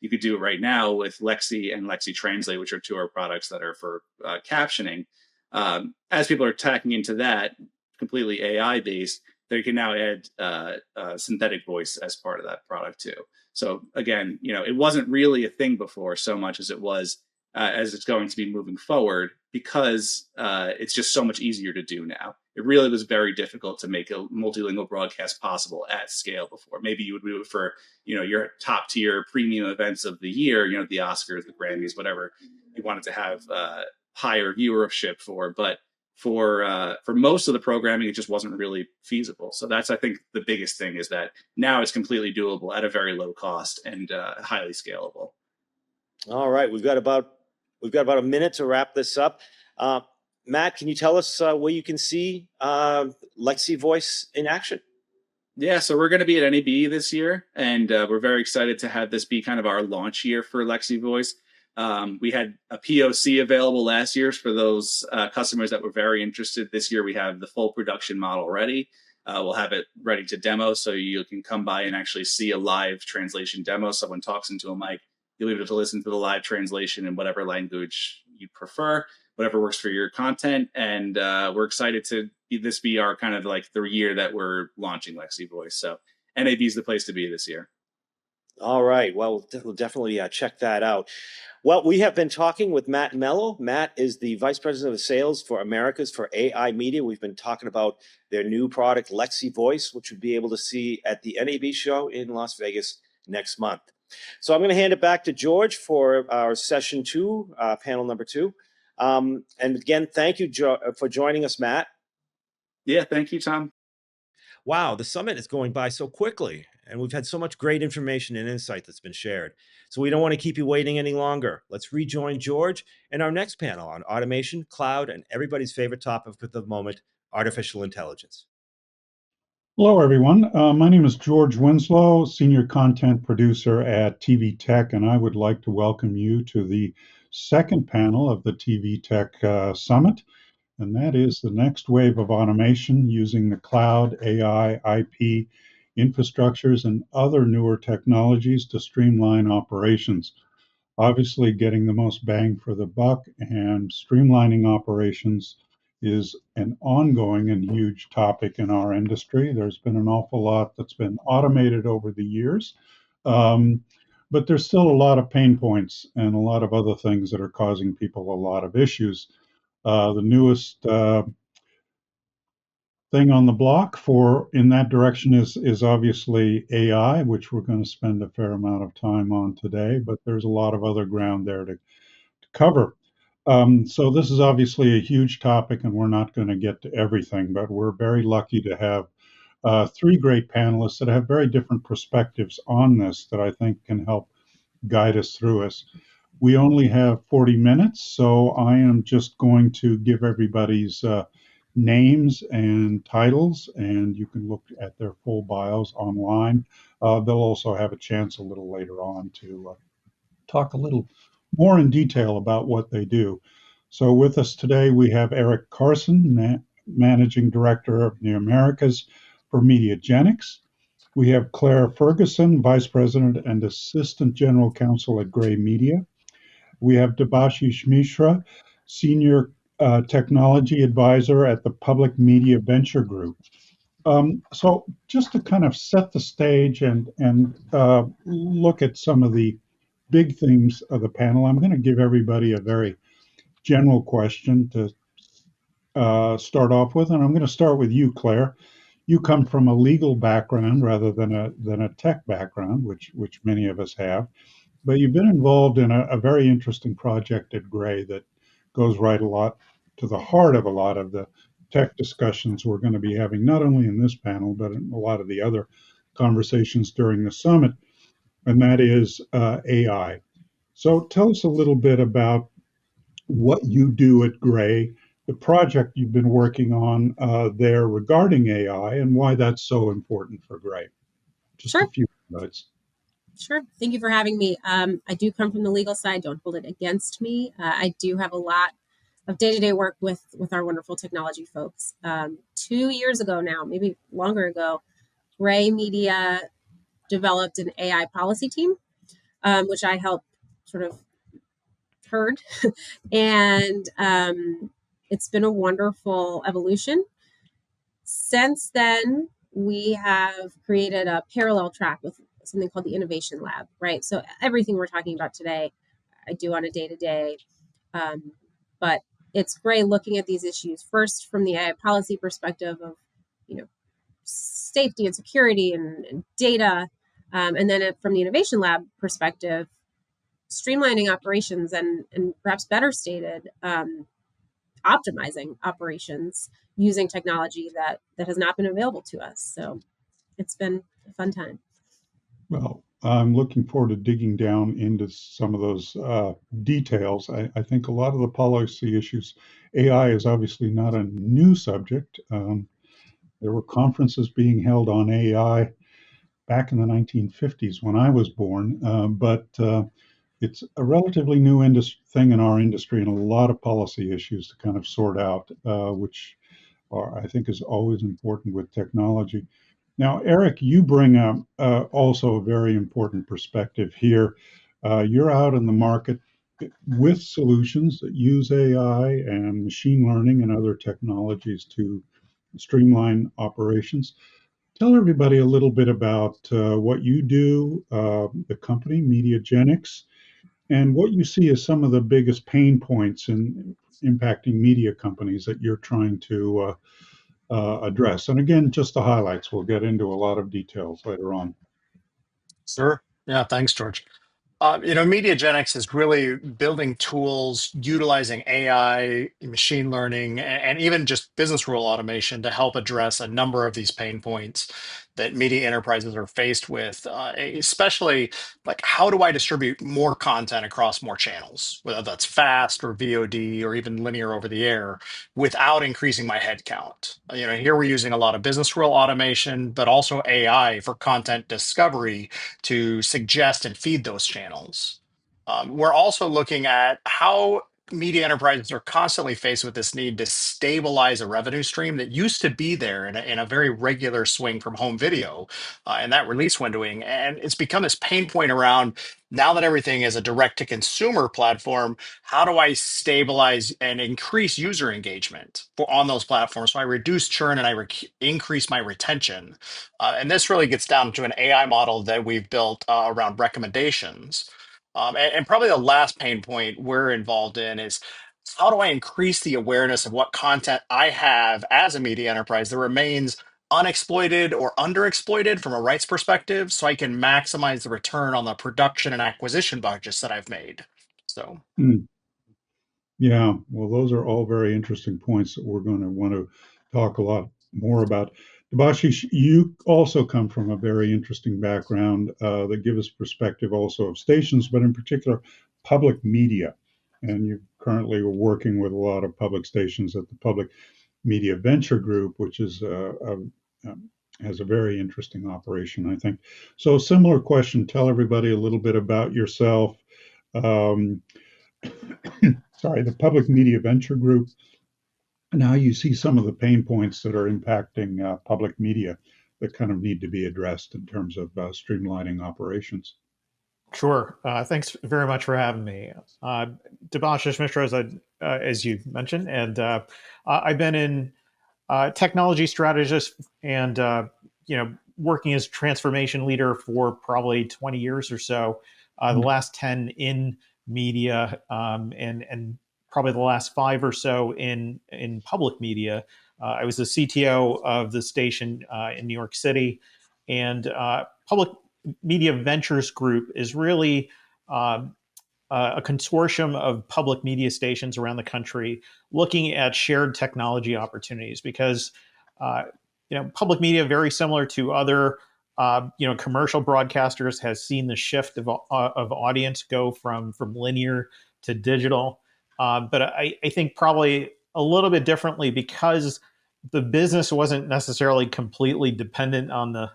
you could do it right now with Lexi and Lexi Translate, which are two of our products that are for captioning. As people are tacking into that, completely AI based, they can now add synthetic voice as part of that product too. So again, it wasn't really a thing before so much as it was as it's going to be moving forward, because it's just so much easier to do now. It really was very difficult to make a multilingual broadcast possible at scale before. Maybe you would do it for, your top tier premium events of the year, the Oscars, the Grammys, whatever you wanted to have higher viewership for. But for most of the programming, it just wasn't really feasible. So that's, I think, the biggest thing is that now it's completely doable at a very low cost and highly scalable. All right, we've got about a minute to wrap this up. Matt, can you tell us where you can see Lexi Voice in action? Yeah, so we're going to be at NAB this year, and we're very excited to have this be kind of our launch year for Lexi Voice. We had a POC available last year for those customers that were very interested. This year, we have the full production model ready. We'll have it ready to demo, so you can come by and actually see a live translation demo. Someone talks into a mic. You'll be able to listen to the live translation in whatever language you prefer, whatever works for your content. And we're excited to this be our kind of like the year that we're launching Lexi Voice. So NAB is the place to be this year. All right. Well, we'll definitely check that out. Well, we have been talking with Matt Mello. Matt is the Vice President of Sales for Americas for AI Media. We've been talking about their new product, Lexi Voice, which you'll be able to see at the NAB show in Las Vegas next month. So I'm going to hand it back to George for our session 2, panel number 2. And again, thank you for joining us, Matt. Yeah, thank you, Tom. Wow, the summit is going by so quickly, and we've had so much great information and insight that's been shared. So we don't want to keep you waiting any longer. Let's rejoin George in our next panel on automation, cloud, and everybody's favorite topic at the moment, artificial intelligence. Hello, everyone. My name is George Winslow, Senior Content Producer at TV Tech, and I would like to welcome you to the second panel of the TV Tech Summit, and that is the next wave of automation using the cloud, AI, IP, infrastructures, and other newer technologies to streamline operations. Obviously, getting the most bang for the buck and streamlining operations is an ongoing and huge topic in our industry. There's been an awful lot that's been automated over the years, um, but there's still a lot of pain points and a lot of other things that are causing people a lot of issues. The newest thing on the block for in that direction is obviously AI, which we're going to spend a fair amount of time on today, but there's a lot of other ground there to cover. So this is obviously a huge topic, and we're not going to get to everything, but we're very lucky to have three great panelists that have very different perspectives on this that I think can help guide us through us. We only have 40 minutes, so I am just going to give everybody's names and titles, and you can look at their full bios online. They'll also have a chance a little later on to talk a little more in detail about what they do. So with us today, we have Eric Carson, Managing Director of the Americas for Mediagenics. We have Claire Ferguson, Vice President and Assistant General Counsel at Gray Media. We have Debashish Mishra, Senior Technology Advisor at the Public Media Venture Group. So just to kind of set the stage and look at some of the big themes of the panel, I'm going to give everybody a very general question to start off with, and I'm going to start with you, Claire. You come from a legal background rather than a tech background, which many of us have, but you've been involved in a very interesting project at Gray that goes right a lot to the heart of a lot of the tech discussions we're going to be having, not only in this panel, but in a lot of the other conversations during the summit, and that is AI. So tell us a little bit about what you do at Gray, the project you've been working on there regarding AI, and why that's so important for Gray. Just Sure. a few minutes. Sure. Thank you for having me. I do come from the legal side. Don't hold it against me. I do have a lot of day-to-day work with our wonderful technology folks. 2 years ago now, maybe longer ago, Gray Media developed an AI policy team, which I helped sort of herd. And it's been a wonderful evolution. Since then, we have created a parallel track with something called the Innovation Lab, right? So everything we're talking about today, I do on a day-to-day, but it's great looking at these issues first from the AI policy perspective of, safety and security and data, and then from the Innovation Lab perspective, streamlining operations and perhaps better stated, optimizing operations using technology that has not been available to us. So it's been a fun time. Well, I'm looking forward to digging down into some of those details. I think a lot of the policy issues, AI is obviously not a new subject. There were conferences being held on AI back in the 1950s when I was born, but it's a relatively new thing in our industry and a lot of policy issues to kind of sort out, which I think is always important with technology. Now, Eric, you bring up also a very important perspective here. You're out in the market with solutions that use AI and machine learning and other technologies to streamline operations. Tell everybody a little bit about what you do, the company, Mediagenics, and what you see as some of the biggest pain points in impacting media companies that you're trying to address. And again, just the highlights. We'll get into a lot of details later on. Sure. Yeah, thanks, George. Mediagenics is really building tools utilizing AI, machine learning, and even just business rule automation to help address a number of these pain points that media enterprises are faced with, especially like how do I distribute more content across more channels, whether that's fast or VOD or even linear over the air, without increasing my headcount. Here we're using a lot of business rule automation, but also AI for content discovery to suggest and feed those channels. We're also looking at how media enterprises are constantly faced with this need to stabilize a revenue stream that used to be there in a very regular swing from home video and that release windowing. And it's become this pain point around now that everything is a direct to consumer platform. How do I stabilize and increase user engagement on those platforms? So I reduce churn and I increase my retention. And this really gets down to an AI model that we've built around recommendations. And probably the last pain point we're involved in is how do I increase the awareness of what content I have as a media enterprise that remains unexploited or underexploited from a rights perspective so I can maximize the return on the production and acquisition budgets that I've made. So, Yeah, well, those are all very interesting points that we're going to want to talk a lot more about. Debashish, you also come from a very interesting background that gives us perspective also of stations, but in particular, public media. And you currently are working with a lot of public stations at the Public Media Venture Group, which is has a very interesting operation, I think. So, similar question. Tell everybody a little bit about yourself. Um, sorry, the Public Media Venture Group, and how you see some of the pain points that are impacting public media that kind of need to be addressed in terms of streamlining operations. Sure. Thanks very much for having me. Debashish Mishra, as you mentioned, and I've been in technology strategist and working as transformation leader for probably 20 years or so. The last 10 in media, and probably the last 5 or so in public media. I was the CTO of the station in New York City, and Public Media Ventures Group is really a consortium of public media stations around the country looking at shared technology opportunities because public media, very similar to other commercial broadcasters, has seen the shift of audience go from linear to digital. But I think probably a little bit differently because the business wasn't necessarily completely dependent on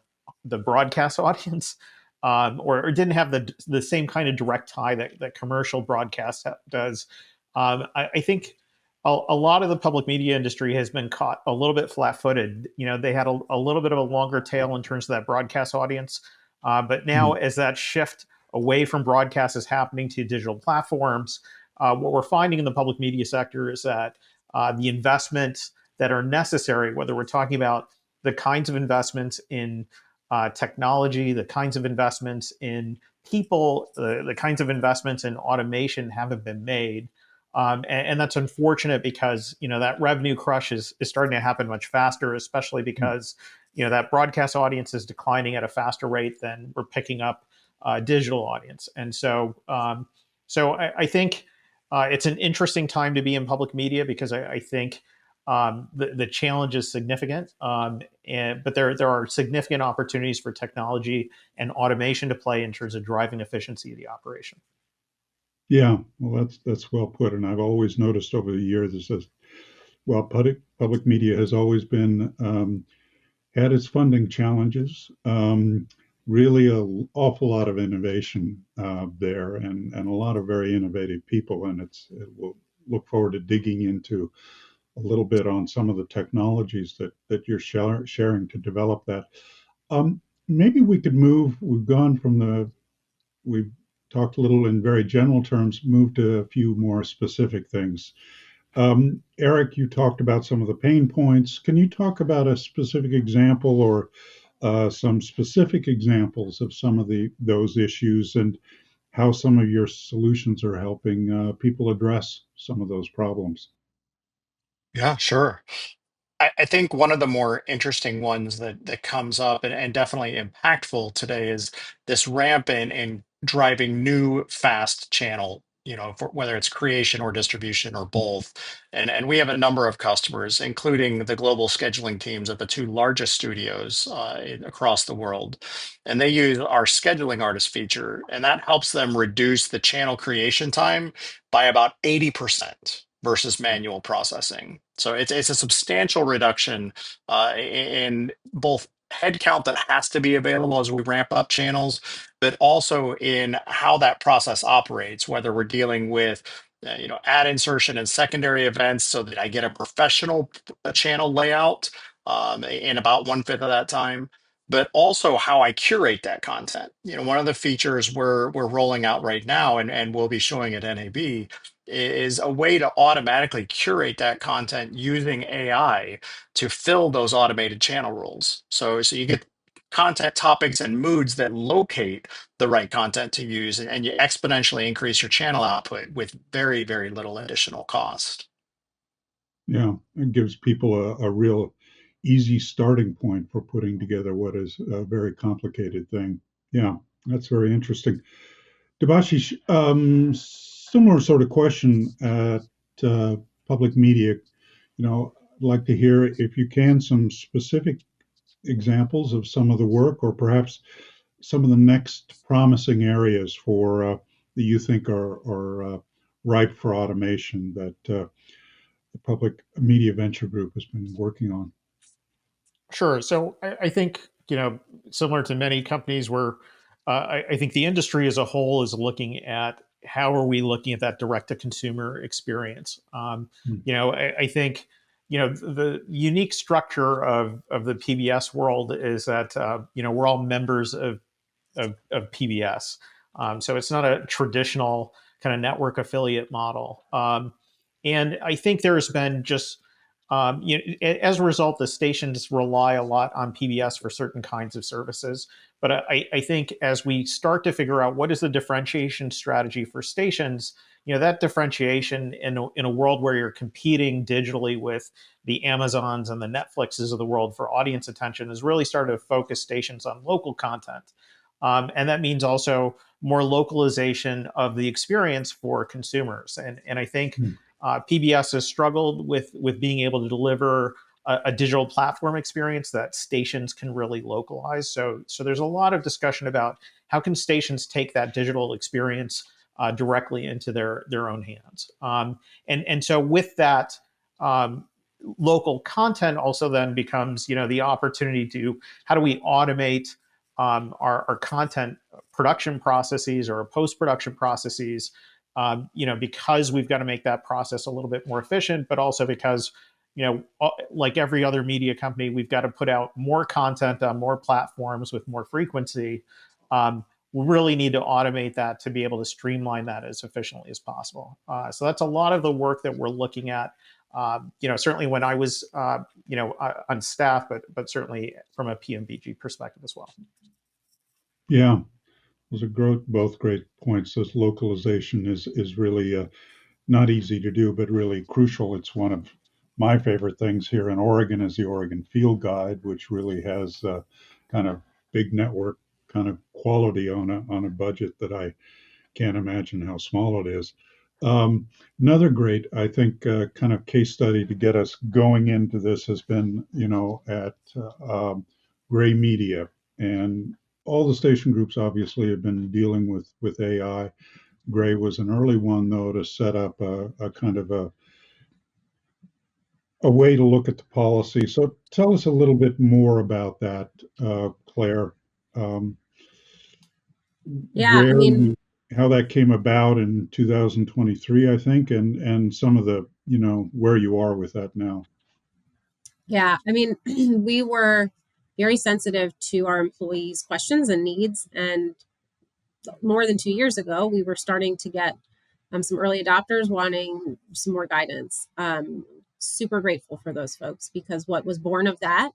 the broadcast audience, or didn't have the same kind of direct tie that commercial broadcast does. I think a lot of the public media industry has been caught a little bit flat-footed. They had a little bit of a longer tail in terms of that broadcast audience, but now as that shift away from broadcast is happening to digital platforms, what we're finding in the public media sector is that the investments that are necessary, whether we're talking about the kinds of investments in technology, the kinds of investments in people, the kinds of investments in automation haven't been made. And that's unfortunate because, that revenue crush is starting to happen much faster, especially because, that broadcast audience is declining at a faster rate than we're picking up digital audience. And so I think it's an interesting time to be in public media because I think the challenge is significant, but there are significant opportunities for technology and automation to play in terms of driving efficiency of the operation. Yeah, well, that's well put, and I've always noticed over the years that says, well, public media has always been had its funding challenges. Really, an awful lot of innovation there, and a lot of very innovative people, and we'll look forward to digging into a little bit on some of the technologies that you're sharing to develop that. Maybe we could move. We've talked a little in very general terms, move to a few more specific things. Eric, you talked about some of the pain points. Can you talk about a specific example or some specific examples of some of those issues and how some of your solutions are helping people address some of those problems? yeah, sure. I think one of the more interesting ones that comes up and definitely impactful today is this ramp in driving new fast channel, whether it's creation or distribution or both. And we have a number of customers, including the global scheduling teams at the 2 largest studios across the world. And they use our scheduling artist feature, and that helps them reduce the channel creation time by about 80% versus manual processing. So it's a substantial reduction in both headcount that has to be available as we ramp up channels, but also in how that process operates, whether we're dealing with ad insertion and secondary events so that I get a professional channel layout in about 1/5 of that time. But also how I curate that content. One of the features we're rolling out right now, and we'll be showing at NAB, is a way to automatically curate that content using AI to fill those automated channel rules. So you get content topics and moods that locate the right content to use, and you exponentially increase your channel output with very, very little additional cost. Yeah, it gives people a real easy starting point for putting together what is a very complicated thing. Yeah, that's very interesting. Debashish, similar sort of question at public media. I'd like to hear, if you can, some specific examples of some of the work, or perhaps some of the next promising areas that you think are ripe for automation that the Public Media Venture Group has been working on. Sure. So I think, similar to many companies, where I think the industry as a whole is looking at how are we looking at that direct to consumer experience. I think, the unique structure of the PBS world is that, we're all members of PBS. So it's not a traditional kind of network affiliate model. And I think there's been just, as a result, the stations rely a lot on PBS for certain kinds of services. But I think as we start to figure out what is the differentiation strategy for stations, that differentiation in a world where you're competing digitally with the Amazons and the Netflixes of the world for audience attention is really starting to focus stations on local content. And that means also more localization of the experience for consumers. And I think PBS has struggled with being able to deliver a digital platform experience that stations can really localize. So there's a lot of discussion about how can stations take that digital experience directly into their own hands. And so with that, local content also then becomes, the opportunity to, how do we automate our content production processes or post-production processes, because we've got to make that process a little bit more efficient, but also because, like every other media company, we've got to put out more content on more platforms with more frequency. We really need to automate that to be able to streamline that as efficiently as possible. So that's a lot of the work that we're looking at. Certainly when I was, on staff, but certainly from a PMVG perspective as well. Yeah, those are both great points. This localization is really not easy to do, but really crucial. It's one of my favorite things here in Oregon is the Oregon Field Guide, which really has kind of big network kind of quality on a budget that I can't imagine how small it is. Another great, I think, kind of case study to get us going into this has been, at Gray Media, and all the station groups obviously have been dealing with AI. Gray was an early one, though, to set up a kind of a way to look at the policy. So tell us a little bit more about that, Claire. Yeah, How that came about in 2023, I think, and some of the, where you are with that now. Yeah, we were very sensitive to our employees' questions and needs. And more than 2 years ago, we were starting to get some early adopters wanting some more guidance. Super grateful for those folks, because what was born of that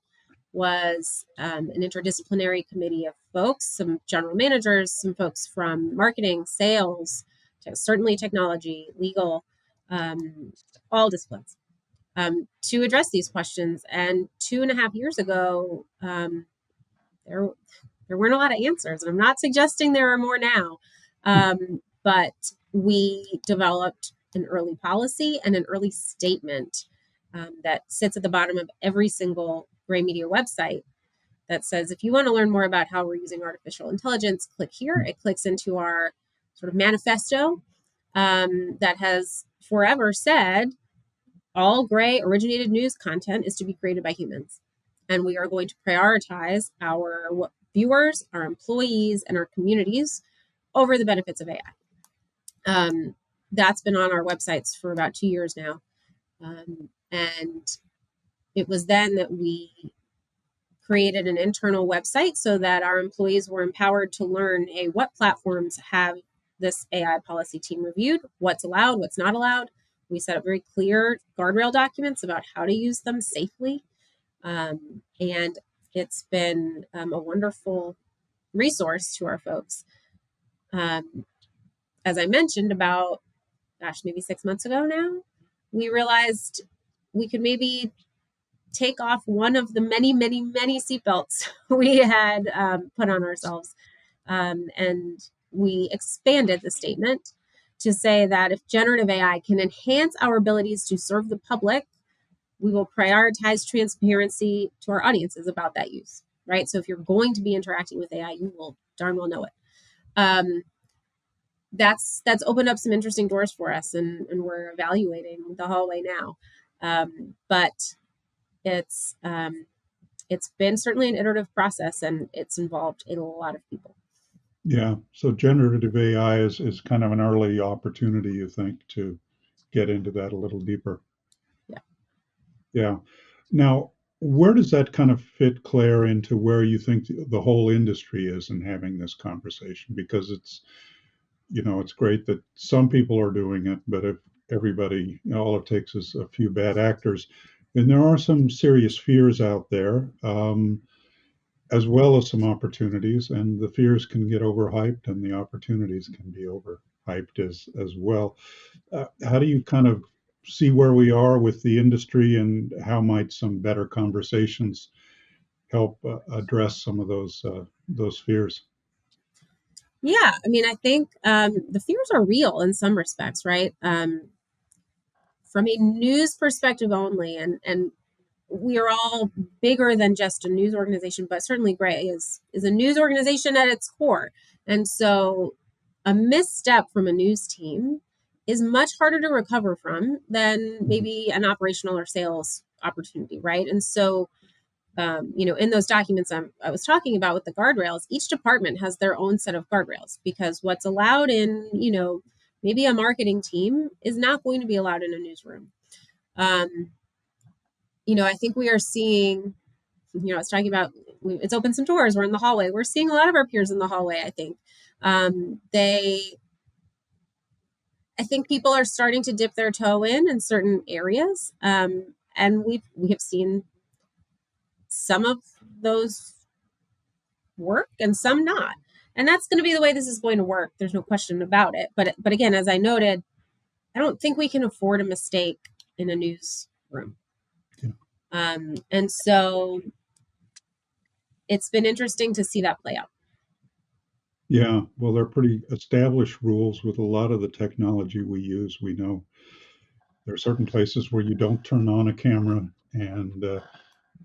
was an interdisciplinary committee of folks, some general managers, some folks from marketing, sales, certainly technology, legal, all disciplines, to address these questions. And 2.5 years ago, there weren't a lot of answers. And I'm not suggesting there are more now, but we developed an early policy and an early statement that sits at the bottom of every single Gray Media website that says, if you want to learn more about how we're using artificial intelligence, click here. It clicks into our sort of manifesto that has forever said all Gray originated news content is to be created by humans. And we are going to prioritize our viewers, our employees, and our communities over the benefits of AI. that's been on our websites for about 2 years now. And it was then that we created an internal website so that our employees were empowered to learn, hey, what platforms have this AI policy team reviewed, what's allowed, what's not allowed. We set up very clear guardrail documents about how to use them safely. And it's been a wonderful resource to our folks. As I mentioned, about, maybe 6 months ago now, we realized we could maybe take off one of the many, many, many seatbelts we had put on ourselves. And we expanded the statement to say that if generative AI can enhance our abilities to serve the public, we will prioritize transparency to our audiences about that use, right? So if you're going to be interacting with AI, you will darn well know it. That's opened up some interesting doors for us, and we're evaluating the hallway now. But it's been certainly an iterative process, and it's involved a lot of people. Yeah. So generative AI is kind of an early opportunity, you think, to get into that a little deeper. Yeah. Yeah. Now, where does that kind of fit, Claire, into where you think the whole industry is in having this conversation? Because it's, it's great that some people are doing it, but if everybody, all it takes is a few bad actors. And there are some serious fears out there, as well as some opportunities, and the fears can get overhyped and the opportunities can be overhyped as well. How do you kind of see where we are with the industry, and how might some better conversations help address some of those fears? Yeah, I mean, I think the fears are real in some respects, right? From a news perspective only, and we are all bigger than just a news organization, but certainly Gray is a news organization at its core. And so a misstep from a news team is much harder to recover from than maybe an operational or sales opportunity, right? And so, in those documents I was talking about with the guardrails, each department has their own set of guardrails, because what's allowed in, maybe a marketing team is not going to be allowed in a newsroom. I think we are seeing, I was talking about, it's opened some doors. We're in the hallway. We're seeing a lot of our peers in the hallway, I think. I think people are starting to dip their toe in certain areas. And we have seen some of those work and some not. And that's going to be the way this is going to work. There's no question about it. But again, as I noted, I don't think we can afford a mistake in a newsroom. Yeah. And so it's been interesting to see that play out. Yeah, well, they're pretty established rules with a lot of the technology we use. We know there are certain places where you don't turn on a camera, and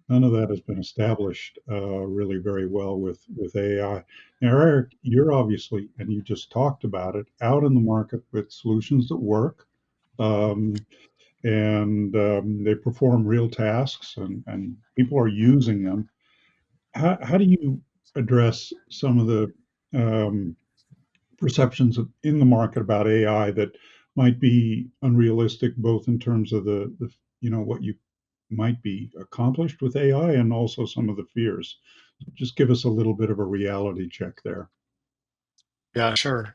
none of that has been established really very well with AI. Now, Eric, you're obviously, and you just talked about it, out in the market with solutions that work, and they perform real tasks, and people are using them. How do you address some of the perceptions in the market about AI that might be unrealistic, both in terms of the what you might be accomplished with AI, and also some of the fears? Just give us a little bit of a reality check there. Yeah, sure.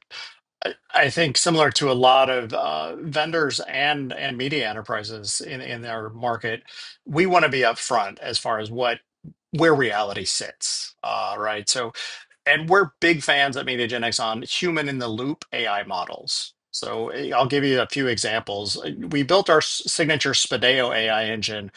I think similar to a lot of vendors and media enterprises in our market, we want to be upfront as far as where reality sits, right? So, and we're big fans at MediaGenX on human in the loop AI models. So I'll give you a few examples. We built our signature Spadeo AI engine,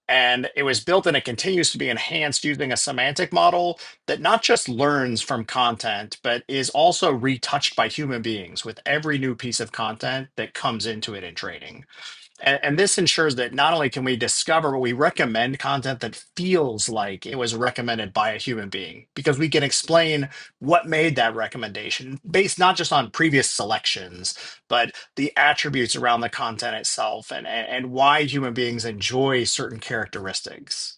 and it was built and it continues to be enhanced using a semantic model that not just learns from content, but is also retouched by human beings with every new piece of content that comes into it in training. And this ensures that not only can we discover, but we recommend content that feels like it was recommended by a human being, because we can explain what made that recommendation based not just on previous selections, but the attributes around the content itself, and why human beings enjoy certain characteristics.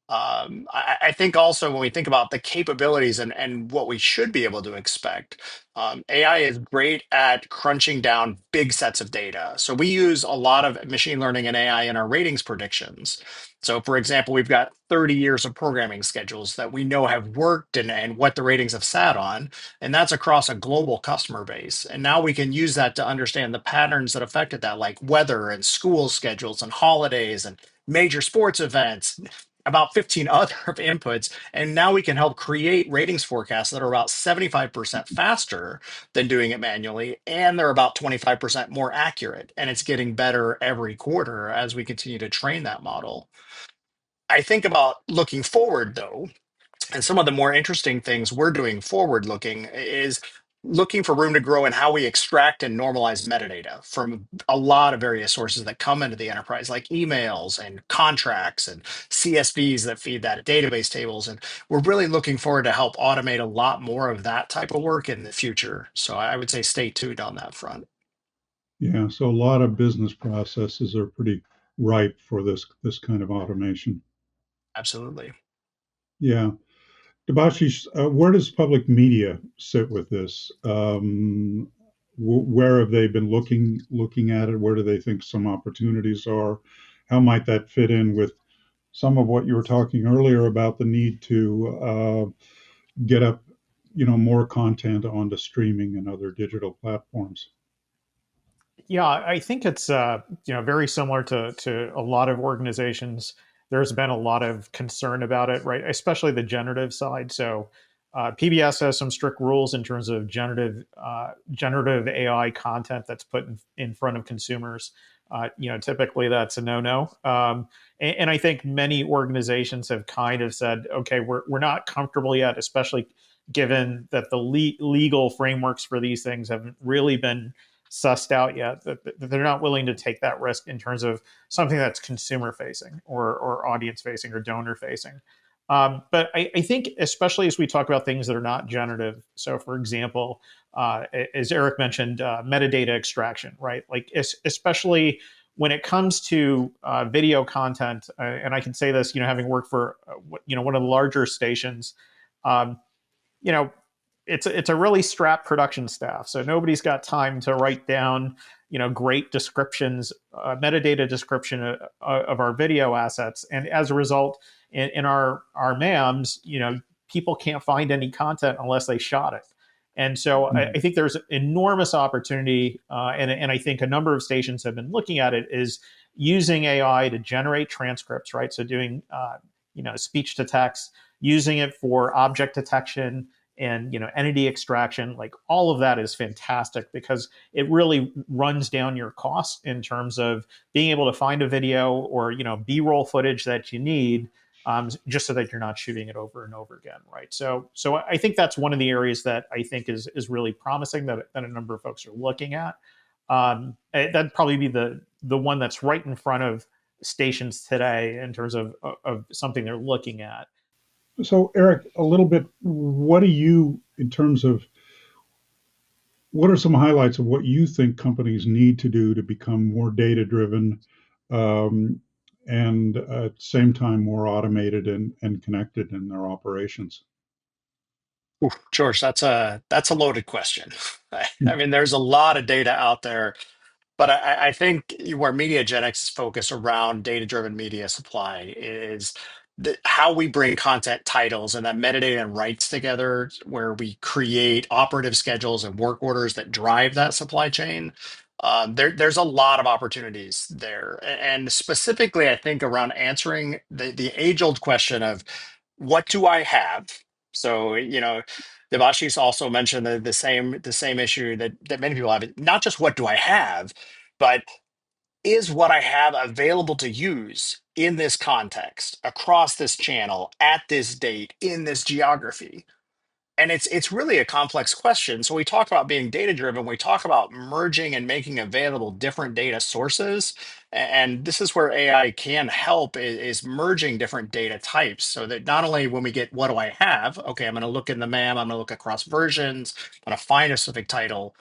I think also when we think about the capabilities and what we should be able to expect, AI is great at crunching down big sets of data. So we use a lot of machine learning and AI in our ratings predictions. So, for example, we've got 30 years of programming schedules that we know have worked and what the ratings have sat on. And that's across a global customer base. And now we can use that to understand the patterns that affected that, like weather and school schedules and holidays and major sports events, about 15 other inputs. And now we can help create ratings forecasts that are about 75% faster than doing it manually. And they're about 25% more accurate. And it's getting better every quarter as we continue to train that model. I think about looking forward, though, and some of the more interesting things we're doing forward looking is looking for room to grow in how we extract and normalize metadata from a lot of various sources that come into the enterprise, like emails and contracts and CSVs that feed that database tables. And we're really looking forward to help automate a lot more of that type of work in the future. So I would say stay tuned on that front. Yeah, so a lot of business processes are pretty ripe for this kind of automation. Absolutely. Yeah. Debashish, where does public media sit with this? Where have they been looking at it? Where do they think some opportunities are? How might that fit in with some of what you were talking earlier about the need to get up, more content onto streaming and other digital platforms? Yeah, I think it's very similar to a lot of organizations. There's been a lot of concern about it, right? Especially the generative side. So PBS has some strict rules in terms of generative AI content that's put in front of consumers. Typically that's a no-no. And I think many organizations have kind of said, okay, we're not comfortable yet, especially given that the legal frameworks for these things haven't really been sussed out yet, that they're not willing to take that risk in terms of something that's consumer facing or audience facing or donor facing. But I think, especially as we talk about things that are not generative, so for example, as Eric mentioned, metadata extraction, right? Like especially when it comes to video content, and I can say this, having worked for one of the larger stations, you know, it's a really strapped production staff, so nobody's got time to write down great descriptions, metadata description of our video assets, and as a result, in our MAMs, people can't find any content unless they shot it. And so I think there's enormous opportunity, and I think a number of stations have been looking at it, is using AI to generate transcripts, right? So doing speech to text, using it for object detection and entity extraction. Like all of that is fantastic because it really runs down your costs in terms of being able to find a video or B-roll footage that you need, just so that you're not shooting it over and over again, right? So I think that's one of the areas that I think is really promising that a number of folks are looking at. That'd probably be the one that's right in front of stations today in terms of something they're looking at. So, Eric, a little bit, what do you, in terms of, what are some highlights of what you think companies need to do to become more data driven, and at the same time more automated and connected in their operations? Ooh, George, that's a loaded question. I mean, there's a lot of data out there, but I think where MediaGenX is focused around data-driven media supply is how we bring content titles and that metadata and rights together, where we create operative schedules and work orders that drive that supply chain. There's a lot of opportunities there, and specifically, I think around answering the age-old question of what do I have? So, Devashish also mentioned the same issue that many people have. Not just what do I have, but is what I have available to use in this context, across this channel, at this date, in this geography? And it's really a complex question. So we talk about being data driven. We talk about merging and making available different data sources. And this is where AI can help is merging different data types so that not only when we get what do I have, okay, I'm going to look in the MAM, I'm going to look across versions, I'm going to find a specific title.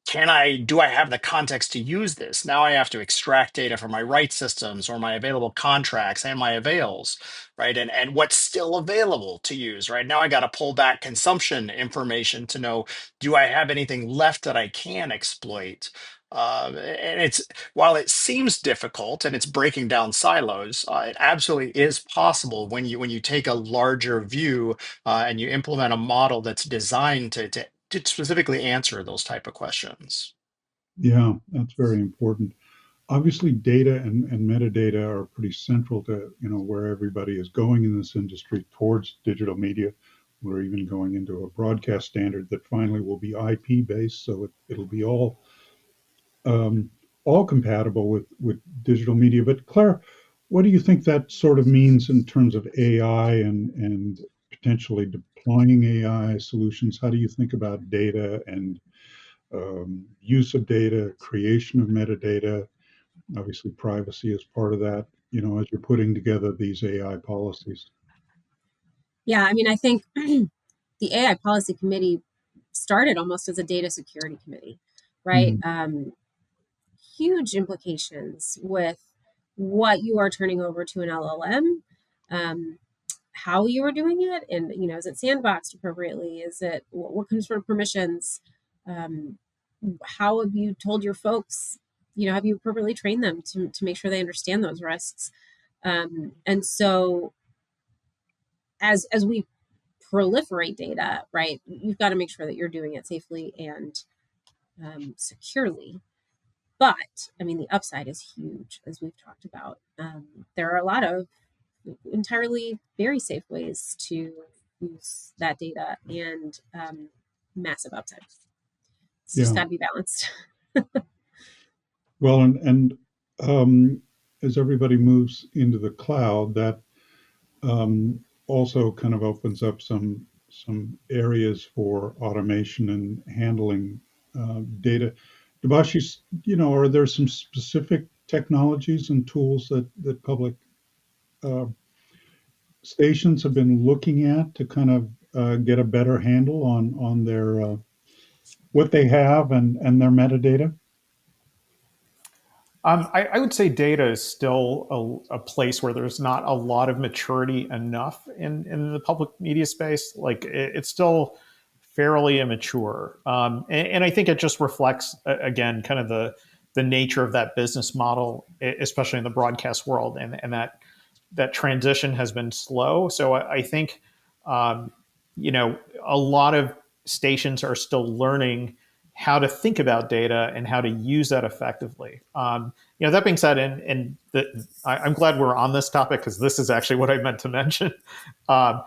do I have the context to use this? Now I have to extract data from my write systems or my available contracts and my avails, right? And what's still available to use, right? Now I got to pull back consumption information to know, do I have anything left that I can exploit? And it's, while it seems difficult and it's breaking down silos, it absolutely is possible when you take a larger view and you implement a model that's designed to specifically answer those type of questions. Yeah, that's very important. Obviously, data and metadata are pretty central to where everybody is going in this industry towards digital media. We're even going into a broadcast standard that finally will be IP based, so it'll be um, all compatible with digital media. But Claire, what do you think that sort of means in terms of AI and potentially deploying AI solutions? How do you think about data and use of data, creation of metadata? Obviously, privacy is part of that, as you're putting together these AI policies. Yeah, I mean, I think the AI policy committee started almost as a data security committee, right? Mm, Huge implications with what you are turning over to an LLM, um, how you are doing it, and is it sandboxed appropriately? Is it what comes from permissions? Um, how have you told your folks? Have you appropriately trained them to make sure they understand those risks? And so, as we proliferate data, right, you've got to make sure that you're doing it safely and securely. But I mean, the upside is huge, as we've talked about. There are a lot of entirely very safe ways to use that data and massive upside. It's just yeah. got to be balanced. Well, and as everybody moves into the cloud, that also kind of opens up some areas for automation and handling data. Debashi, are there some specific technologies and tools that public uh, stations have been looking at to kind of get a better handle on their what they have and their metadata? I would say data is still a place where there's not a lot of maturity enough in the public media space. Like it's still fairly immature, and I think it just reflects again kind of the nature of that business model, especially in the broadcast world, and that transition has been slow. So I think um, a lot of stations are still learning how to think about data and how to use that effectively. That being said, I'm glad we're on this topic because this is actually what I meant to mention. I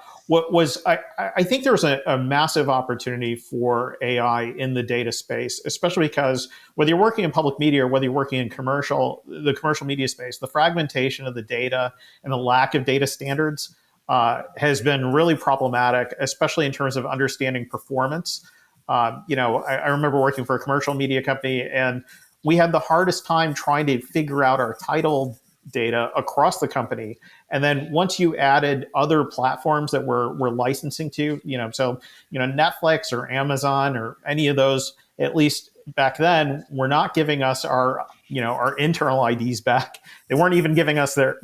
think there's a massive opportunity for AI in the data space, especially because whether you're working in public media or whether you're working in the commercial media space, the fragmentation of the data and the lack of data standards has been really problematic, especially in terms of understanding performance. I remember working for a commercial media company, and we had the hardest time trying to figure out our title data across the company. And then once you added other platforms that we're licensing to, Netflix or Amazon or any of those, at least back then, were not giving us our internal IDs back. They weren't even giving us their,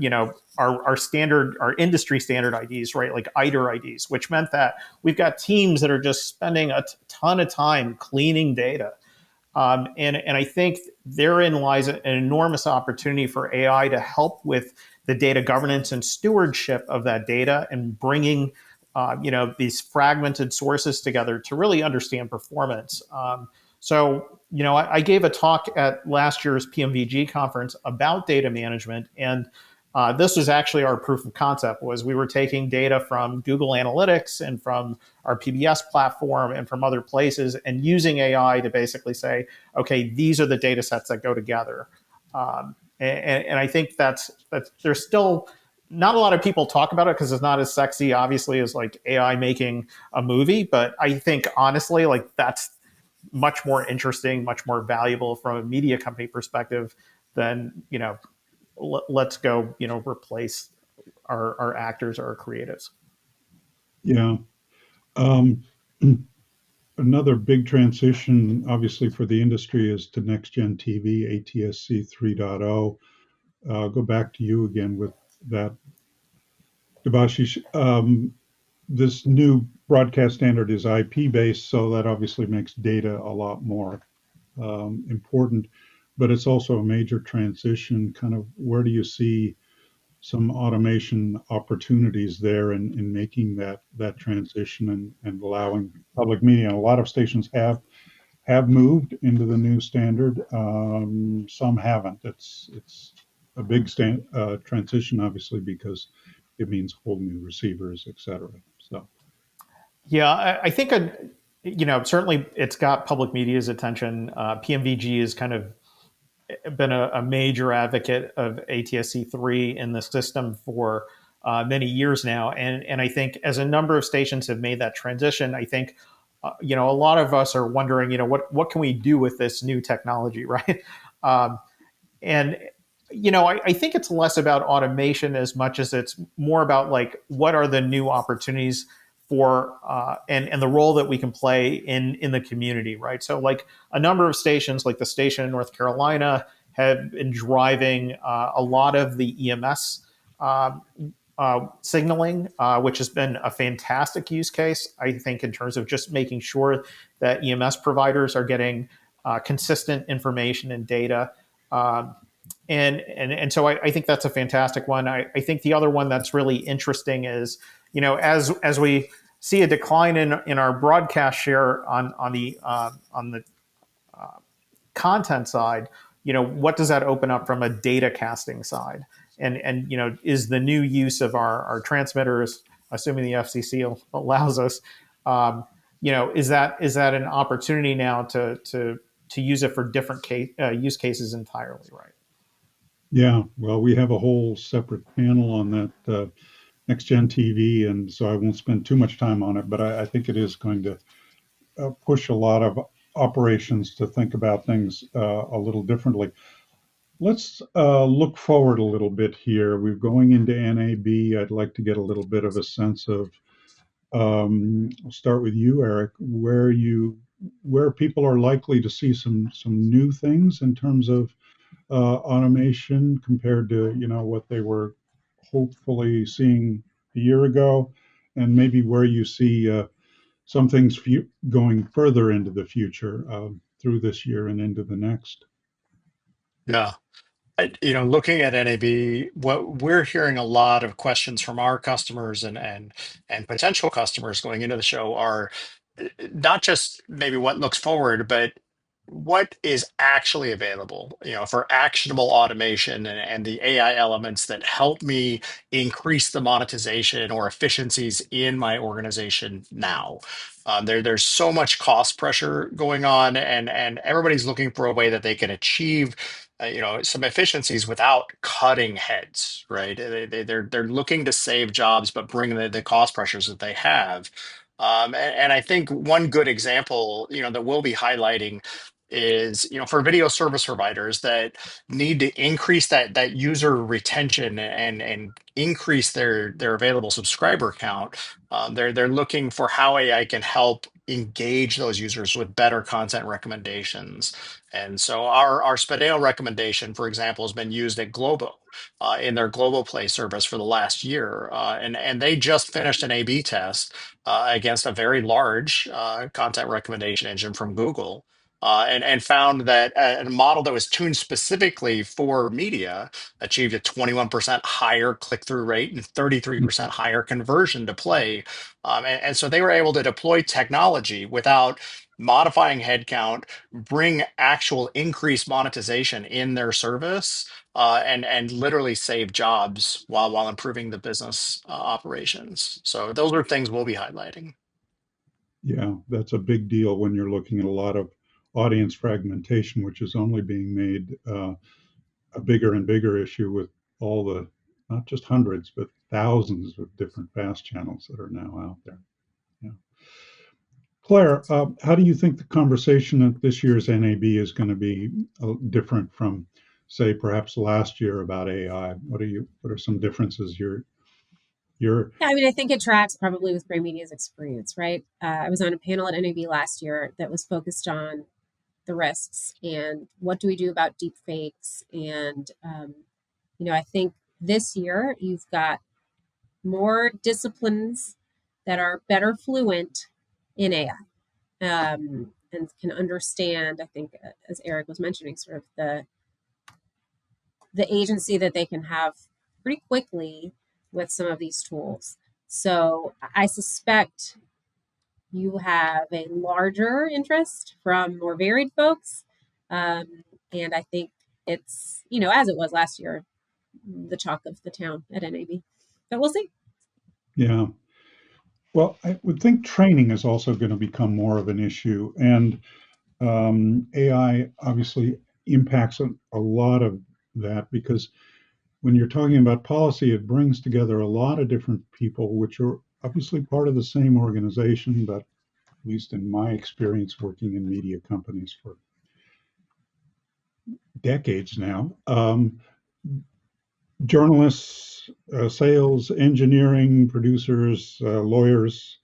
our industry standard IDs, right? Like IDER IDs, which meant that we've got teams that are just spending a ton of time cleaning data. And I think therein lies an enormous opportunity for AI to help with the data governance and stewardship of that data and bringing these fragmented sources together to really understand performance. I gave a talk at last year's PMVG conference about data management, and this was actually our proof of concept. Was we were taking data from Google Analytics and from our PBS platform and from other places and using AI to basically say, okay, these are the data sets that go together. And I think that's there's still not a lot of people talk about it because it's not as sexy, obviously, as like AI making a movie. But I think honestly, like that's much more interesting, much more valuable from a media company perspective than let's go replace our actors or our creatives. Yeah. another big transition, obviously, for the industry is to next gen TV, ATSC 3.0. Go back to you again with that, Debashish. This new broadcast standard is IP based, so that obviously makes data a lot more important. But it's also a major transition. Kind of where do you see some automation opportunities there in making that transition and allowing public media? And a lot of stations have moved into the new standard. Some haven't. It's a big transition, obviously, because it means whole new receivers, et cetera. So Yeah, I think, certainly it's got public media's attention. PMVG has kind of been a major advocate of ATSC3 in the system for many years now. And I think as a number of stations have made that transition, I think, a lot of us are wondering, what can we do with this new technology, right? And I think it's less about automation as much as it's more about like what are the new opportunities for and the role that we can play in the community, right? So like a number of stations, like the station in North Carolina, have been driving a lot of the EMS signaling, which has been a fantastic use case, I think, in terms of just making sure that EMS providers are getting consistent information and data. And so I think that's a fantastic one. I think the other one that's really interesting is, as we see a decline in our broadcast share on the content side, what does that open up from a data casting side? And is the new use of our transmitters, assuming the FCC allows us, is that an opportunity now to use it for different use cases entirely, right? yeah, well, we have a whole separate panel on that next gen TV, and so I won't spend too much time on it. But I think it is going to push a lot of operations to think about things a little differently. Let's look forward a little bit here. We're going into NAB. I'd like to get a little bit of a sense of. I'll start with you, Eric. Where people are likely to see some new things in terms of automation compared to what they were hopefully seeing a year ago, and maybe where you see some things going further into the future through this year and into the next. Yeah. Looking at NAB, what we're hearing a lot of questions from our customers and potential customers going into the show are not just maybe what looks forward, but what is actually available, for actionable automation and the AI elements that help me increase the monetization or efficiencies in my organization now. There's so much cost pressure going on, and everybody's looking for a way that they can achieve some efficiencies without cutting heads, right? They're looking to save jobs, but bring the cost pressures that they have. And I think one good example, that we'll be highlighting is, for video service providers that need to increase that user retention and increase their available subscriber count. They're looking for how AI can help engage those users with better content recommendations. And so our Spadeo recommendation, for example, has been used at Globo in their Globo Play service for the last year. And they just finished an A/B test against a very large content recommendation engine from Google. And found that a model that was tuned specifically for media achieved a 21% higher click-through rate and 33% higher conversion to play. And so they were able to deploy technology without modifying headcount, bring actual increased monetization in their service, and literally save jobs while improving the business operations. So those are things we'll be highlighting. Yeah, that's a big deal when you're looking at a lot of audience fragmentation, which is only being made a bigger and bigger issue with all the, not just hundreds, but thousands of different FAST channels that are now out there. Yeah. Claire, how do you think the conversation at this year's NAB is going to be different from, say, perhaps last year about AI? What are some differences you're You're Yeah, I mean, I think it tracks probably with Gray Media's experience, right? I was on a panel at NAB last year that was focused on the risks and what do we do about deep fakes. And, I think this year you've got more disciplines that are better fluent in AI, and can understand, I think, as Eric was mentioning, sort of the agency that they can have pretty quickly with some of these tools. So I suspect you have a larger interest from more varied folks. And I think it's, as it was last year, the talk of the town at NAB. But we'll see. Yeah. Well, I would think training is also going to become more of an issue, and AI obviously impacts a lot of that because when you're talking about policy, it brings together a lot of different people, which are obviously part of the same organization, but at least in my experience working in media companies for decades now, journalists, sales, engineering, producers, lawyers.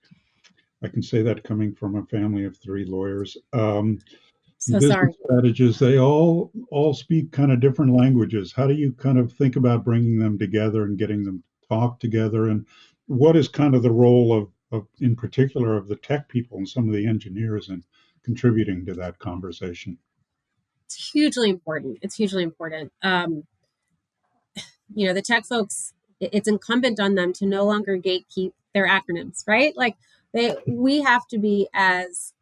I can say that coming from a family of 3 lawyers. So Business sorry. strategists, they all speak kind of different languages. How do you kind of think about bringing them together and getting them to talk together? And what is kind of the role of in particular of the tech people and some of the engineers in contributing to that conversation? It's hugely important. It's hugely important. The tech folks, it's incumbent on them to no longer gatekeep their acronyms, right? Like we have to be, as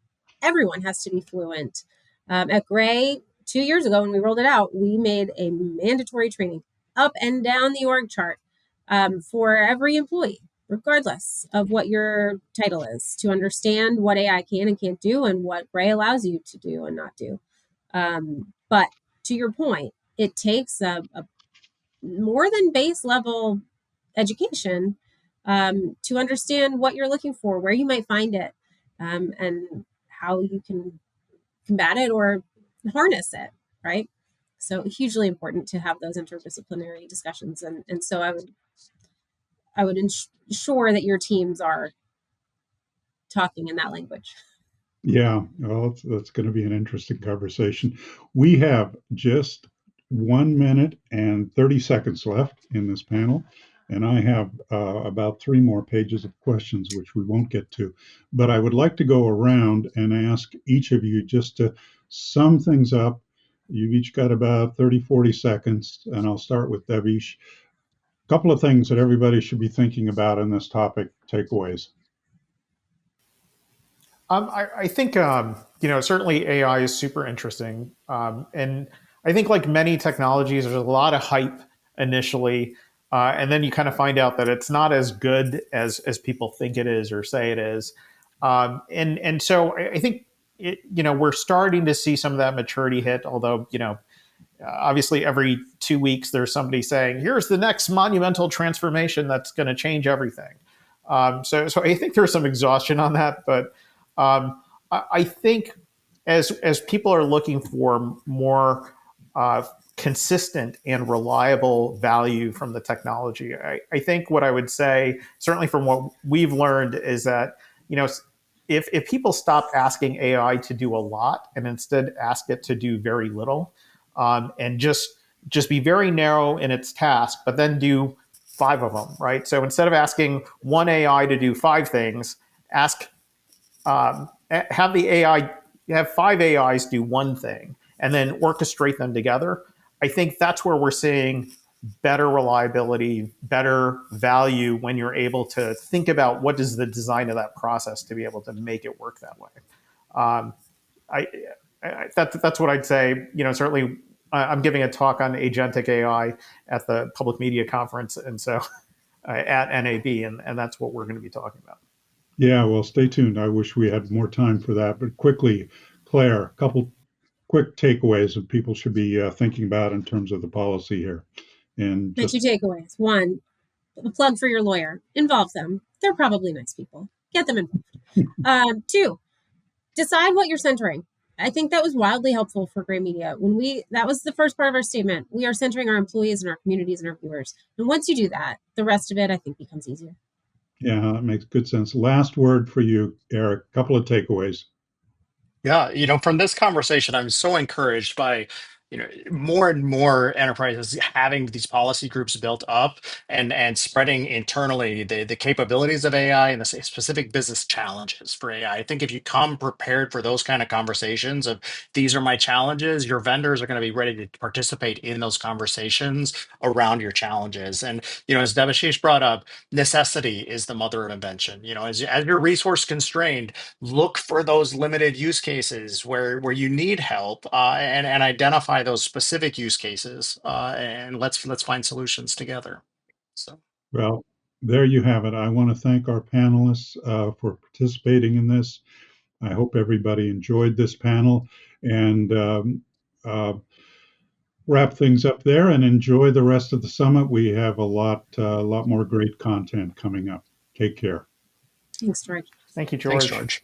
everyone has to be fluent. At Gray, 2 years ago when we rolled it out, we made a mandatory training up and down the org chart, for every employee, regardless of what your title is, to understand what AI can and can't do and what Gray allows you to do and not do. But to your point, it takes a more than base level education, to understand what you're looking for, where you might find it, and how you can combat it or harness it, right? So hugely important to have those interdisciplinary discussions, and so I would ensure that your teams are talking in that language. Yeah, well, that's going to be an interesting conversation. We have just 1 minute and 30 seconds left in this panel, and I have about 3 more pages of questions, which we won't get to. But I would like to go around and ask each of you just to sum things up. You've each got about 30, 40 seconds, and I'll start with Devish. A couple of things that everybody should be thinking about in this topic, takeaways. I think certainly AI is super interesting, and I think like many technologies, there's a lot of hype initially, and then you kind of find out that it's not as good as people think it is or say it is, and so I think we're starting to see some of that maturity hit. Although obviously every 2 weeks there's somebody saying, "Here's the next monumental transformation that's going to change everything." So I think there's some exhaustion on that, but I think as people are looking for more consistent and reliable value from the technology, I think what I would say, certainly from what we've learned, is that if people stop asking AI to do a lot and instead ask it to do very little, and just be very narrow in its task, but then do 5 of them, right? So instead of asking one AI to do 5 things, have the AI, have 5 AIs do one thing and then orchestrate them together. I think that's where we're seeing better reliability, better value when you're able to think about what is the design of that process to be able to make it work that way. That's what I'd say. Certainly I'm giving a talk on agentic AI at the Public Media Conference, and so at NAB, and that's what we're going to be talking about. Yeah, well, stay tuned. I wish we had more time for that. But quickly, Claire, a couple quick takeaways that people should be thinking about in terms of the policy here. And My 2 takeaways. 1, a plug for your lawyer. Involve them. They're probably nice people. Get them involved. 2, decide what you're centering. I think that was wildly helpful for Gray Media. That was the first part of our statement. We are centering our employees and our communities and our viewers. And once you do that, the rest of it, I think, becomes easier. Yeah, that makes good sense. Last word for you, Eric. A couple of takeaways. Yeah, from this conversation, I'm so encouraged by, more and more enterprises having these policy groups built up and spreading internally the capabilities of AI and the specific business challenges for AI. I think if you come prepared for those kind of conversations of these are my challenges, your vendors are going to be ready to participate in those conversations around your challenges. And, as Devashish brought up, necessity is the mother of invention. As you're resource constrained, look for those limited use cases where you need help, and identify those specific use cases, and let's find solutions together. So Well, there you have it. I want to thank our panelists for participating in this. I hope everybody enjoyed this panel, and wrap things up there and enjoy the rest of the summit. We have a lot more great content coming up. Take care. Thanks, George. Thank you, George. thanks, George.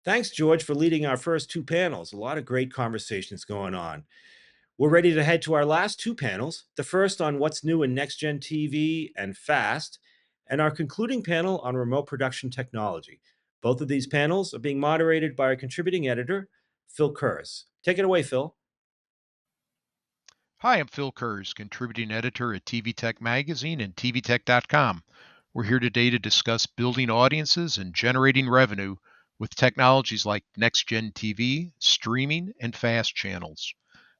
Thanks, George, for leading our first two panels. A lot of great conversations going on. We're ready to head to our last two panels, the first on what's new in next-gen TV and FAST, and our concluding panel on remote production technology. Both of these panels are being moderated by our contributing editor, Phil Kurz. Take it away, Phil. Hi, I'm Phil Kurz, contributing editor at TV Tech Magazine and tvtech.com. We're here today to discuss building audiences and generating revenue with technologies like next-gen TV, streaming, and FAST channels.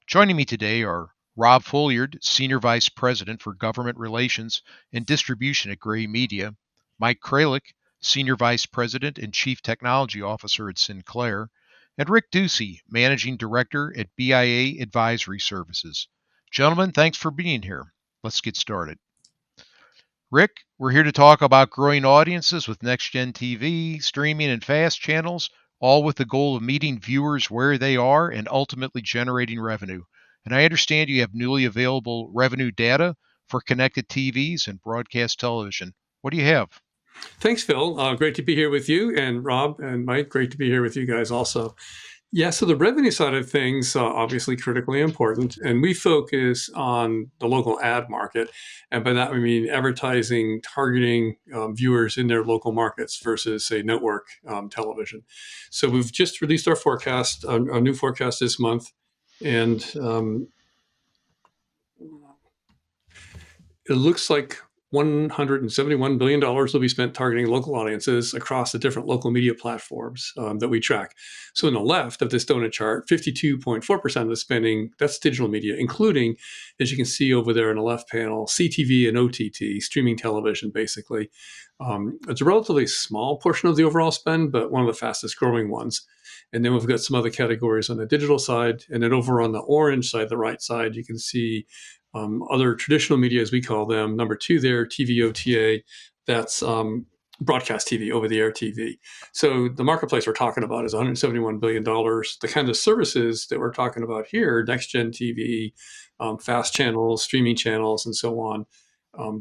Joining me today are Rob Folliard, Senior Vice President for Government Relations and Distribution at Gray Media, Mike Kralik, Senior Vice President and Chief Technology Officer at Sinclair, and Rick Ducey, Managing Director at BIA Advisory Services. Gentlemen, thanks for being here. Let's get started. Rick, we're here to talk about growing audiences with next-gen TV, streaming, and FAST channels, all with the goal of meeting viewers where they are and ultimately generating revenue. And I understand you have newly available revenue data for connected TVs and broadcast television. What do you have? Thanks, Phil. Great to be here with you, and Rob and Mike, great to be here with you guys also. Yeah, so the revenue side of things, obviously critically important, and we focus on the local ad market. And by that, we mean advertising, targeting viewers in their local markets versus, say, network television. So we've just released our forecast, our new forecast this month, and it looks like $171 billion will be spent targeting local audiences across the different local media platforms that we track. So on the left of this donut chart, 52.4% of the spending, that's digital media, including, as you can see over there in the left panel, CTV and OTT, streaming television, basically. It's a relatively small portion of the overall spend, but one of the fastest growing ones. And then we've got some other categories on the digital side. And then over on the orange side, the right side, you can see other traditional media, as we call them. Number two there, TV OTA, that's broadcast TV, over-the-air TV. So the marketplace we're talking about is $171 billion. The kind of services that we're talking about here, next-gen TV, fast channels, streaming channels, and so on,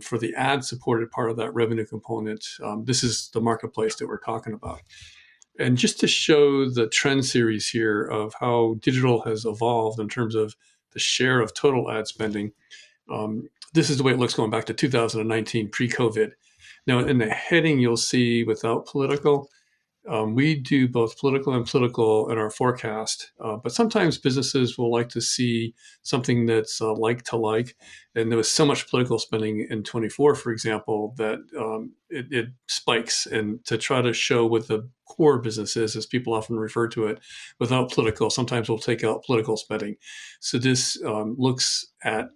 for the ad-supported part of that revenue component, this is the marketplace that we're talking about. And just to show the trend series here of how digital has evolved in terms of the share of total ad spending, this is the way it looks going back to 2019, pre-COVID. Now, in the heading, you'll see without political. We do both political and political in our forecast, but sometimes businesses will like to see something that's like to like. And there was so much political spending in 24, for example, that it spikes. And to try to show what the core business is, as people often refer to it, without political, sometimes we'll take out political spending. So this looks at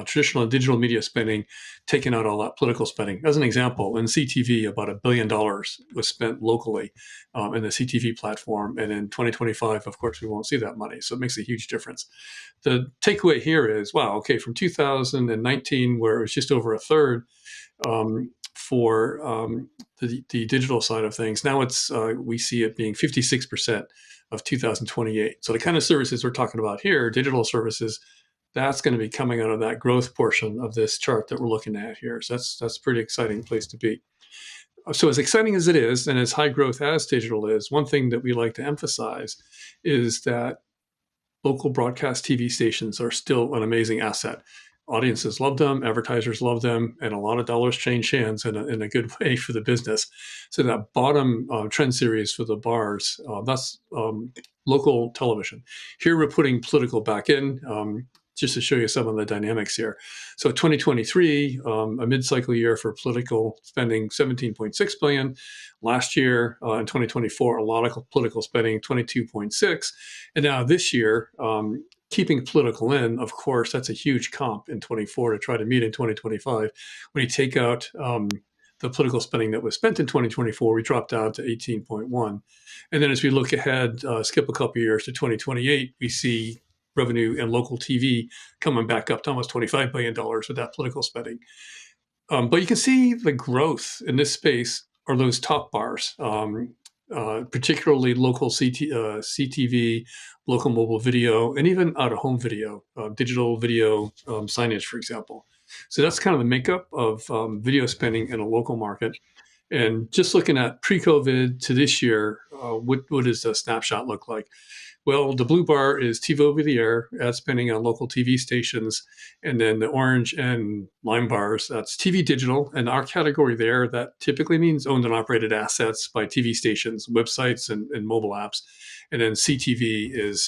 traditional and digital media spending, taking out all that political spending. As an example, in CTV, about $1 billion was spent locally in the CTV platform. And in 2025, of course, we won't see that money. So it makes a huge difference. The takeaway here is, wow, okay, from 2019, where it was just over a third for the digital side of things, now it's we see it being 56% of 2028. So the kind of services we're talking about here, digital services, that's going to be coming out of that growth portion of this chart that we're looking at here. So that's a pretty exciting place to be. So as exciting as it is, and as high growth as digital is, one thing that we like to emphasize is that local broadcast TV stations are still an amazing asset. Audiences love them, advertisers love them, and a lot of dollars change hands in a good way for the business. So that bottom trend series for the bars, that's local television. Here we're putting political back in, just to show you some of the dynamics here. So 2023, a mid-cycle year for political spending, 17.6 billion. Last year, in 2024, a lot of political spending, 22.6. And now this year, keeping political in, of course, that's a huge comp in 24 to try to meet in 2025. When you take out the political spending that was spent in 2024, we dropped down to 18.1. And then as we look ahead, skip a couple of years to 2028, we see revenue in local TV coming back up to almost $25 billion with that political spending. But you can see the growth in this space are those top bars, particularly local CTV, local mobile video, and even out-of-home video, digital video signage, for example. So that's kind of the makeup of video spending in a local market. And just looking at pre-COVID to this year, what does the snapshot look like? Well, the blue bar is TV over the air, ad spending on local TV stations. And then the orange and lime bars, that's TV digital. And our category there, that typically means owned and operated assets by TV stations, websites, and mobile apps. And then CTV is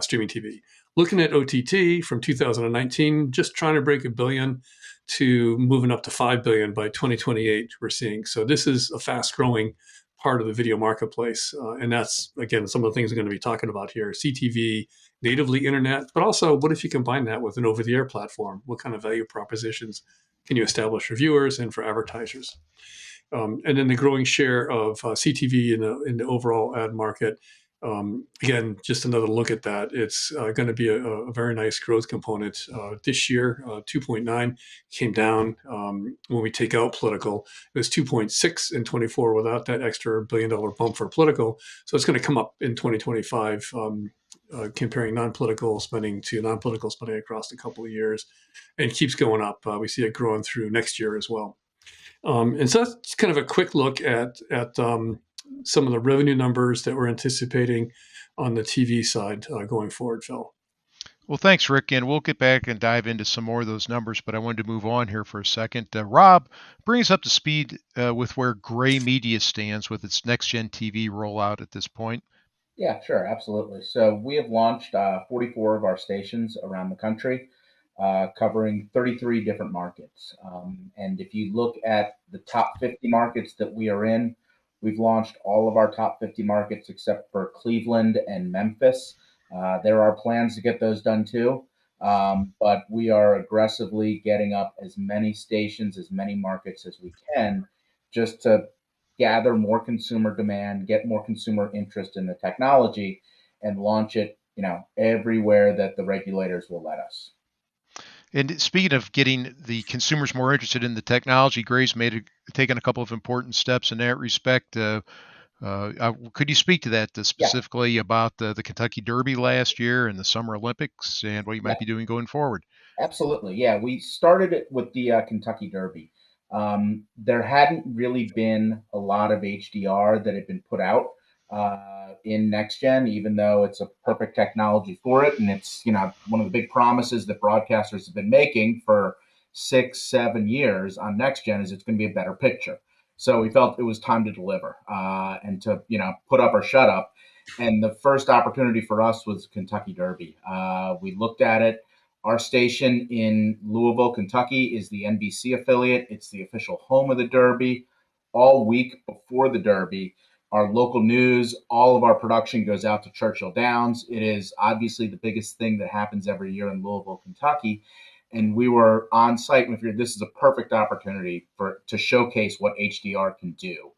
streaming TV. Looking at OTT from 2019, just trying to break $1 billion to moving up to $5 billion by 2028, we're seeing. So this is a fast growing part of the video marketplace. And that's, again, some of the things we're going to be talking about here. CTV, natively internet, but also what if you combine that with an over-the-air platform? What kind of value propositions can you establish for viewers and for advertisers? And then the growing share of CTV in the overall ad market. Again, just another look at that. It's going to be a very nice growth component. This year, 2.9 came down when we take out political. It was 2.6 in 24 without that extra $1 billion bump for political. So it's going to come up in 2025, comparing non-political spending to non-political spending across a couple of years, and keeps going up. We see it growing through next year as well. And so that's kind of a quick look at some of the revenue numbers that we're anticipating on the TV side going forward, Phil. Well, thanks, Rick. And we'll get back and dive into some more of those numbers, but I wanted to move on here for a second. Rob, bring us up to speed with where Gray Media stands with its next-gen TV rollout at this point. Yeah, sure, absolutely. So we have launched 44 of our stations around the country, covering 33 different markets. And if you look at the top 50 markets that we are in, we've launched all of our top 50 markets except for Cleveland and Memphis. There are plans to get those done too, but we are aggressively getting up as many stations, as many markets as we can, just to gather more consumer demand, get more consumer interest in the technology, and launch it, everywhere that the regulators will let us. And speaking of getting the consumers more interested in the technology, Gray's taken a couple of important steps in that respect. Could you speak to that specifically about the Kentucky Derby last year and the Summer Olympics and what you might be doing going forward? Absolutely. Yeah, we started it with the Kentucky Derby. There hadn't really been a lot of HDR that had been put out in next gen, even though it's a perfect technology for it. And it's, one of the big promises that broadcasters have been making for 6-7 years on next gen is it's going to be a better picture. So we felt it was time to deliver and to, put up or shut up. And the first opportunity for us was Kentucky Derby. We looked at it. Our station in Louisville, Kentucky is the NBC affiliate. It's the official home of the Derby. All week before the Derby, our local news, all of our production goes out to Churchill Downs. It is obviously the biggest thing that happens every year in Louisville, Kentucky. And we were on site and we figured this is a perfect opportunity to showcase what HDR can do.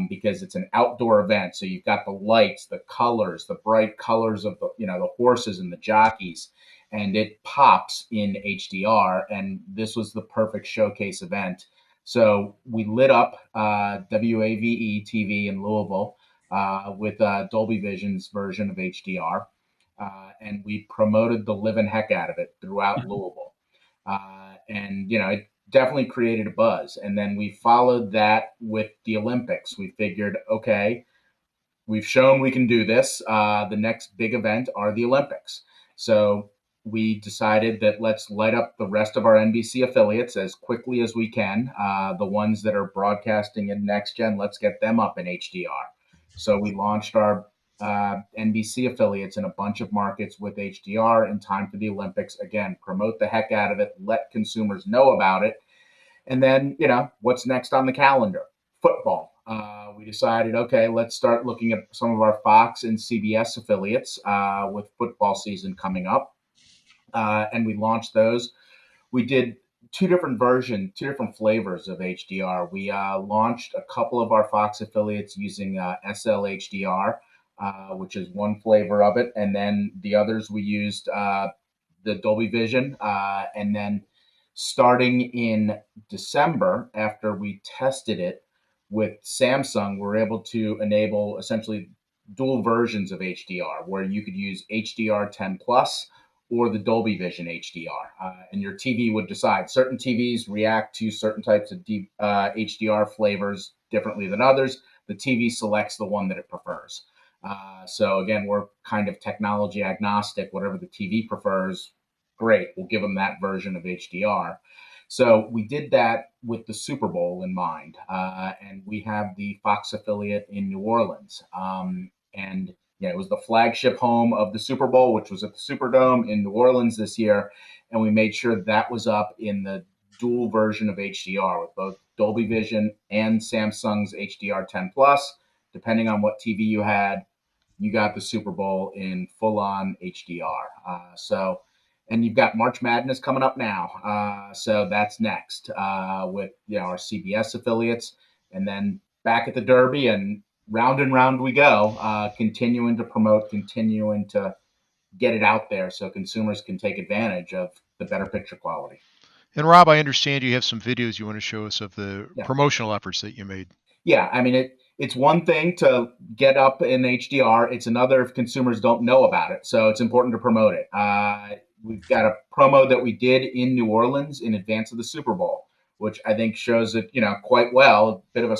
Because it's an outdoor event. So you've got the lights, the colors, the bright colors of the horses and the jockeys, and it pops in HDR. And this was the perfect showcase event. So we lit up WAVE TV in Louisville with Dolby Vision's version of HDR. And we promoted the living heck out of it throughout Louisville. And, definitely created a buzz. And then we followed that with the Olympics. We figured, okay, we've shown we can do this. The next big event are the Olympics. So we decided that let's light up the rest of our NBC affiliates as quickly as we can. The ones that are broadcasting in NextGen, let's get them up in HDR. So we launched our NBC affiliates in a bunch of markets with HDR in time for the Olympics. Again, promote the heck out of it, let consumers know about it. And then, what's next on the calendar? Football. We decided, okay, let's start looking at some of our Fox and CBS affiliates with football season coming up. And we launched those. We did two different flavors of HDR. We launched a couple of our Fox affiliates using SL HDR, which is one flavor of it. And then the others we used the Dolby Vision. And then starting in December, after we tested it with Samsung, we're able to enable essentially dual versions of HDR, where you could use HDR 10 Plus or the Dolby Vision HDR. And your TV would decide. Certain TVs react to certain types of HDR flavors differently than others. The TV selects the one that it prefers. So again, we're kind of technology agnostic. Whatever the TV prefers, great. We'll give them that version of HDR. So we did that with the Super Bowl in mind. And we have the Fox affiliate in New Orleans. And it was the flagship home of the Super Bowl, which was at the Superdome in New Orleans this year. And we made sure that was up in the dual version of HDR with both Dolby Vision and Samsung's HDR 10 Plus. Depending on what TV you had, you got the Super Bowl in full-on HDR. And you've got March Madness coming up now. So that's next with our CBS affiliates. And then back at the Derby and round we go, continuing to promote, continuing to get it out there so consumers can take advantage of the better picture quality. And Rob, I understand you have some videos you want to show us of the promotional efforts that you made. Yeah, I mean, it's one thing to get up in HDR. It's another if consumers don't know about it. So it's important to promote it. We've got a promo that we did in New Orleans in advance of the Super Bowl, which I think shows it, quite well. A bit of it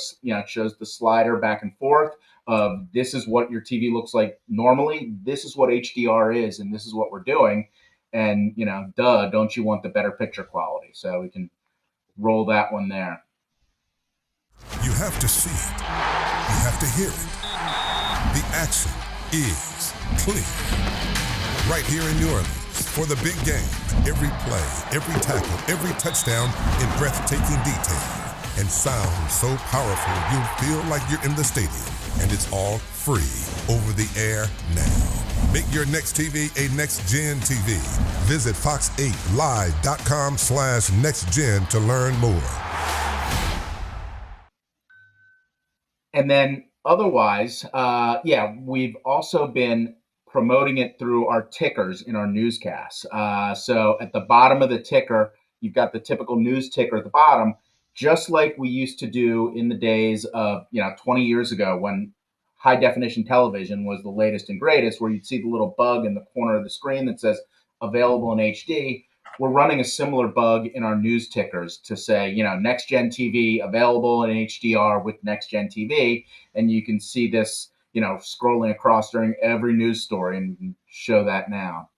shows the slider back and forth of this is what your TV looks like normally. This is what HDR is, and this is what we're doing. And, don't you want the better picture quality? So we can roll that one there. You have to see it. You have to hear it. The action is clear. Right here in New Orleans. For the big game, every play, every tackle, every touchdown in breathtaking detail. And sound so powerful you'll feel like you're in the stadium. And it's all free over the air now. Make your next TV a NextGen TV. Visit fox8live.com/nextgen to learn more. And then otherwise, we've also been promoting it through our tickers in our newscasts. So at the bottom of the ticker, you've got the typical news ticker at the bottom, just like we used to do in the days of 20 years ago when high definition television was the latest and greatest, where you'd see the little bug in the corner of the screen that says available in HD. We're running a similar bug in our news tickers to say, NextGen TV available in HDR with NextGen TV. And you can see this, scrolling across during every news story, and we can show that now.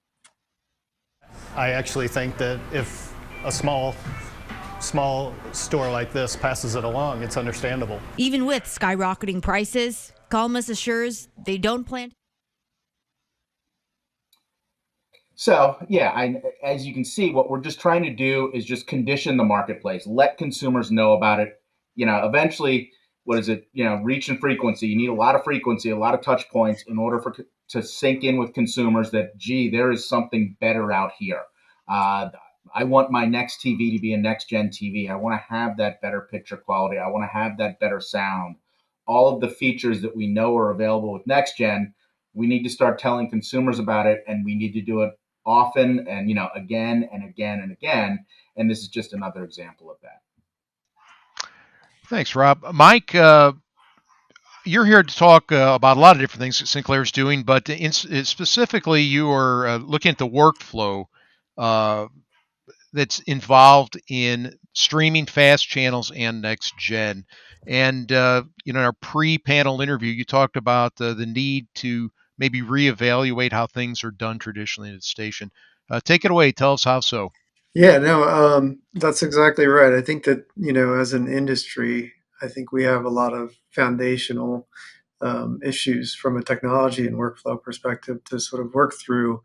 I actually think that if a small store like this passes it along, it's understandable. Even with skyrocketing prices, Calmus assures they don't plan. So, as you can see, what we're just trying to do is just condition the marketplace, let consumers know about it. Eventually, reach and frequency. You need a lot of frequency, a lot of touch points in order to sink in with consumers that, there is something better out here. I want my next TV to be a NextGen TV. I want to have that better picture quality. I want to have that better sound. All of the features that we know are available with NextGen, we need to start telling consumers about it, and we need to do it often and, again and again and again. And this is just another example of that. Thanks, Rob. Mike, you're here to talk about a lot of different things that Sinclair's doing, but specifically you are looking at the workflow that's involved in streaming, fast channels, and next gen. And in our pre-panel interview, you talked about the need to maybe reevaluate how things are done traditionally at the station. Take it away. Tell us how so. Yeah, no, that's exactly right. I think that, as an industry, I think we have a lot of foundational issues from a technology and workflow perspective to sort of work through.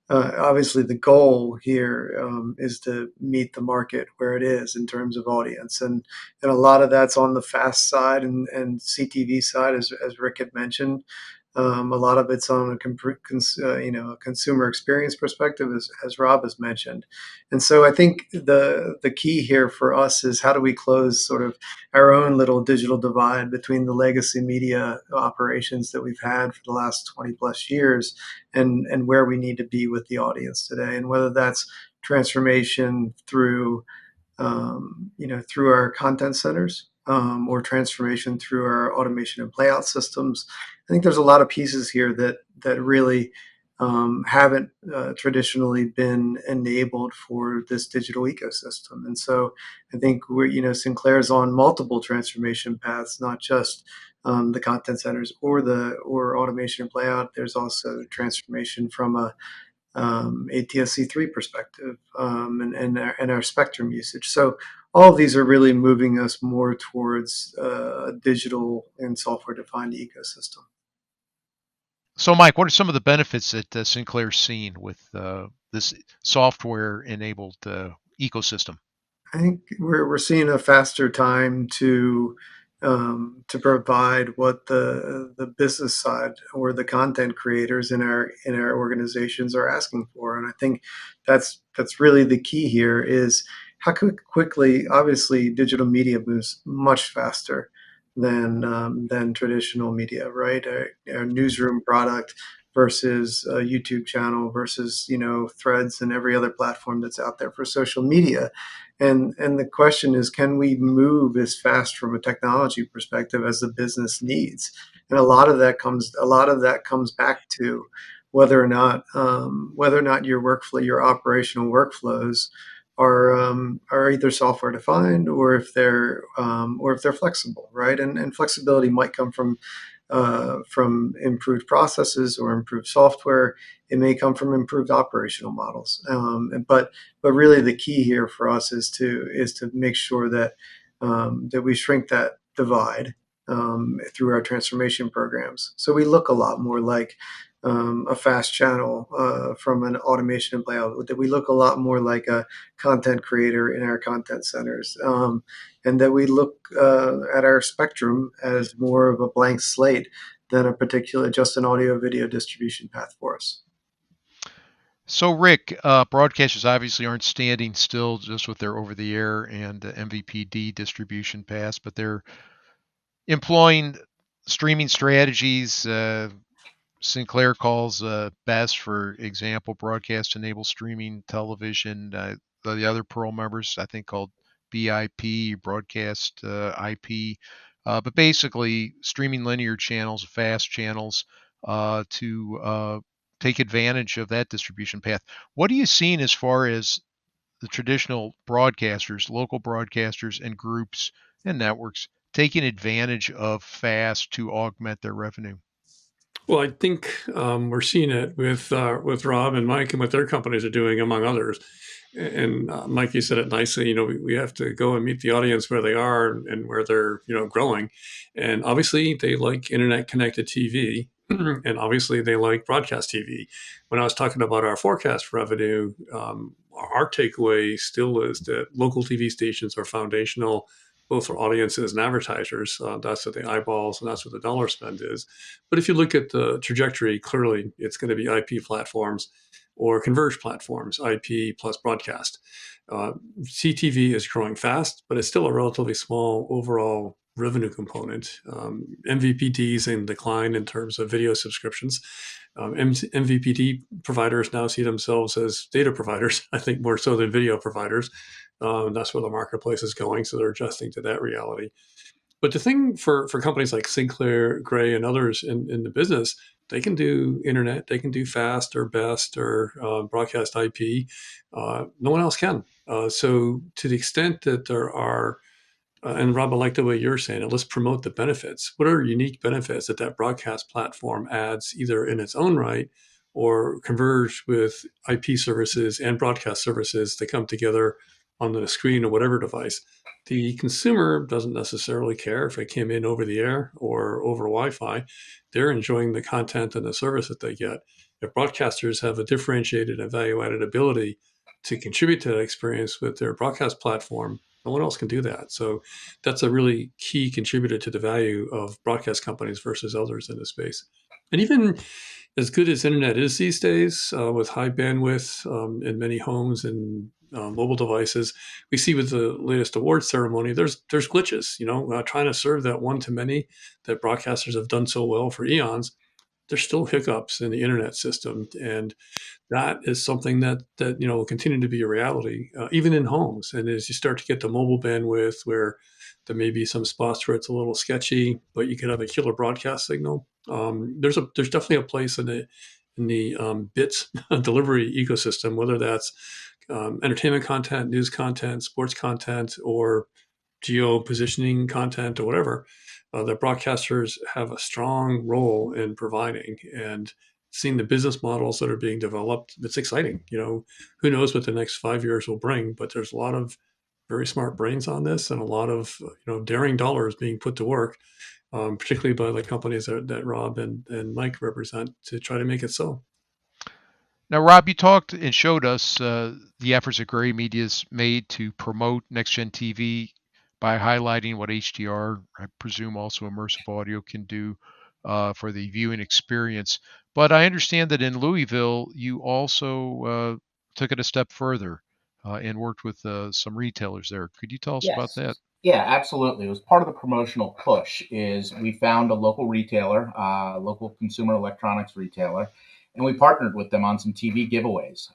Obviously, the goal here is to meet the market where it is in terms of audience, and a lot of that's on the fast side and CTV side, as Rick had mentioned. A lot of it's on a consumer experience perspective, as Rob has mentioned. And so I think the key here for us is how do we close sort of our own little digital divide between the legacy media operations that we've had for the last 20 plus years and where we need to be with the audience today, and whether that's transformation through through our content centers, or transformation through our automation and playout systems. I think there's a lot of pieces here that really haven't traditionally been enabled for this digital ecosystem. And so I think Sinclair's on multiple transformation paths, not just the content centers or automation and playout. There's also transformation from a ATSC3 perspective, and our spectrum usage. So all of these are really moving us more towards a digital and software-defined ecosystem. So, Mike, what are some of the benefits that Sinclair's seen with this software-enabled ecosystem? I think we're seeing a faster time to provide what the business side or the content creators in our organizations are asking for, and I think that's really the key here is how quickly. Obviously, digital media moves much faster than traditional media, right? Our newsroom product versus a YouTube channel versus Threads and every other platform that's out there for social media. And the question is, can we move as fast from a technology perspective as the business needs? And a lot of that comes back to whether or not your workflow, your operational workflows are either software defined or if they're flexible, right? And flexibility might come from improved processes or improved software. It may come from improved operational models. But really the key here for us is to make sure that we shrink that divide through our transformation programs. So we look a lot more like a fast channel from an automation and playout. That we look a lot more like a content creator in our content centers, and that we look at our spectrum as more of a blank slate than a particular just an audio video distribution path for us. So, Rick, broadcasters obviously aren't standing still just with their over-the-air and MVPD distribution paths, but they're employing streaming strategies. Sinclair calls best, for example, broadcast-enabled streaming television. The other Pearl members, I think, called BIP, broadcast IP. But basically, streaming linear channels, fast channels, to take advantage of that distribution path. What are you seeing as far as the traditional broadcasters, local broadcasters, and groups and networks taking advantage of fast to augment their revenue? Well, I think we're seeing it with Rob and Mike and what their companies are doing, among others. And Mike, you said it nicely. We have to go and meet the audience where they are and where they're growing. And obviously, they like internet connected TV, and obviously they like broadcast TV. When I was talking about our forecast revenue, our takeaway still is that local TV stations are foundational, both for audiences and advertisers. That's what the eyeballs and that's what the dollar spend is. But if you look at the trajectory, clearly it's going to be IP platforms or converged platforms, IP plus broadcast. CTV is growing fast, but it's still a relatively small overall revenue component. MVPD is in decline in terms of video subscriptions. MVPD providers now see themselves as data providers, I think more so than video providers. That's where the marketplace is going, so they're adjusting to that reality. But the thing for companies like Sinclair, Gray, and others in the business, they can do internet, they can do fast or best or broadcast IP. No one else can. So to the extent that there are, and Rob, I like the way you're saying it, let's promote the benefits. What are unique benefits that that broadcast platform adds either in its own right or converge with IP services and broadcast services that come together on the screen or whatever device? The consumer doesn't necessarily care if it came in over the air or over Wi-Fi. They're enjoying the content and the service that they get. If broadcasters have a differentiated and value-added ability to contribute to that experience with their broadcast platform, no one else can do that. So that's a really key contributor to the value of broadcast companies versus others in the space. And even as good as internet is these days, with high bandwidth in many homes and mobile devices, we see with the latest award ceremony, there's glitches. Trying to serve that one to many that broadcasters have done so well for eons. There's still hiccups in the internet system, and that is something that will continue to be a reality, even in homes. And as you start to get the mobile bandwidth, where there may be some spots where it's a little sketchy, but you could have a killer broadcast signal. There's definitely a place in the bits delivery ecosystem, whether that's entertainment content, news content, sports content, or geo positioning content, or whatever. That broadcasters have a strong role in providing, and seeing the business models that are being developed, it's exciting. Who knows what the next 5 years will bring, but there's a lot of very smart brains on this and a lot of daring dollars being put to work, particularly by the companies that Rob and Mike represent, to try to make it so. Now, Rob, you talked and showed us the efforts that Gray Media's made to promote NextGen TV by highlighting what HDR, I presume also immersive audio, can do for the viewing experience. But I understand that in Louisville, you also took it a step further and worked with some retailers there. Could you tell us about that? Yeah, absolutely. It was part of the promotional push. Is we found a local retailer, local consumer electronics retailer, and we partnered with them on some TV giveaways.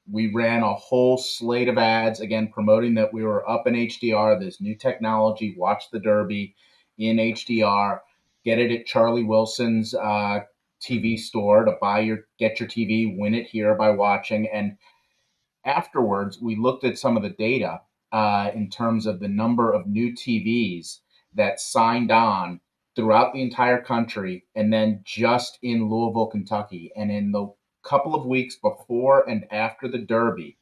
We ran a whole slate of ads, again, promoting that we were up in HDR, this new technology, watch the Derby in HDR, get it at Charlie Wilson's TV store to get your TV, win it here by watching. And afterwards, we looked at some of the data in terms of the number of new TVs that signed on throughout the entire country, and then just in Louisville, Kentucky. And in the couple of weeks before and after the Derby,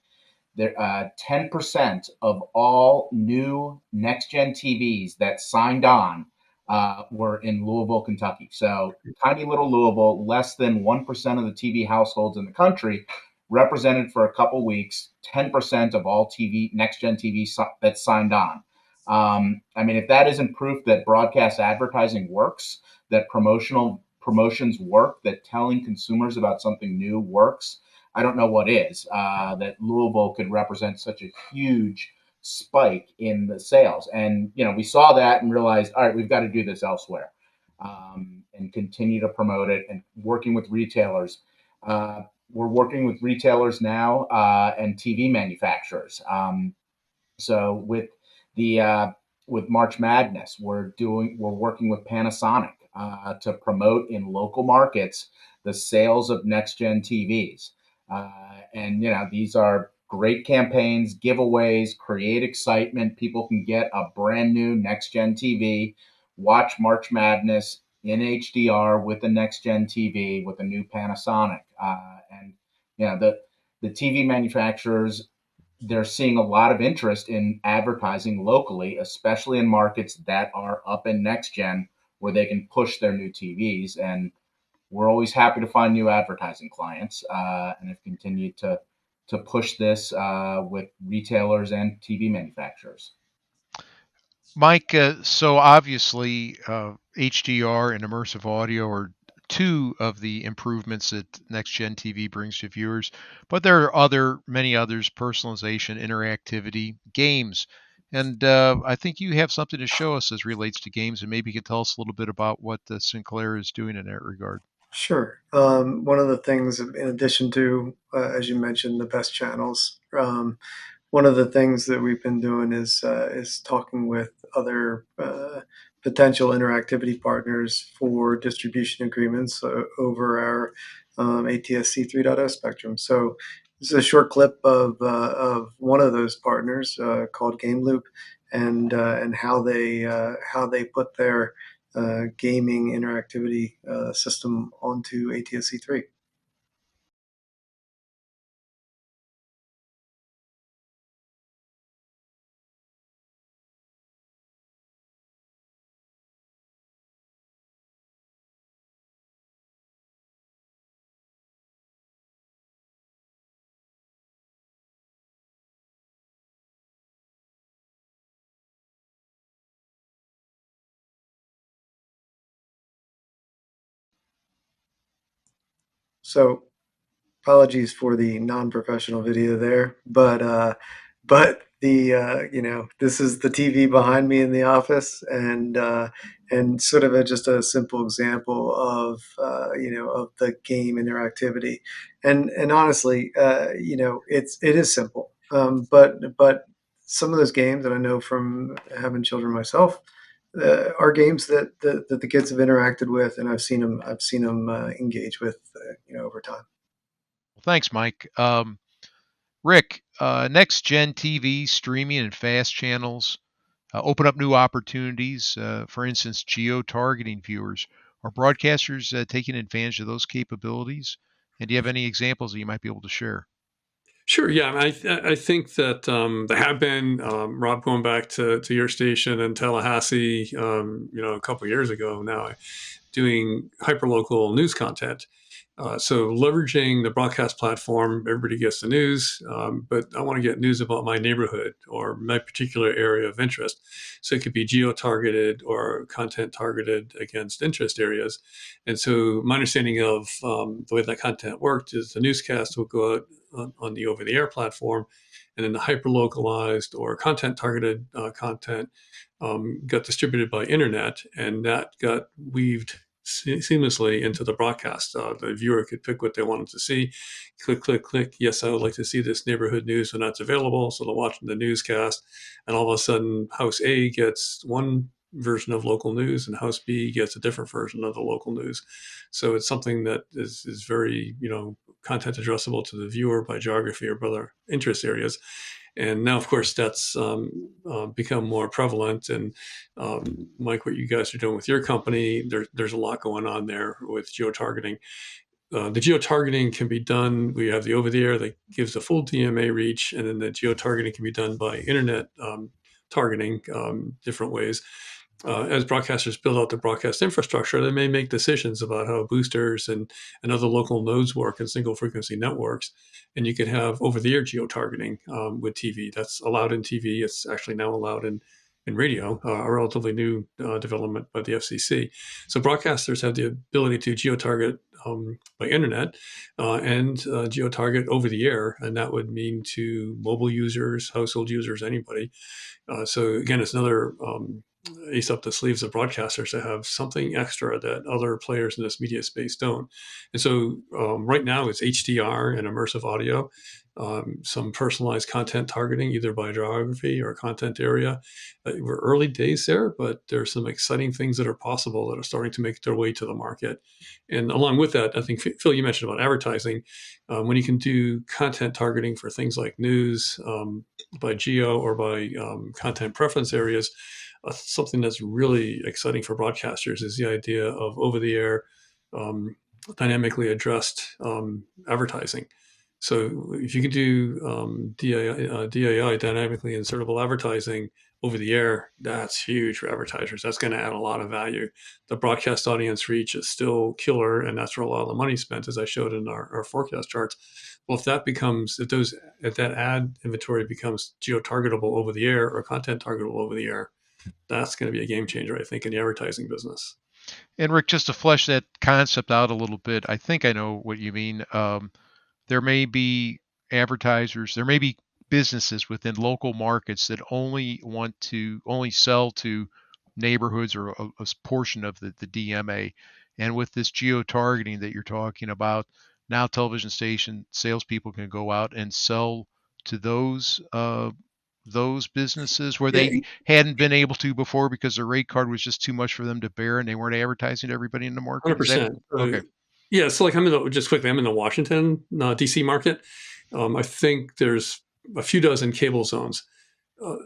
10% of all new next-gen TVs that signed on were in Louisville, Kentucky. So tiny little Louisville, less than 1% of the TV households in the country, represented for a couple weeks 10% of all next-gen TV that signed on. If that isn't proof that broadcast advertising works, that promotions work, that telling consumers about something new works, I don't know what is. That Louisville could represent such a huge spike in the sales. And, we saw that and realized, all right, we've got to do this elsewhere, and continue to promote it, and working with retailers. We're working with retailers now and TV manufacturers. So with March Madness, we're working with Panasonic to promote in local markets the sales of next-gen TVs. These are great campaigns, giveaways, create excitement. People can get a brand new next-gen TV, watch March Madness in HDR with the next-gen TV with a new Panasonic. The TV manufacturers, they're seeing a lot of interest in advertising locally, especially in markets that are up in next gen where they can push their new TVs. And we're always happy to find new advertising clients, and have continued to push this with retailers and TV manufacturers. Mike, so obviously HDR and immersive audio are two of the improvements that NextGen TV brings to viewers, but there are many others: personalization, interactivity, games. And I think you have something to show us as relates to games, and maybe you can tell us a little bit about what Sinclair is doing in that regard. Sure. One of the things, in addition to, as you mentioned, the best channels, one of the things that we've been doing is talking with other potential interactivity partners for distribution agreements over our ATSC 3.0 spectrum. So this is a short clip of one of those partners called Game Loop, and how they put their gaming interactivity system onto ATSC3. So apologies for the non-professional video there, but the this is the TV behind me in the office, and sort of just a simple example of of the game interactivity, and honestly, it is simple, but some of those games that I know from having children myself. Are games that the kids have interacted with, and I've seen them engage with, over time. Well, thanks, Mike. Rick, next gen TV, streaming, and fast channels open up new opportunities. For instance, geo targeting viewers. Are broadcasters taking advantage of those capabilities? And do you have any examples that you might be able to share? Sure. Yeah, I think that there have been, Rob, going back to your station in Tallahassee, a couple years ago now, doing hyperlocal news content. So leveraging the broadcast platform, everybody gets the news, but I want to get news about my neighborhood or my particular area of interest. So it could be geo-targeted or content targeted against interest areas. And so my understanding of the way that content worked is the newscast will go out on the over-the-air platform, and then the hyper-localized or content-targeted content got distributed by internet, and that got weaved seamlessly into the broadcast. The viewer could pick what they wanted to see, click, click, click. Yes, I would like to see this neighborhood news when that's available. So they're watching the newscast, and all of a sudden, House A gets one version of local news, and House B gets a different version of the local news. So it's something that is very, content addressable to the viewer by geography or by other interest areas. And now, of course, that's become more prevalent. And Mike, what you guys are doing with your company, there's a lot going on there with geo-targeting. The geo-targeting can be done. We have the over-the-air that gives the full DMA reach, and then the geo-targeting can be done by internet targeting different ways. As broadcasters build out the broadcast infrastructure, they may make decisions about how boosters and other local nodes work in single frequency networks. And you could have over-the-air geo-targeting with TV. That's allowed in TV. It's actually now allowed in radio, a relatively new development by the FCC. So broadcasters have the ability to geo-target by internet and geo-target over the air, and that would mean to mobile users, household users, anybody. So again, it's another ace up the sleeves of broadcasters to have something extra that other players in this media space don't. And so right now it's HDR and immersive audio, some personalized content targeting either by geography or content area. We're early days there, but there's some exciting things that are possible that are starting to make their way to the market. And along with that, I think, Phil, you mentioned about advertising. When you can do content targeting for things like news by geo or by content preference areas, something that's really exciting for broadcasters is the idea of over-the-air dynamically addressed advertising. So if you can do DAI, dynamically insertable advertising, over the air, that's huge for advertisers. That's going to add a lot of value. The broadcast audience reach is still killer, and that's where a lot of the money spent, as I showed in our forecast charts. Well, if that ad inventory becomes geo-targetable over the air or content targetable over the air, that's going to be a game changer, I think, in the advertising business. And Rick, just to flesh that concept out a little bit, I think I know what you mean. There may be advertisers, there may be businesses within local markets that only sell to neighborhoods or a portion of the DMA. And with this geo-targeting that you're talking about, now television station salespeople can go out and sell to those businesses where they hadn't been able to before because their rate card was just too much for them to bear, and they weren't advertising to everybody in the market. 100%. Okay. Yeah, so like I'm in the Washington, D.C. market. I think there's a few dozen cable zones.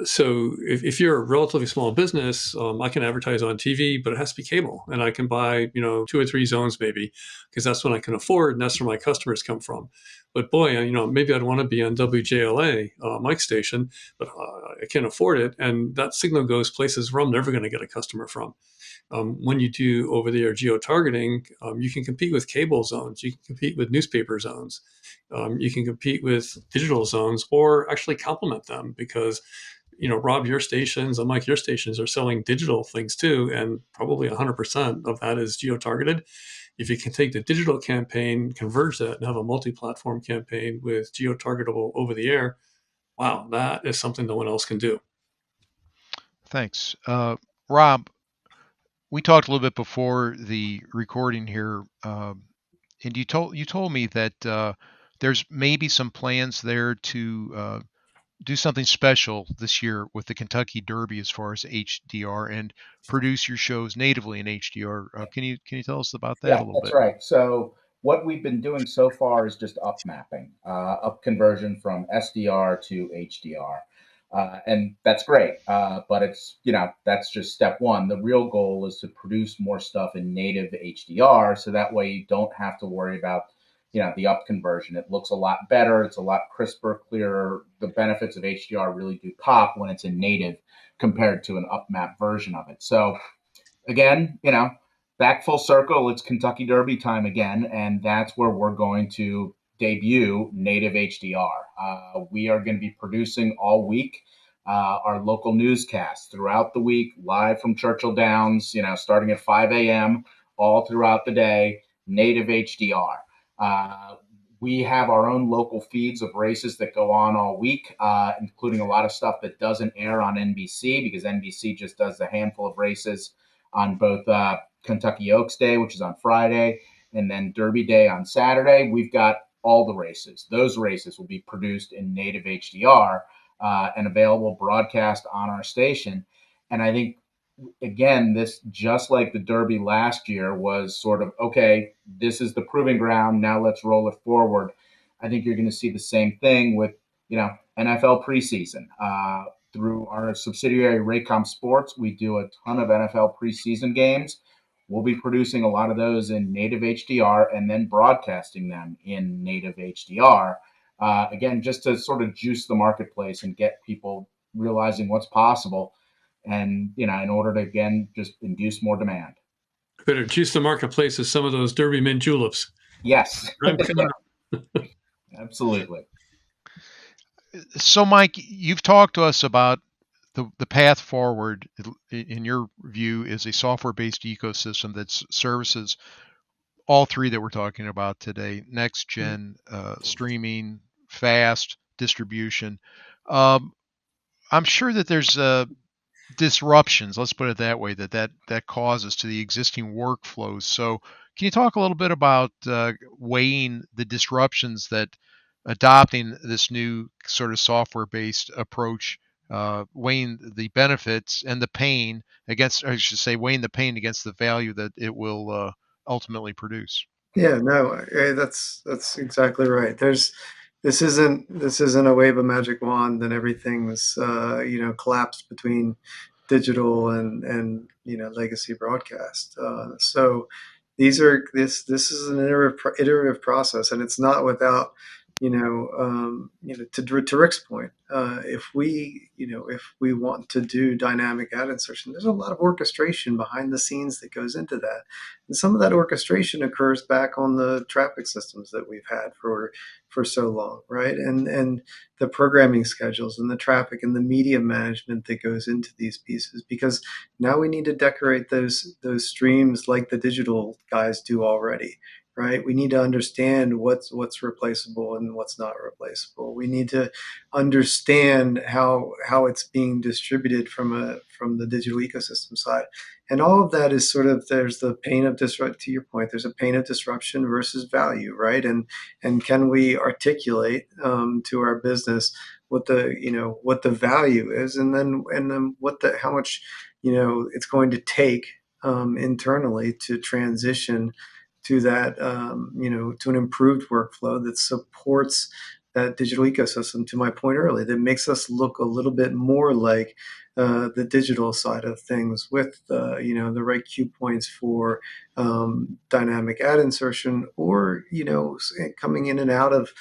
So if you're a relatively small business, I can advertise on TV, but it has to be cable, and I can buy 2 or 3 zones maybe, because that's what I can afford, and that's where my customers come from. But boy, maybe I'd want to be on WJLA Mike station, but I can't afford it, and that signal goes places where I'm never going to get a customer from. When you do over-the-air geo-targeting, you can compete with cable zones, you can compete with newspaper zones, you can compete with digital zones, or actually complement them, because Rob, your stations and Mike, your stations are selling digital things too, and probably 100% of that is geo-targeted. If you can take the digital campaign, converge that, and have a multi-platform campaign with geo-targetable over-the-air, wow, that is something no one else can do. Thanks. Rob, we talked a little bit before the recording here, and you told me that there's maybe some plans there to do something special this year with the Kentucky Derby as far as HDR and produce your shows natively in HDR. Can you tell us about that a Yeah, little that's bit? right. So what we've been doing so far is just up mapping, up conversion from SDR to HDR. And that's great. But that's just step one. The real goal is to produce more stuff in native HDR. So that way you don't have to worry about, the up conversion. It looks a lot better. It's a lot crisper, clearer. The benefits of HDR really do pop when it's in native compared to an up map version of it. So again, back full circle, it's Kentucky Derby time again, and that's where we're going to debut native HDR. We are going to be producing all week our local newscasts throughout the week, live from Churchill Downs, starting at 5 a.m., all throughout the day, native HDR. We have our own local feeds of races that go on all week, including a lot of stuff that doesn't air on NBC, because NBC just does a handful of races on both Kentucky Oaks Day, which is on Friday, and then Derby Day on Saturday. We've got all the races. Those races will be produced in native HDR and available broadcast on our station. And I think, again, this, just like the Derby last year, was sort of, okay, this is the proving ground, now let's roll it forward. I think you're going to see the same thing with, NFL preseason. Through our subsidiary Raycom Sports, we do a ton of NFL preseason games. We'll be producing a lot of those in native HDR and then broadcasting them in native HDR. Again, just to sort of juice the marketplace and get people realizing what's possible, and in order to, again, just induce more demand. Better juice the marketplace with some of those Derby mint juleps. Yes. Absolutely. So, Mike, you've talked to us about the path forward, in your view, is a software-based ecosystem that services all three that we're talking about today: next gen, streaming, fast distribution. I'm sure that there's disruptions, let's put it that way, that causes to the existing workflows. So can you talk a little bit about weighing the disruptions that adopting this new sort of software-based approach, weighing the benefits and the pain against, or I should say, weighing the pain against the value that it will ultimately produce? Yeah, no, that's exactly right. This isn't a wave of magic wand and everything was collapsed between digital and legacy broadcast. So this is an iterative process, and it's not without to Rick's point. If we want to do dynamic ad insertion, there's a lot of orchestration behind the scenes that goes into that, and some of that orchestration occurs back on the traffic systems that we've had for so long, right? And the programming schedules and the traffic and the media management that goes into these pieces, because now we need to decorate those streams like the digital guys do already. Right, we need to understand what's replaceable and what's not replaceable. We need to understand how it's being distributed from the digital ecosystem side, and all of that is sort of, there's the pain of disrupt. To your point, there's a pain of disruption versus value, right? And can we articulate to our business what the value is, and then how much it's going to take internally to transition to that, to an improved workflow that supports that digital ecosystem, to my point earlier, that makes us look a little bit more like the digital side of things, with the right cue points for dynamic ad insertion, or coming in and out of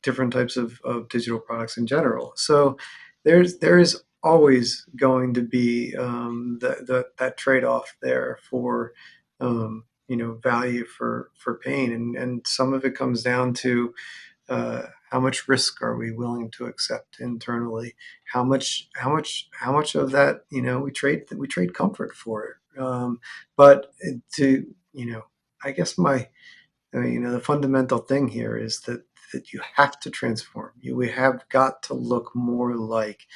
different types of digital products in general. So there is always going to be that trade-off there for value for pain, and some of it comes down to how much risk are we willing to accept internally? How much of that we trade comfort for it. But to I guess the fundamental thing here is that you have to transform. We have got to look more like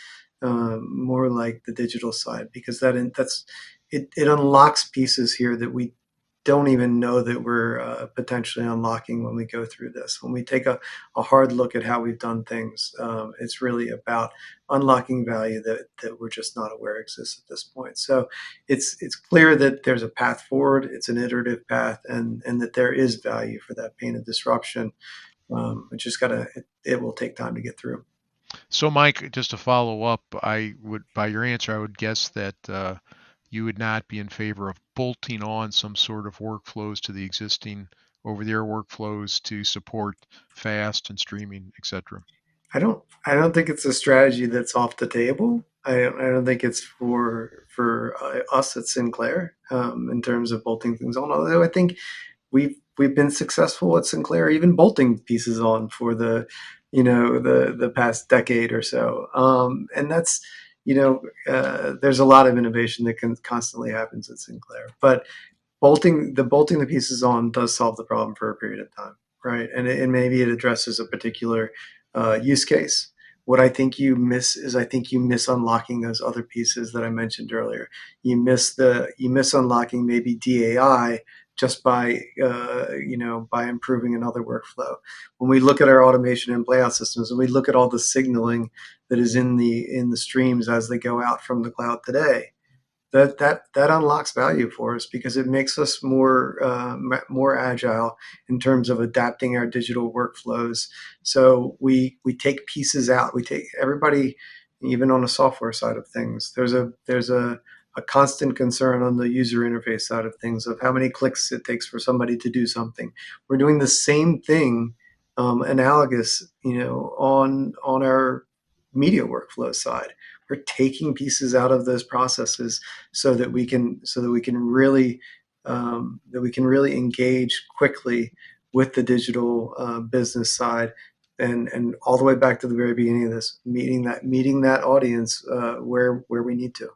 the digital side, because it unlocks pieces here that we don't even know that we're potentially unlocking when we go through this. When we take a hard look at how we've done things, it's really about unlocking value that we're just not aware exists at this point. So it's clear that there's a path forward. It's an iterative path, and that there is value for that pain and disruption. It will take time to get through. So, Mike, just to follow up, by your answer, I would guess that you would not be in favor of bolting on some sort of workflows to the existing over-the-air workflows to support fast and streaming, etc. I don't think it's a strategy that's off the table. I don't think it's for us at Sinclair in terms of bolting things on. Although I think we've been successful at Sinclair, even bolting pieces on for the past decade or so. And that's there's a lot of innovation that constantly happens at Sinclair, but bolting the pieces on does solve the problem for a period of time, right? And maybe it addresses a particular use case. What I think you miss is you miss unlocking those other pieces that I mentioned earlier. You miss unlocking maybe DAI just by improving another workflow. When we look at our automation and playout systems, and we look at all the signaling that is in the streams as they go out from the cloud today, that unlocks value for us, because it makes us more agile in terms of adapting our digital workflows. So we take pieces out. We take everybody, even on the software side of things. There's a constant concern on the user interface side of things, of how many clicks it takes for somebody to do something. We're doing the same thing, analogous, on our media workflow side. We're taking pieces out of those processes so that we can really engage quickly with the digital business side, and all the way back to the very beginning of this, meeting that audience where we need to.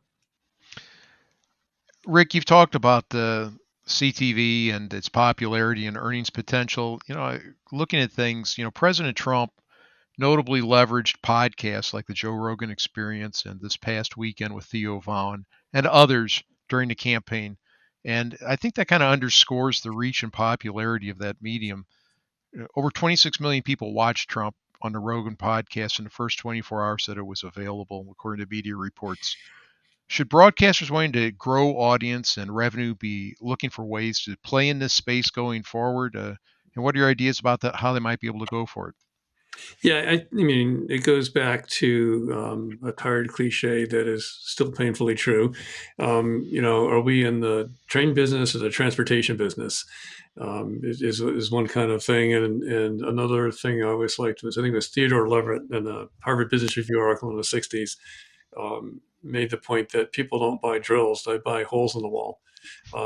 Rick, you've talked about the CTV and its popularity and earnings potential. Looking at things, President Trump notably leveraged podcasts like the Joe Rogan Experience and this past weekend with Theo Vaughn and others during the campaign. And I think that kind of underscores the reach and popularity of that medium. Over 26 million people watched Trump on the Rogan podcast in the first 24 hours that it was available, according to media reports. Should broadcasters wanting to grow audience and revenue be looking for ways to play in this space going forward? And what are your ideas about that, how they might be able to go for it? Yeah, I mean, it goes back to a tired cliche that is still painfully true. Are we in the train business or the transportation business? Is one kind of thing, and another thing I always liked was, I think it was Theodore Levitt in the Harvard Business Review article in the '60s, made the point that people don't buy drills; they buy holes in the wall.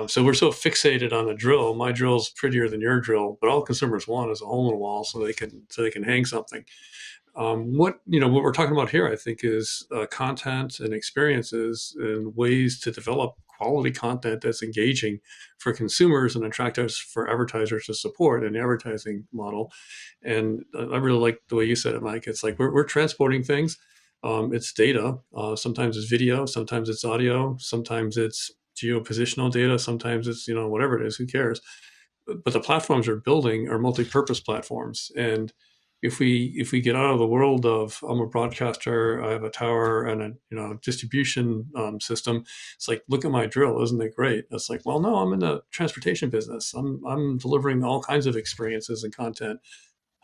So we're so fixated on the drill. My drill's prettier than your drill, but all consumers want is a hole in the wall so they can hang something. What we're talking about here, I think, is content and experiences and ways to develop quality content that's engaging for consumers and attractive for advertisers to support an advertising model. And I really like the way you said it, Mike. It's like we're transporting things. It's data. Sometimes it's video. Sometimes it's audio. Sometimes it's geopositional data. Sometimes it's whatever it is. Who cares? But the platforms we're building are multi-purpose platforms, and if we get out of the world of, I'm a broadcaster, I have a tower and a distribution system, it's like, look at my drill, isn't it great? It's like, well, no, I'm in the transportation business. I'm delivering all kinds of experiences and content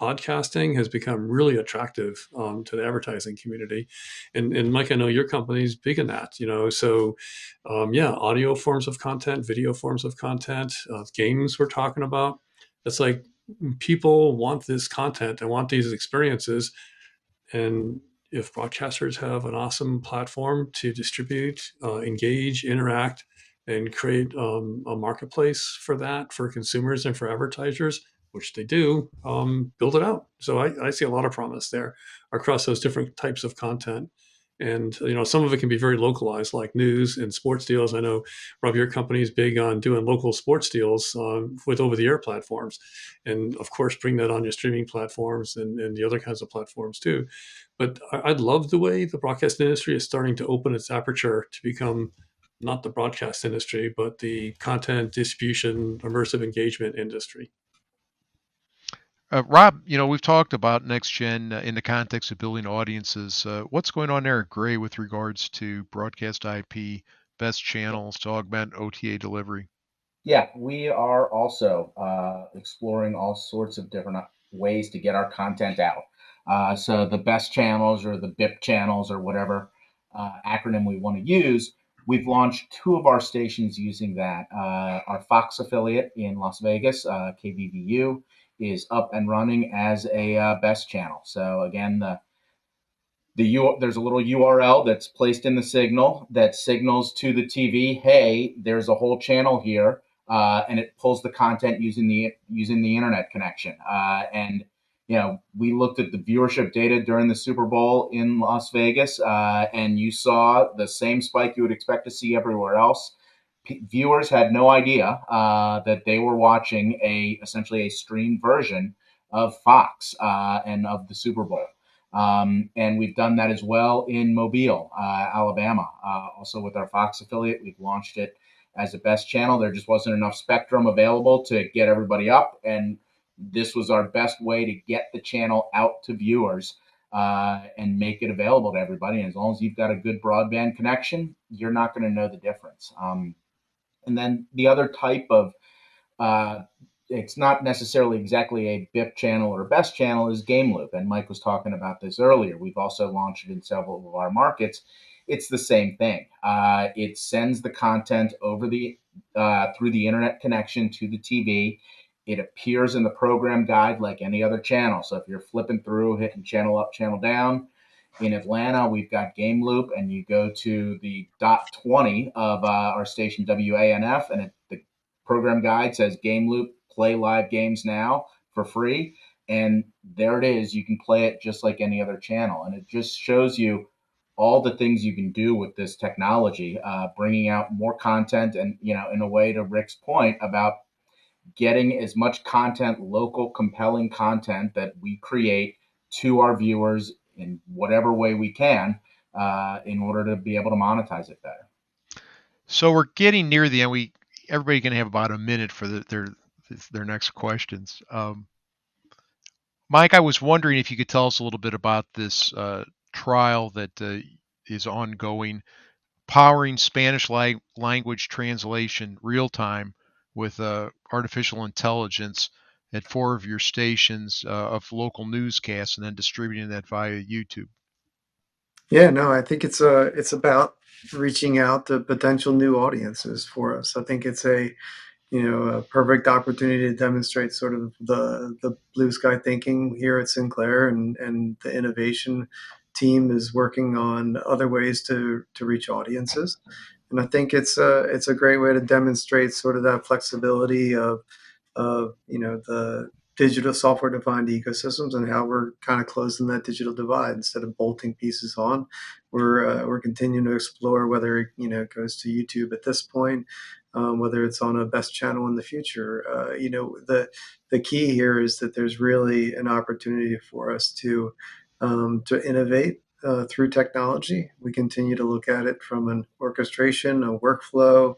podcasting has become really attractive to the advertising community. And Mike, I know your company is big in that, so yeah, audio forms of content, video forms of content, games we're talking about. It's like people want this content and want these experiences. And if broadcasters have an awesome platform to distribute, engage, interact, and create a marketplace for that for consumers and for advertisers, which they do, build it out. So I see a lot of promise there across those different types of content. And some of it can be very localized, like news and sports deals. I know, Rob, your company is big on doing local sports deals with over-the-air platforms, and of course, bring that on your streaming platforms and the other kinds of platforms too. But I'd love the way the broadcast industry is starting to open its aperture to become not the broadcast industry, but the content distribution, immersive engagement industry. Rob, we've talked about next gen in the context of building audiences. What's going on there at Gray with regards to broadcast IP, best channels to augment OTA delivery? Yeah, we are also exploring all sorts of different ways to get our content out. So the best channels or the BIP channels or whatever acronym we want to use, we've launched 2 of our stations using that. Our Fox affiliate in Las Vegas, KBVU, is up and running as a best channel. So again, there's a little URL that's placed in the signal that signals to the TV, hey, there's a whole channel here, and it pulls the content using the internet connection. And we looked at the viewership data during the Super Bowl in Las Vegas, and you saw the same spike you would expect to see everywhere else. Viewers had no idea that they were watching essentially a streamed version of Fox and of the Super Bowl. And we've done that as well in Mobile, Alabama. Also with our Fox affiliate, we've launched it as a best channel. There just wasn't enough spectrum available to get everybody up, and this was our best way to get the channel out to viewers and make it available to everybody. And as long as you've got a good broadband connection, you're not going to know the difference. And then the other type of it's not necessarily exactly a BIP channel or best channel is Game Loop. And Mike was talking about this earlier. We've also launched it in several of our markets. It's the same thing. It sends the content over through the internet connection to the TV. It appears in the program guide like any other channel. So if you're flipping through, hitting channel up, channel down, in Atlanta, we've got Game Loop, and you go to the .20 of our station WANF, and the program guide says Game Loop, play live games now for free. And there it is. You can play it just like any other channel. And it just shows you all the things you can do with this technology, bringing out more content and, in a way, to Rick's point about getting as much content, local, compelling content that we create to our viewers in whatever way we can in order to be able to monetize it better. So we're getting near the end. Everybody can have about a minute for their next questions. Mike, I was wondering if you could tell us a little bit about this trial that is ongoing, powering Spanish language translation real time with artificial intelligence at 4 of your stations of local newscasts, and then distributing that via YouTube. Yeah, no, I think it's about reaching out to potential new audiences for us. I think it's a perfect opportunity to demonstrate sort of the blue sky thinking here at Sinclair, and the innovation team is working on other ways to reach audiences. And I think it's a great way to demonstrate sort of that flexibility of the digital software defined ecosystems and how we're kind of closing that digital divide instead of bolting pieces on. We're continuing to explore whether it goes to YouTube at this point, whether it's on a best channel in the future. The key here is that there's really an opportunity for us to innovate through technology. We continue to look at it from an orchestration, a workflow,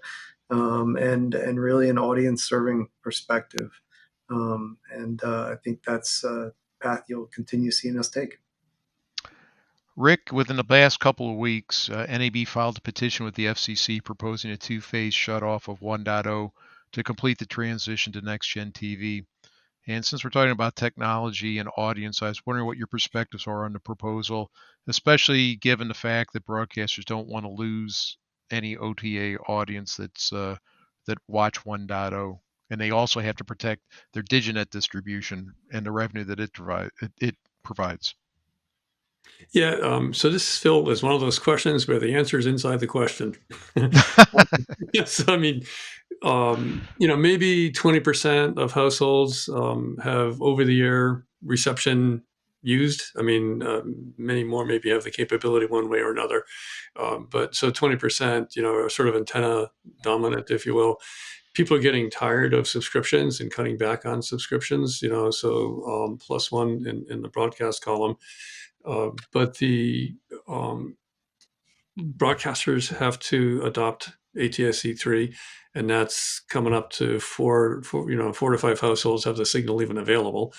and really an audience serving perspective. I think that's a path you'll continue seeing us take. Rick, within the last couple of weeks, NAB filed a petition with the FCC proposing a 2-phase shutoff of 1.0 to complete the transition to next-gen TV. And since we're talking about technology and audience, I was wondering what your perspectives are on the proposal, especially given the fact that broadcasters don't want to lose any OTA audience that watch 1.0, and they also have to protect their Diginet distribution and the revenue that it provides. Yeah, so this, Phil, is one of those questions where the answer is inside the question. Yes, I mean, maybe 20% of households have over-the-air reception used. I mean, many more maybe have the capability one way or another. But so 20%, are sort of antenna dominant, if you will. People are getting tired of subscriptions and cutting back on subscriptions, so plus one in the broadcast column. But the broadcasters have to adopt ATSC3, and that's coming up to four to five households have the signal even available.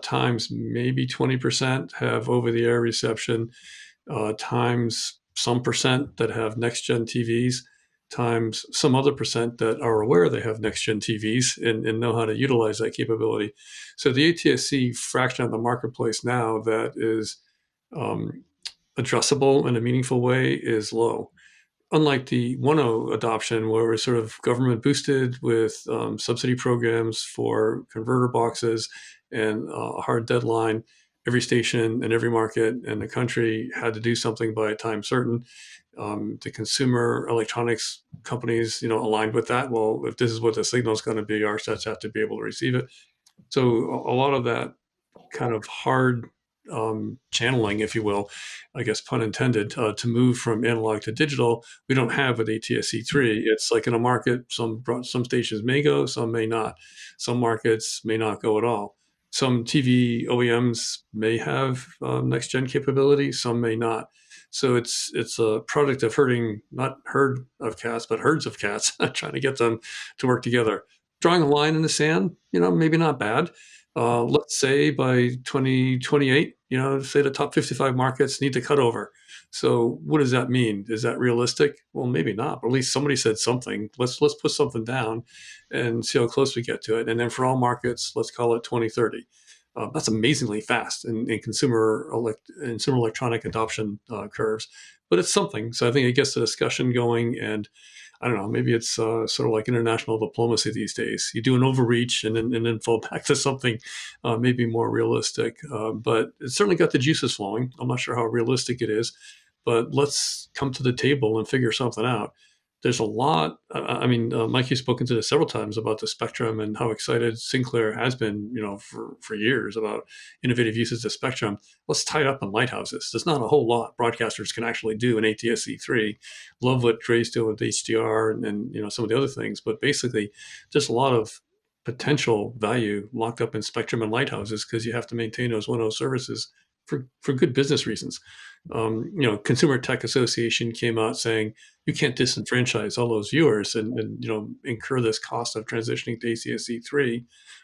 Times maybe 20% have over-the-air reception, times some percent that have next-gen TVs, times some other percent that are aware they have next-gen TVs and know how to utilize that capability. So the ATSC fraction of the marketplace now that is addressable in a meaningful way is low. Unlike the 1.0 adoption, where we're sort of government boosted with subsidy programs for converter boxes and a hard deadline, every station and every market in the country had to do something by a time certain. The consumer electronics companies, aligned with that. Well, if this is what the signal is going to be, our sets have to be able to receive it. So a lot of that kind of hard channeling, if you will, I guess pun intended, to move from analog to digital, we don't have with ATSC3. It's like in a market, some stations may go, some may not. Some markets may not go at all. Some TV OEMs may have next-gen capability, some may not. So it's a product of not herd of cats, but herds of cats, trying to get them to work together. Drawing a line in the sand, maybe not bad. Let's say by 2028, say the top 55 markets need to cut over. So what does that mean? Is that realistic? Well, maybe not, but at least somebody said something. Let's put something down and see how close we get to it. And then for all markets, let's call it 2030. That's amazingly fast in consumer electronic adoption curves, but it's something. So I think it gets the discussion going, and I don't know, maybe it's sort of like international diplomacy these days. You do an overreach and then fall back to something maybe more realistic. But it's certainly got the juices flowing. I'm not sure how realistic it is, but let's come to the table and figure something out. There's a lot. Mike, you've spoken to this several times about the spectrum and how excited Sinclair has been, for years about innovative uses of spectrum. Let's tie it up in lighthouses. There's not a whole lot broadcasters can actually do in ATSC3. Love what Dre's doing with HDR and some of the other things, but basically, there's a lot of potential value locked up in spectrum and lighthouses because you have to maintain those 1.0 services for good business reasons. Consumer Tech Association came out saying you can't disenfranchise all those viewers and incur this cost of transitioning to ATSC3.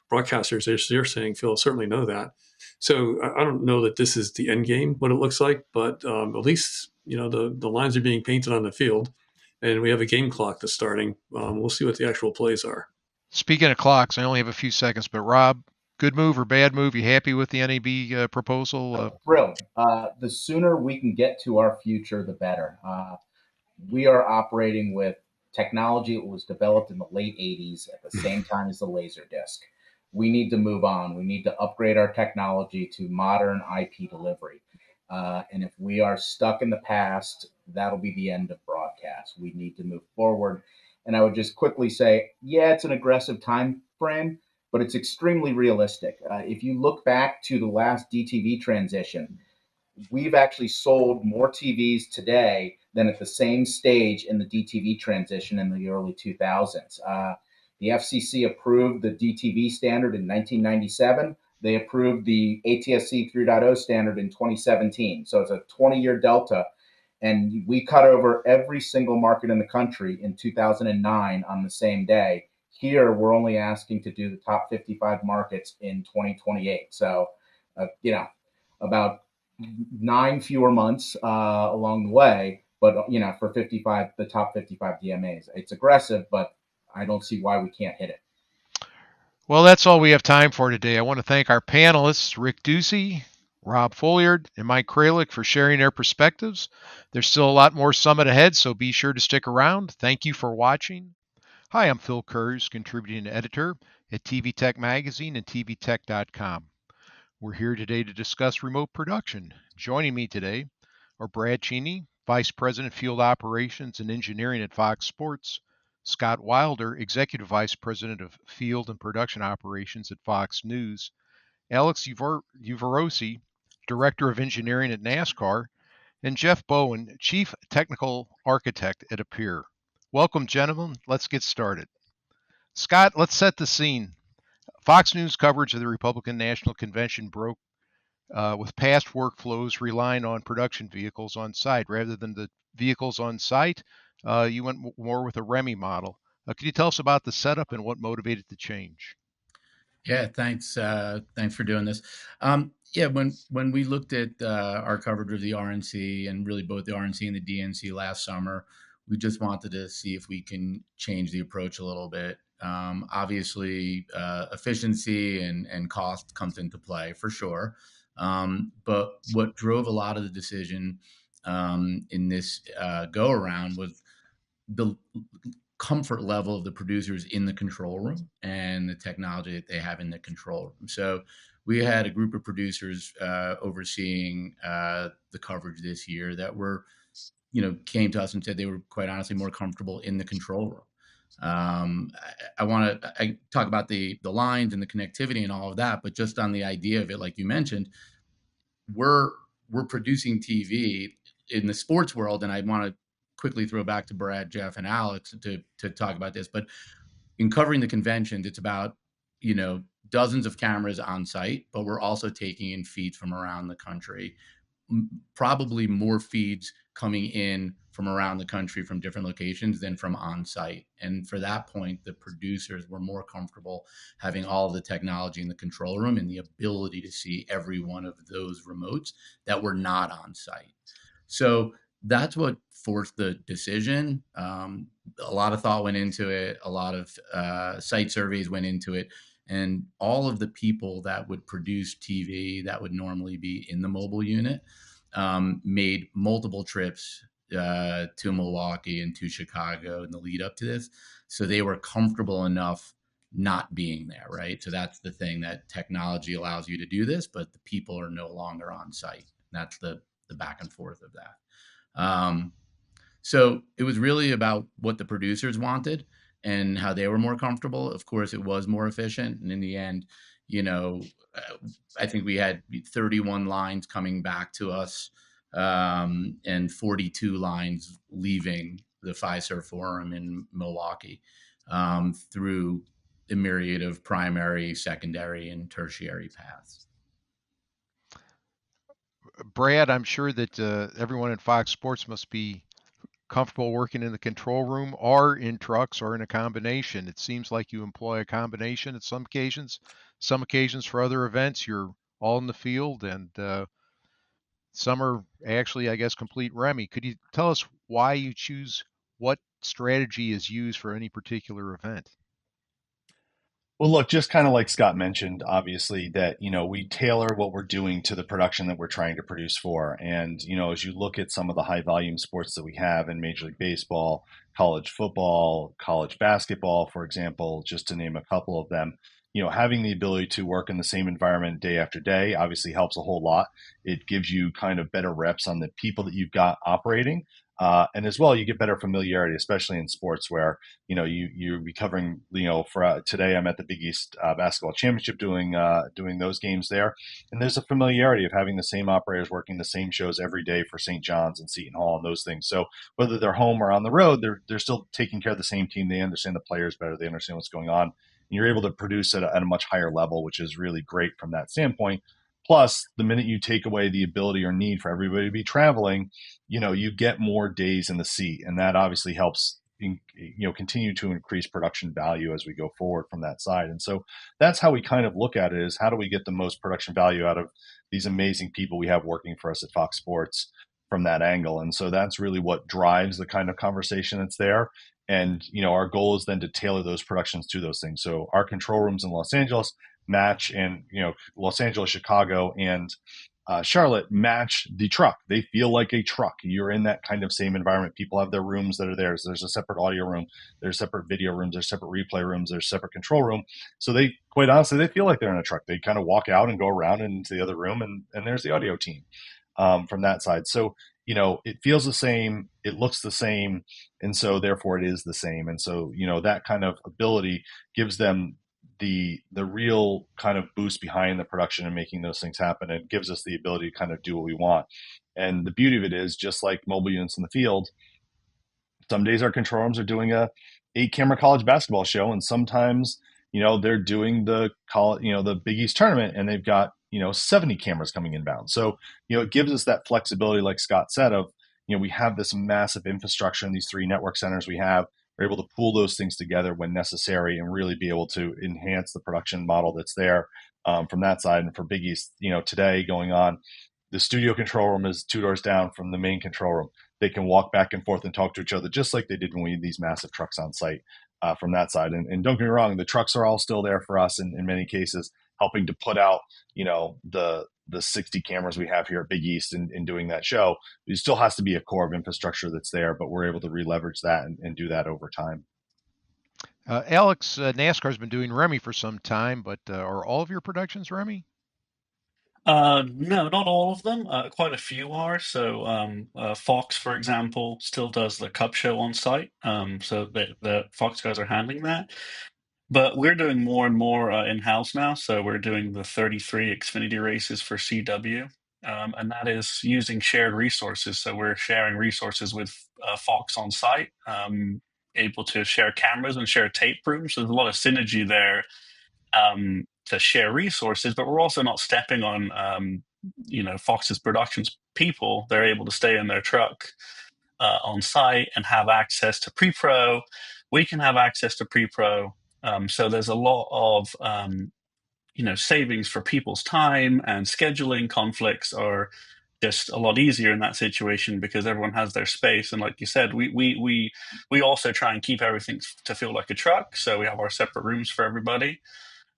Broadcasters, as you're saying, Phil, certainly know that. So I don't know that this is the end game, what it looks like, but at least the lines are being painted on the field, and we have a game clock that's starting. We'll see what the actual plays are. Speaking of clocks, I only have a few seconds, but Rob, good move or bad move? You happy with the NAB proposal? Thrilled. The sooner we can get to our future, the better. We are operating with technology that was developed in the late 80s at the same time as the Laserdisc. We need to move on. We need to upgrade our technology to modern IP delivery. And if we are stuck in the past, that'll be the end of broadcast. We need to move forward. And I would just quickly say, yeah, it's an aggressive time frame, but it's extremely realistic. If you look back to the last DTV transition, we've actually sold more TVs today than at the same stage in the DTV transition in the early 2000s. The FCC approved the DTV standard in 1997. They approved the ATSC 3.0 standard in 2017. So it's a 20-year delta. And we cut over every single market in the country in 2009 on the same day. Here, we're only asking to do the top 55 markets in 2028. So, about 9 fewer months along the way, but, for the top 55 DMAs. It's aggressive, but I don't see why we can't hit it. Well, that's all we have time for today. I want to thank our panelists, Rick Ducey, Rob Folliard, and Mike Kralik, for sharing their perspectives. There's still a lot more summit ahead, so be sure to stick around. Thank you for watching. Hi, I'm Phil Kurz, contributing editor at TV Tech Magazine and tvtech.com. We're here today to discuss remote production. Joining me today are Brad Cheney, Vice President, Field Operations and Engineering at Fox Sports, Scott Wilder, Executive Vice President of Field and Production Operations at Fox News, Alex Uvarosi, Director of Engineering at NASCAR, and Jeff Bowen, Chief Technical Architect at Appear. Welcome, gentlemen. Let's get started. Scott, let's set the scene. Fox News coverage of the Republican National Convention broke with past workflows relying on production vehicles on site. Rather than the vehicles on site, you went more with a REMI model. Could you tell us about the setup and what motivated the change? Yeah, thanks. Thanks for doing this. Yeah, when we looked at our coverage of the RNC and really both the RNC and the DNC last summer, we just wanted to see if we can change the approach a little bit. Obviously, efficiency and cost comes into play for sure. But what drove a lot of the decision in this go around was the comfort level of the producers in the control room and the technology that they have in the control room. So we had a group of producers overseeing the coverage this year that were, came to us and said they were quite honestly more comfortable in the control room. I talk about the lines and the connectivity and all of that, but just on the idea of it, like you mentioned, we're producing TV in the sports world, and I want to quickly throw back to Brad, Jeff, and Alex to talk about this. But in covering the conventions, it's about, dozens of cameras on site, but we're also taking in feeds from around the country, probably more feeds coming in from around the country from different locations than from on site. And for that point, the producers were more comfortable having all of the technology in the control room and the ability to see every one of those remotes that were not on site. So that's what forced the decision. A lot of thought went into it. A lot of site surveys went into it. And all of the people that would produce TV that would normally be in the mobile unit made multiple trips to Milwaukee and to Chicago in the lead up to this. So they were comfortable enough not being there, right? So that's the thing, that technology allows you to do this, but the people are no longer on site. That's the back and forth of that. So it was really about what the producers wanted and how they were more comfortable. Of course, it was more efficient. And in the end, I think we had 31 lines coming back to us and 42 lines leaving the Fiserv Forum in Milwaukee through a myriad of primary, secondary, and tertiary paths. Brad, I'm sure that everyone in Fox Sports must be comfortable working in the control room or in trucks or in a combination. It seems like you employ a combination at some occasions. Some occasions for other events, you're all in the field, and some are actually, I guess, complete REMI. Could you tell us why you choose what strategy is used for any particular event? Well, look, just kind of like Scott mentioned, obviously, that, we tailor what we're doing to the production that we're trying to produce for. And, as you look at some of the high volume sports that we have in Major League Baseball, college football, college basketball, for example, just to name a couple of them, having the ability to work in the same environment day after day obviously helps a whole lot. It gives you kind of better reps on the people that you've got operating. And as well, you get better familiarity, especially in sports where, you're be covering, for today I'm at the Big East Basketball Championship doing those games there. And there's a familiarity of having the same operators working the same shows every day for St. John's and Seton Hall and those things. So whether they're home or on the road, they're still taking care of the same team. They understand the players better. They understand what's going on. And you're able to produce at a much higher level, which is really great from that standpoint. Plus, the minute you take away the ability or need for everybody to be traveling, you get more days in the seat. And that obviously helps, continue to increase production value as we go forward from that side. And so that's how we kind of look at it, is how do we get the most production value out of these amazing people we have working for us at Fox Sports from that angle. And so that's really what drives the kind of conversation that's there. And, our goal is then to tailor those productions to those things. So our control rooms in Los Angeles match, and, Los Angeles, Chicago, and Charlotte match the truck. They feel like a truck. You're in that kind of same environment. People have their rooms that are theirs. There's a separate audio room. There's separate video rooms. There's separate replay rooms. There's separate control room. So they, quite honestly, they feel like they're in a truck. They kind of walk out and go around into the other room, and there's the audio team from that side. So, it feels the same. It looks the same. And so therefore it is the same. And so, that kind of ability gives them the real kind of boost behind the production and making those things happen. It gives us the ability to kind of do what we want. And the beauty of it is, just like mobile units in the field, some days our control rooms are doing a 8-camera college basketball show, and sometimes they're doing the the Big East tournament, and they've got 70 cameras coming inbound. So it gives us that flexibility, like Scott said, of we have this massive infrastructure in these 3 network centers we have. We're able to pull those things together when necessary and really be able to enhance the production model that's there from that side. And for Big East, today going on, the studio control room is 2 doors down from the main control room. They can walk back and forth and talk to each other just like they did when we had these massive trucks on site from that side. And don't get me wrong, the trucks are all still there for us in many cases, helping to put out, the 60 cameras we have here at Big East in doing that show. There still has to be a core of infrastructure that's there, but we're able to re-leverage that and do that over time. Alex, NASCAR's been doing Remy for some time, but are all of your productions Remy? No, not all of them. Quite a few are. So Fox, for example, still does the Cup show on site. So the Fox guys are handling that. But we're doing more and more in-house now. So we're doing the 33 Xfinity races for CW. And that is using shared resources. So we're sharing resources with Fox on site, able to share cameras and share tape rooms. So there's a lot of synergy there to share resources, but we're also not stepping on, Fox's productions people. They're able to stay in their truck on site and have access to pre-pro. We can have access to pre-pro. So there's a lot of, savings for people's time, and scheduling conflicts are just a lot easier in that situation because everyone has their space. And like you said, we also try and keep everything to feel like a truck. So we have our separate rooms for everybody.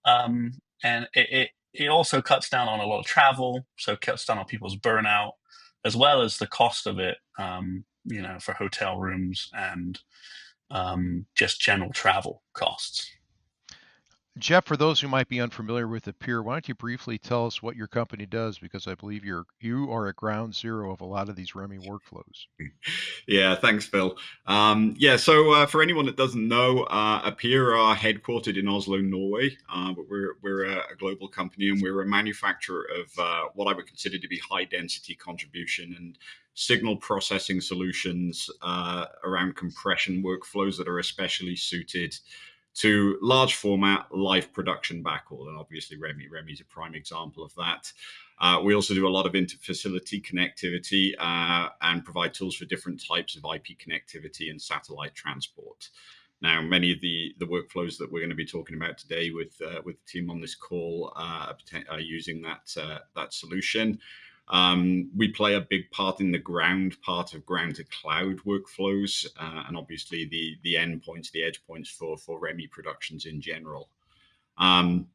And it also cuts down on a lot of travel. So it cuts down on people's burnout, as well as the cost of it, for hotel rooms and just general travel costs. Jeff, for those who might be unfamiliar with Appear, why don't you briefly tell us what your company does? Because I believe you are at ground zero of a lot of these Remy workflows. Yeah, thanks, Phil. So for anyone that doesn't know, Appear are headquartered in Oslo, Norway, but we're a global company, and we're a manufacturer of what I would consider to be high-density contribution and signal processing solutions around compression workflows that are especially suited to large format live production backhaul. And obviously Remy's a prime example of that. We also do a lot of inter-facility connectivity and provide tools for different types of IP connectivity and satellite transport. Now, many of the workflows that we're going to be talking about today with the team on this call are using that solution. We play a big part in the part of ground to cloud workflows, and obviously the endpoints, the edge points for Remy productions in general. Our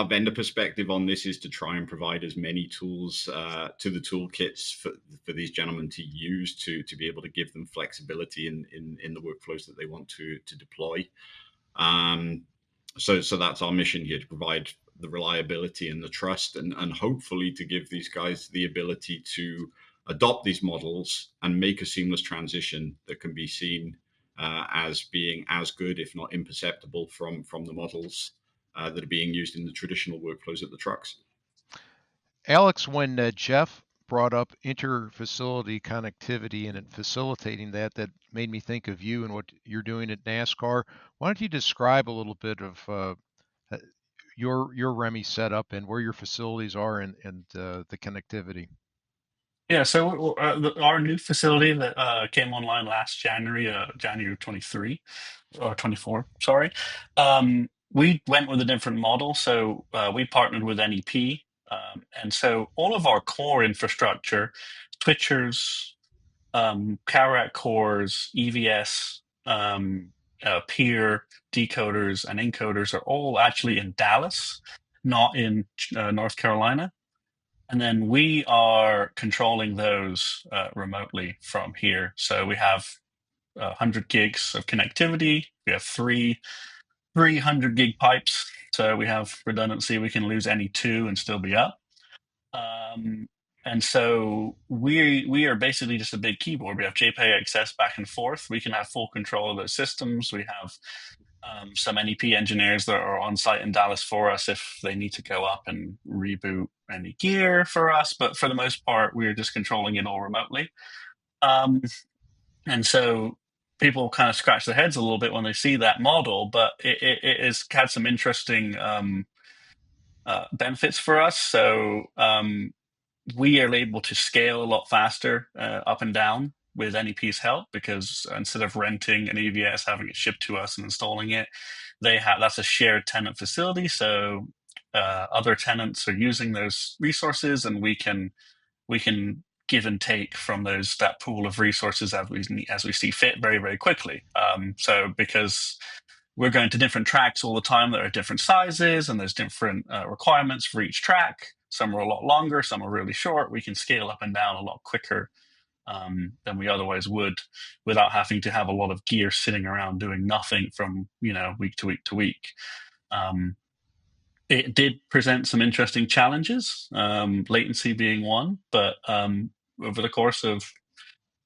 vendor perspective on this is to try and provide as many tools to the toolkits for these gentlemen to use to be able to give them flexibility in the workflows that they want to deploy. So that's our mission here, to provide the reliability and the trust, and hopefully to give these guys the ability to adopt these models and make a seamless transition that can be seen as being as good, if not imperceptible, from the models that are being used in the traditional workflows at the trucks. Alex, when Jeff brought up inter-facility connectivity and facilitating that made me think of you and what you're doing at NASCAR. Why don't you describe a little bit of your Remy setup and where your facilities are and the connectivity? Yeah, so our new facility that came online last January 23 or 24, sorry. We went with a different model. So we partnered with NEP. And so all of our core infrastructure, switchers, Carac cores, EVS, peer decoders and encoders are all actually in Dallas, not in North Carolina. And then we are controlling those remotely from here. So we have 100 gigs of connectivity. We have 300 gig pipes. So we have redundancy. We can lose any two and still be up. And so we are basically just a big keyboard. We have JPEG access back and forth. We can have full control of those systems. We have some NEP engineers that are on site in Dallas for us if they need to go up and reboot any gear for us. But for the most part, we're just controlling it all remotely. And so people kind of scratch their heads a little bit when they see that model, but it has had some interesting benefits for us. So we are able to scale a lot faster up and down with NEP's help, because instead of renting an EVS, having it shipped to us and installing it, that's a shared tenant facility. So other tenants are using those resources, and we can give and take from that pool of resources as we see fit very, very quickly. So because we're going to different tracks all the time that are different sizes, and there's different requirements for each track. Some are a lot longer, some are really short. We can scale up and down a lot quicker than we otherwise would, without having to have a lot of gear sitting around doing nothing from week to week to week. It did present some interesting challenges, latency being one, but over the course of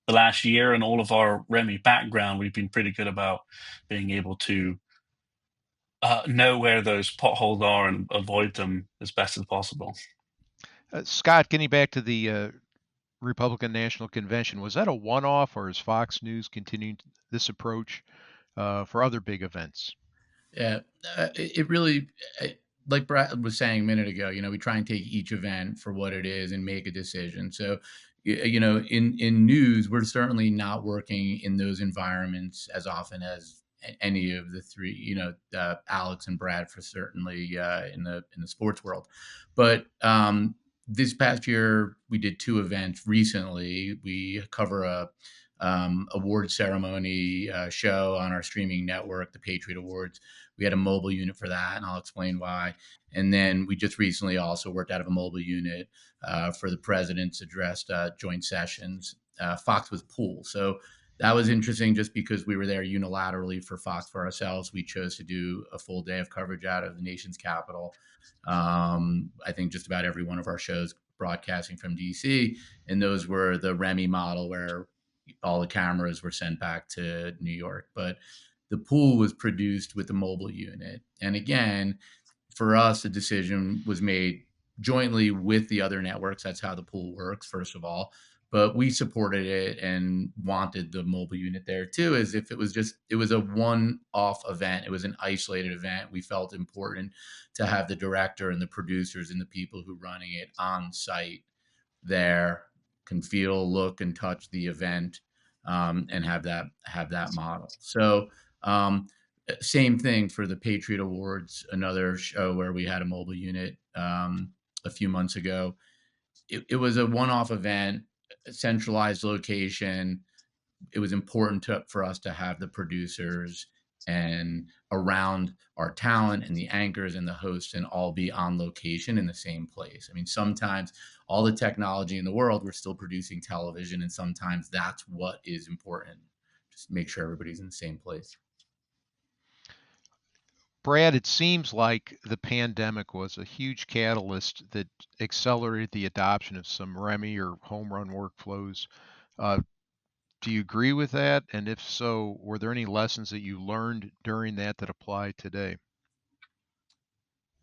the last year and all of our REMI background, we've been pretty good about being able to know where those potholes are and avoid them as best as possible. Scott, getting back to the Republican National Convention, was that a one-off, or is Fox News continuing this approach for other big events? Yeah, it really, like Brad was saying a minute ago, we try and take each event for what it is and make a decision. So, in news, we're certainly not working in those environments as often as any of the three, Alex and Brad for certainly in the sports world. But this past year, we did two events recently. We cover a award ceremony show on our streaming network, the Patriot Awards. We had a mobile unit for that, and I'll explain why. And then we just recently also worked out of a mobile unit for the president's address joint sessions. Fox was pool. So that was interesting just because we were there unilaterally for Fox for ourselves. We chose to do a full day of coverage out of the nation's capital. I think just about every one of our shows broadcasting from DC, and those were the REMI model where all the cameras were sent back to New York. But the pool was produced with the mobile unit. And again, for us, the decision was made jointly with the other networks. That's how the pool works, first of all. But we supported it and wanted the mobile unit there too, as if it was a one-off event. It was an isolated event. We felt important to have the director and the producers and the people who are running it on site there, can feel, look, and touch the event, and have that model. So same thing for the Patriot Awards, another show where we had a mobile unit a few months ago. It was a one-off event, a centralized location. It was important for us to have the producers and around our talent and the anchors and the hosts and all be on location in the same place. I mean, sometimes all the technology in the world, we're still producing television, and sometimes that's what is important. Just make sure everybody's in the same place. Brad, it seems like the pandemic was a huge catalyst that accelerated the adoption of some REMI or home run workflows. Do you agree with that? And if so, were there any lessons that you learned during that apply today?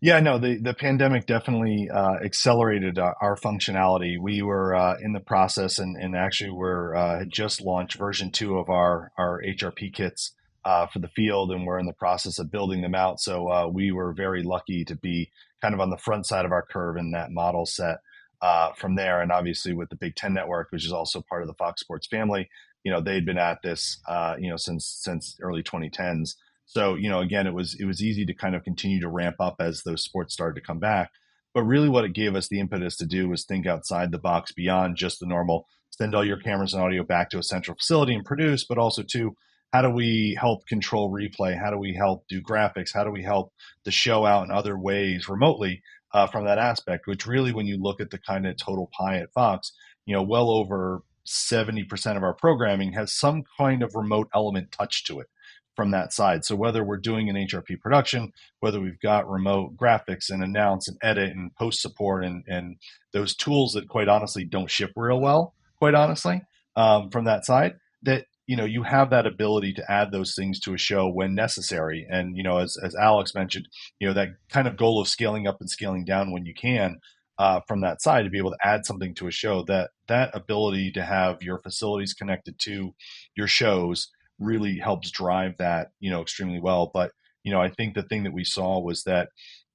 Yeah, no, the pandemic definitely accelerated our functionality. We were in the process and actually had just launched version 2 of our HRP kits for the field, and we're in the process of building them out. So we were very lucky to be kind of on the front side of our curve in that model set from there. And obviously with the Big Ten Network, which is also part of the Fox Sports family, they'd been at this, since early 2010s. So, again, it was easy to kind of continue to ramp up as those sports started to come back. But really what it gave us the impetus to do was think outside the box beyond just the normal send all your cameras and audio back to a central facility and produce, but also to how do we help control replay? How do we help do graphics? How do we help the show out in other ways remotely from that aspect? Which really, when you look at the kind of total pie at Fox, well over 70% of our programming has some kind of remote element touched to it from that side. So whether we're doing an HRP production, whether we've got remote graphics and announce and edit and post support and those tools that quite honestly don't ship real well, quite honestly, from that side, that you have that ability to add those things to a show when necessary. And as Alex mentioned, that kind of goal of scaling up and scaling down when you can, from that side, to be able to add something to a show, that ability to have your facilities connected to your shows really helps drive that extremely well. But I think the thing that we saw was that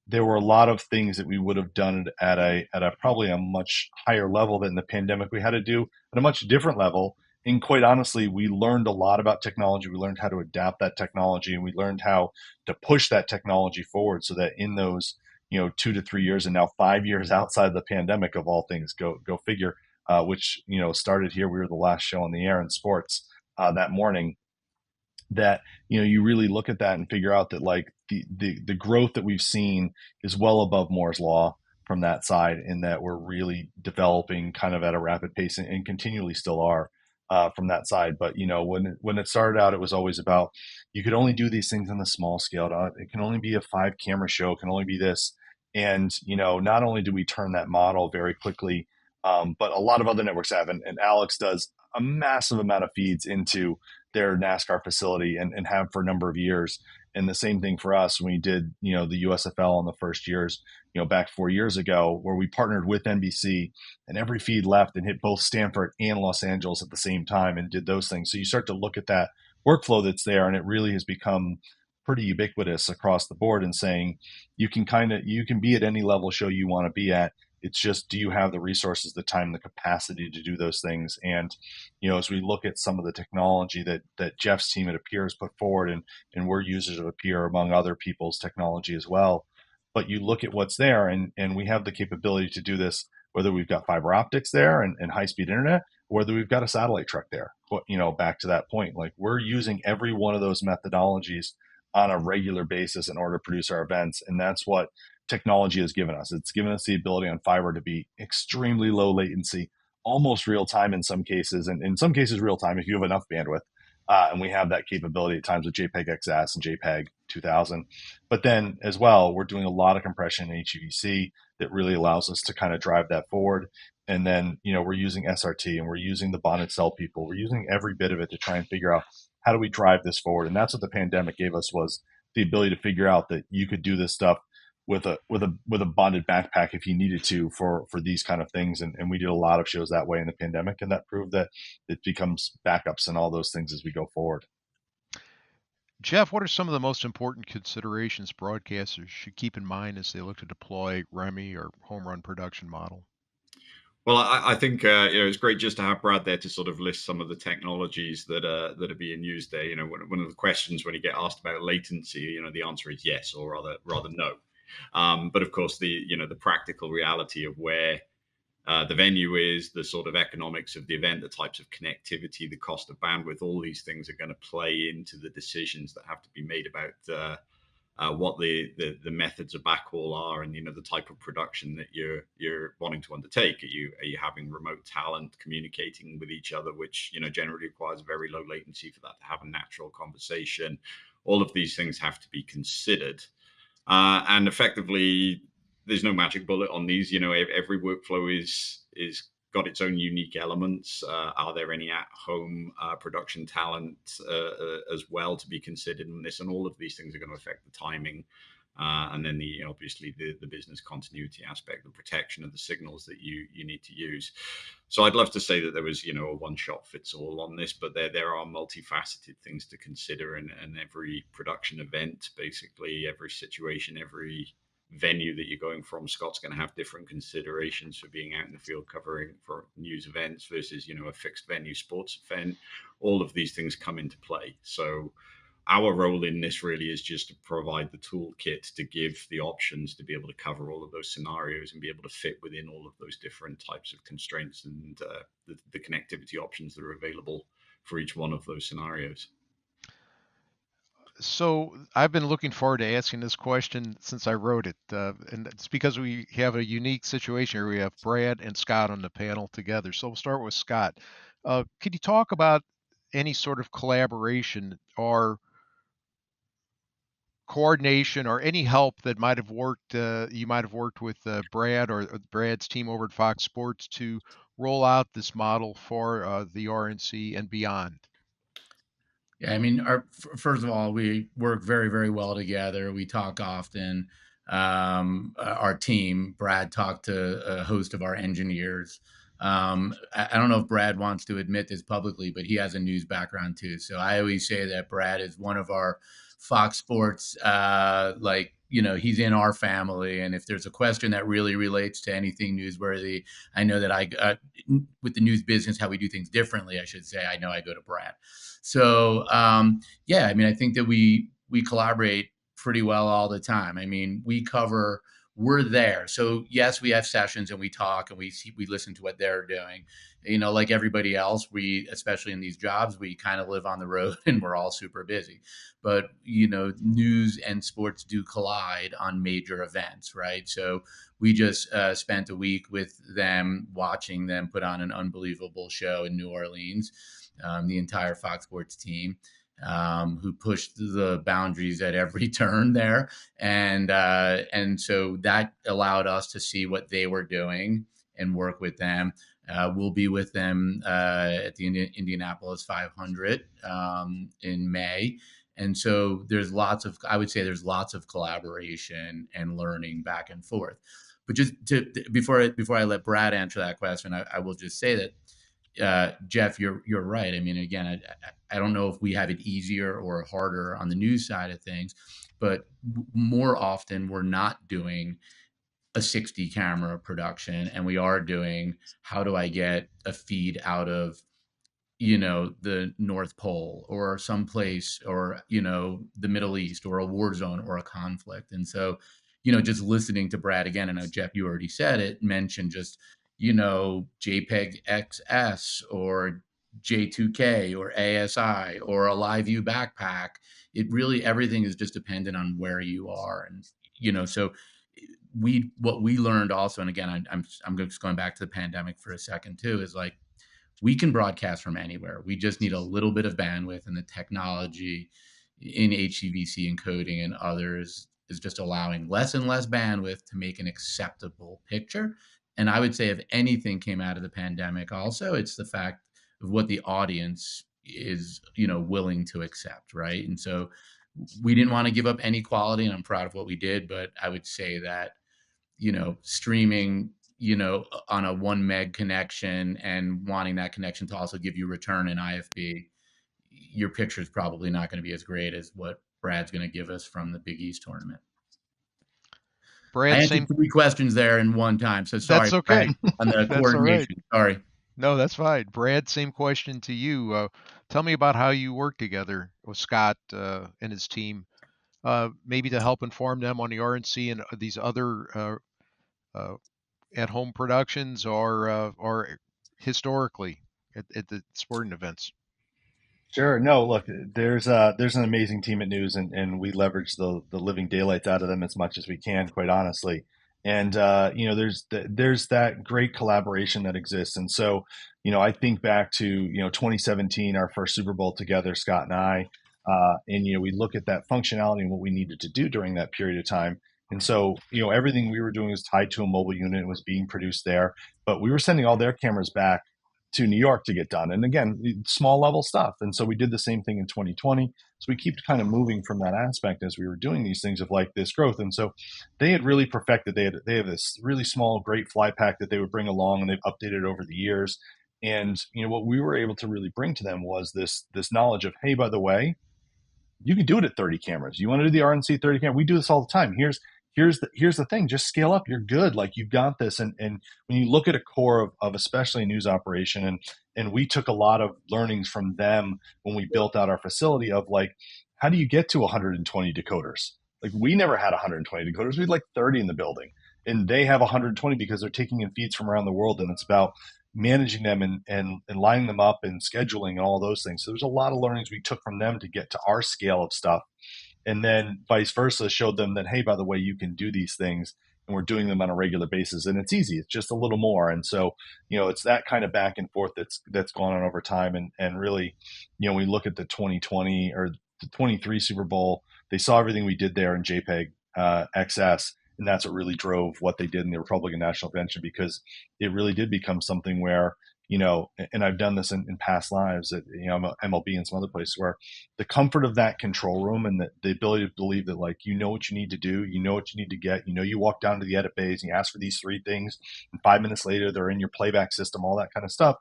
there were a lot of things that we would have done at a probably a much higher level than the pandemic we had to do at a much different level. And quite honestly, we learned a lot about technology. We learned how to adapt that technology, and we learned how to push that technology forward so that in those 2 to 3 years, and now 5 years outside the pandemic, of all things, go figure, which started here. We were the last show on the air in sports that morning. That you really look at that and figure out that like the growth that we've seen is well above Moore's law from that side, in that we're really developing kind of at a rapid pace and continually still are from that side. But when it started out, it was always about you could only do these things on the small scale. It can only be a 5 camera show. It can only be this. And not only do we turn that model very quickly, but a lot of other networks have, and Alex does a massive amount of feeds into their NASCAR facility and have for a number of years. And the same thing for us when we did, the USFL in the first years, back 4 years ago, where we partnered with NBC and every feed left and hit both Stanford and Los Angeles at the same time and did those things. So you start to look at that workflow that's there, and it really has become pretty ubiquitous across the board, and saying you can be at any level show you want to be at. It's just, do you have the resources, the time, the capacity to do those things? And, as we look at some of the technology that Jeff's team at Appear has put forward, and we're users of Appear among other people's technology as well. But you look at what's there, and we have the capability to do this, whether we've got fiber optics there and high-speed internet, or whether we've got a satellite truck there. Back to that point, like we're using every one of those methodologies on a regular basis in order to produce our events. And that's what technology has given us. It's given us the ability on fiber to be extremely low latency, almost real time in some cases, and in some cases real time if you have enough bandwidth. And we have that capability at times with JPEG XS and JPEG 2000. But then as well, we're doing a lot of compression in HEVC that really allows us to kind of drive that forward. And then, we're using SRT, and we're using the bonded cell people. We're using every bit of it to try and figure out how do we drive this forward. And that's what the pandemic gave us, was the ability to figure out that you could do this stuff with a bonded backpack if you needed to for these kind of things. And we did a lot of shows that way in the pandemic, and that proved that it becomes backups and all those things as we go forward. Jeff, what are some of the most important considerations broadcasters should keep in mind as they look to deploy REMI or home run production model? Well, I think it's great just to have Brad there to sort of list some of the technologies that are being used there. One of the questions when you get asked about latency, the answer is yes, or rather no. But of course, the practical reality of where the venue is, the sort of economics of the event, the types of connectivity, the cost of bandwidth, all these things are going to play into the decisions that have to be made about what the methods of backhaul are, and the type of production that you're wanting to undertake. Are you having remote talent communicating with each other, which generally requires very low latency for that to have a natural conversation? All of these things have to be considered, and effectively, there's no magic bullet on these. Every workflow is got its own unique elements. Are there any at-home production talent as well to be considered in this? And all of these things are going to affect the timing, and then obviously the business continuity aspect, the protection of the signals that you need to use. So I'd love to say that there was a one-shot fits all on this, but there are multifaceted things to consider, and every production event, basically every situation, every venue that you're going from, Scott's going to have different considerations for being out in the field covering for news events versus a fixed venue sports event. All of these things come into play. So our role in this really is just to provide the toolkit to give the options to be able to cover all of those scenarios and be able to fit within all of those different types of constraints and the connectivity options that are available for each one of those scenarios. So I've been looking forward to asking this question since I wrote it, and it's because we have a unique situation here. We have Brad and Scott on the panel together. So we'll start with Scott. Could you talk about any sort of collaboration or coordination or any help that might have worked? You might have worked with Brad or Brad's team over at Fox Sports to roll out this model for the RNC and beyond. Yeah, I mean, first of all, we work very, very well together. We talk often. Our team, Brad talked to a host of our engineers. I don't know if Brad wants to admit this publicly, but he has a news background too. So I always say that Brad is one of our Fox Sports, he's in our family. And if there's a question that really relates to anything newsworthy, I know that with the news business, how we do things differently, I should say, I know I go to Brad. So yeah, I mean, I think that we collaborate pretty well all the time. I mean, we're there. So yes, we have sessions and we talk and we listen to what they're doing. Like everybody else, especially in these jobs, we kind of live on the road and we're all super busy. But news and sports do collide on major events, right? So we just spent a week with them, watching them put on an unbelievable show in New Orleans. The entire Fox Sports team, who pushed the boundaries at every turn there. And so that allowed us to see what they were doing and work with them. We'll be with them at the Indianapolis 500 in May. And so there's lots of collaboration and learning back and forth. But just before I let Brad answer that question, I will just say that, Jeff, you're right. I mean, again, I don't know if we have it easier or harder on the news side of things, but more often we're not doing a 60 camera production, and we are doing, how do I get a feed out of the North Pole or someplace, or the Middle East, or a war zone or a conflict. And so just listening to Brad again, I know, Jeff, you already said it, mentioned just JPEG XS or J2K or ASI or a LiveView backpack. Everything is just dependent on where you are. And, so what we learned also, and again, I'm just going back to the pandemic for a second too, is like, we can broadcast from anywhere. We just need a little bit of bandwidth, and the technology in HEVC encoding and others is just allowing less and less bandwidth to make an acceptable picture. And I would say if anything came out of the pandemic also, it's the fact of what the audience is, willing to accept, right? And so we didn't want to give up any quality, and I'm proud of what we did. But I would say that, streaming, on a 1 meg connection and wanting that connection to also give you return in IFB, your picture is probably not going to be as great as what Brad's going to give us from the Big East tournament. Brad, I answered 3 questions there in one time, so sorry. That's okay. Brad, on the coordination. All right. Sorry. No, that's fine. Brad, same question to you. Tell me about how you work together with Scott and his team, maybe to help inform them on the RNC and these other at-home productions, or historically at the sporting events. Sure. No, look, there's an amazing team at News, and we leverage the living daylights out of them as much as we can, quite honestly. And there's that great collaboration that exists. And so, I think back to 2017, our first Super Bowl together, Scott and I, and we look at that functionality and what we needed to do during that period of time. And so, everything we were doing was tied to a mobile unit and was being produced there, but we were sending all their cameras back to New York to get done. And again, small level stuff. And so we did the same thing in 2020. So we keep kind of moving from that aspect as we were doing these things of like this growth. And so they had really perfected, they have this really small, great fly pack that they would bring along, and they've updated over the years. And, what we were able to really bring to them was this knowledge of, hey, by the way, you can do it at 30 cameras. You want to do the RNC 30 camera? We do this all the time. Here's the thing, just scale up. You're good. Like, you've got this. And when you look at a core of especially a news operation, and we took a lot of learnings from them when we built out our facility of like, how do you get to 120 decoders? Like, we never had 120 decoders. We had like 30 in the building, and they have 120 because they're taking in feeds from around the world. And it's about managing them and lining them up and scheduling and all those things. So there's a lot of learnings we took from them to get to our scale of stuff. And then vice versa, showed them that, hey, by the way, you can do these things, and we're doing them on a regular basis, and it's easy. It's just a little more. And so, it's that kind of back and forth that's gone on over time. And really, we look at the 2020 or the 23 Super Bowl, they saw everything we did there in JPEG XS, and that's what really drove what they did in the Republican National Convention, because it really did become something where, and I've done this in past lives at, MLB and some other places, where the comfort of that control room and the ability to believe that, like, what you need to do, what you need to get, you walk down to the edit bays and you ask for these 3 things, and 5 minutes later, they're in your playback system, all that kind of stuff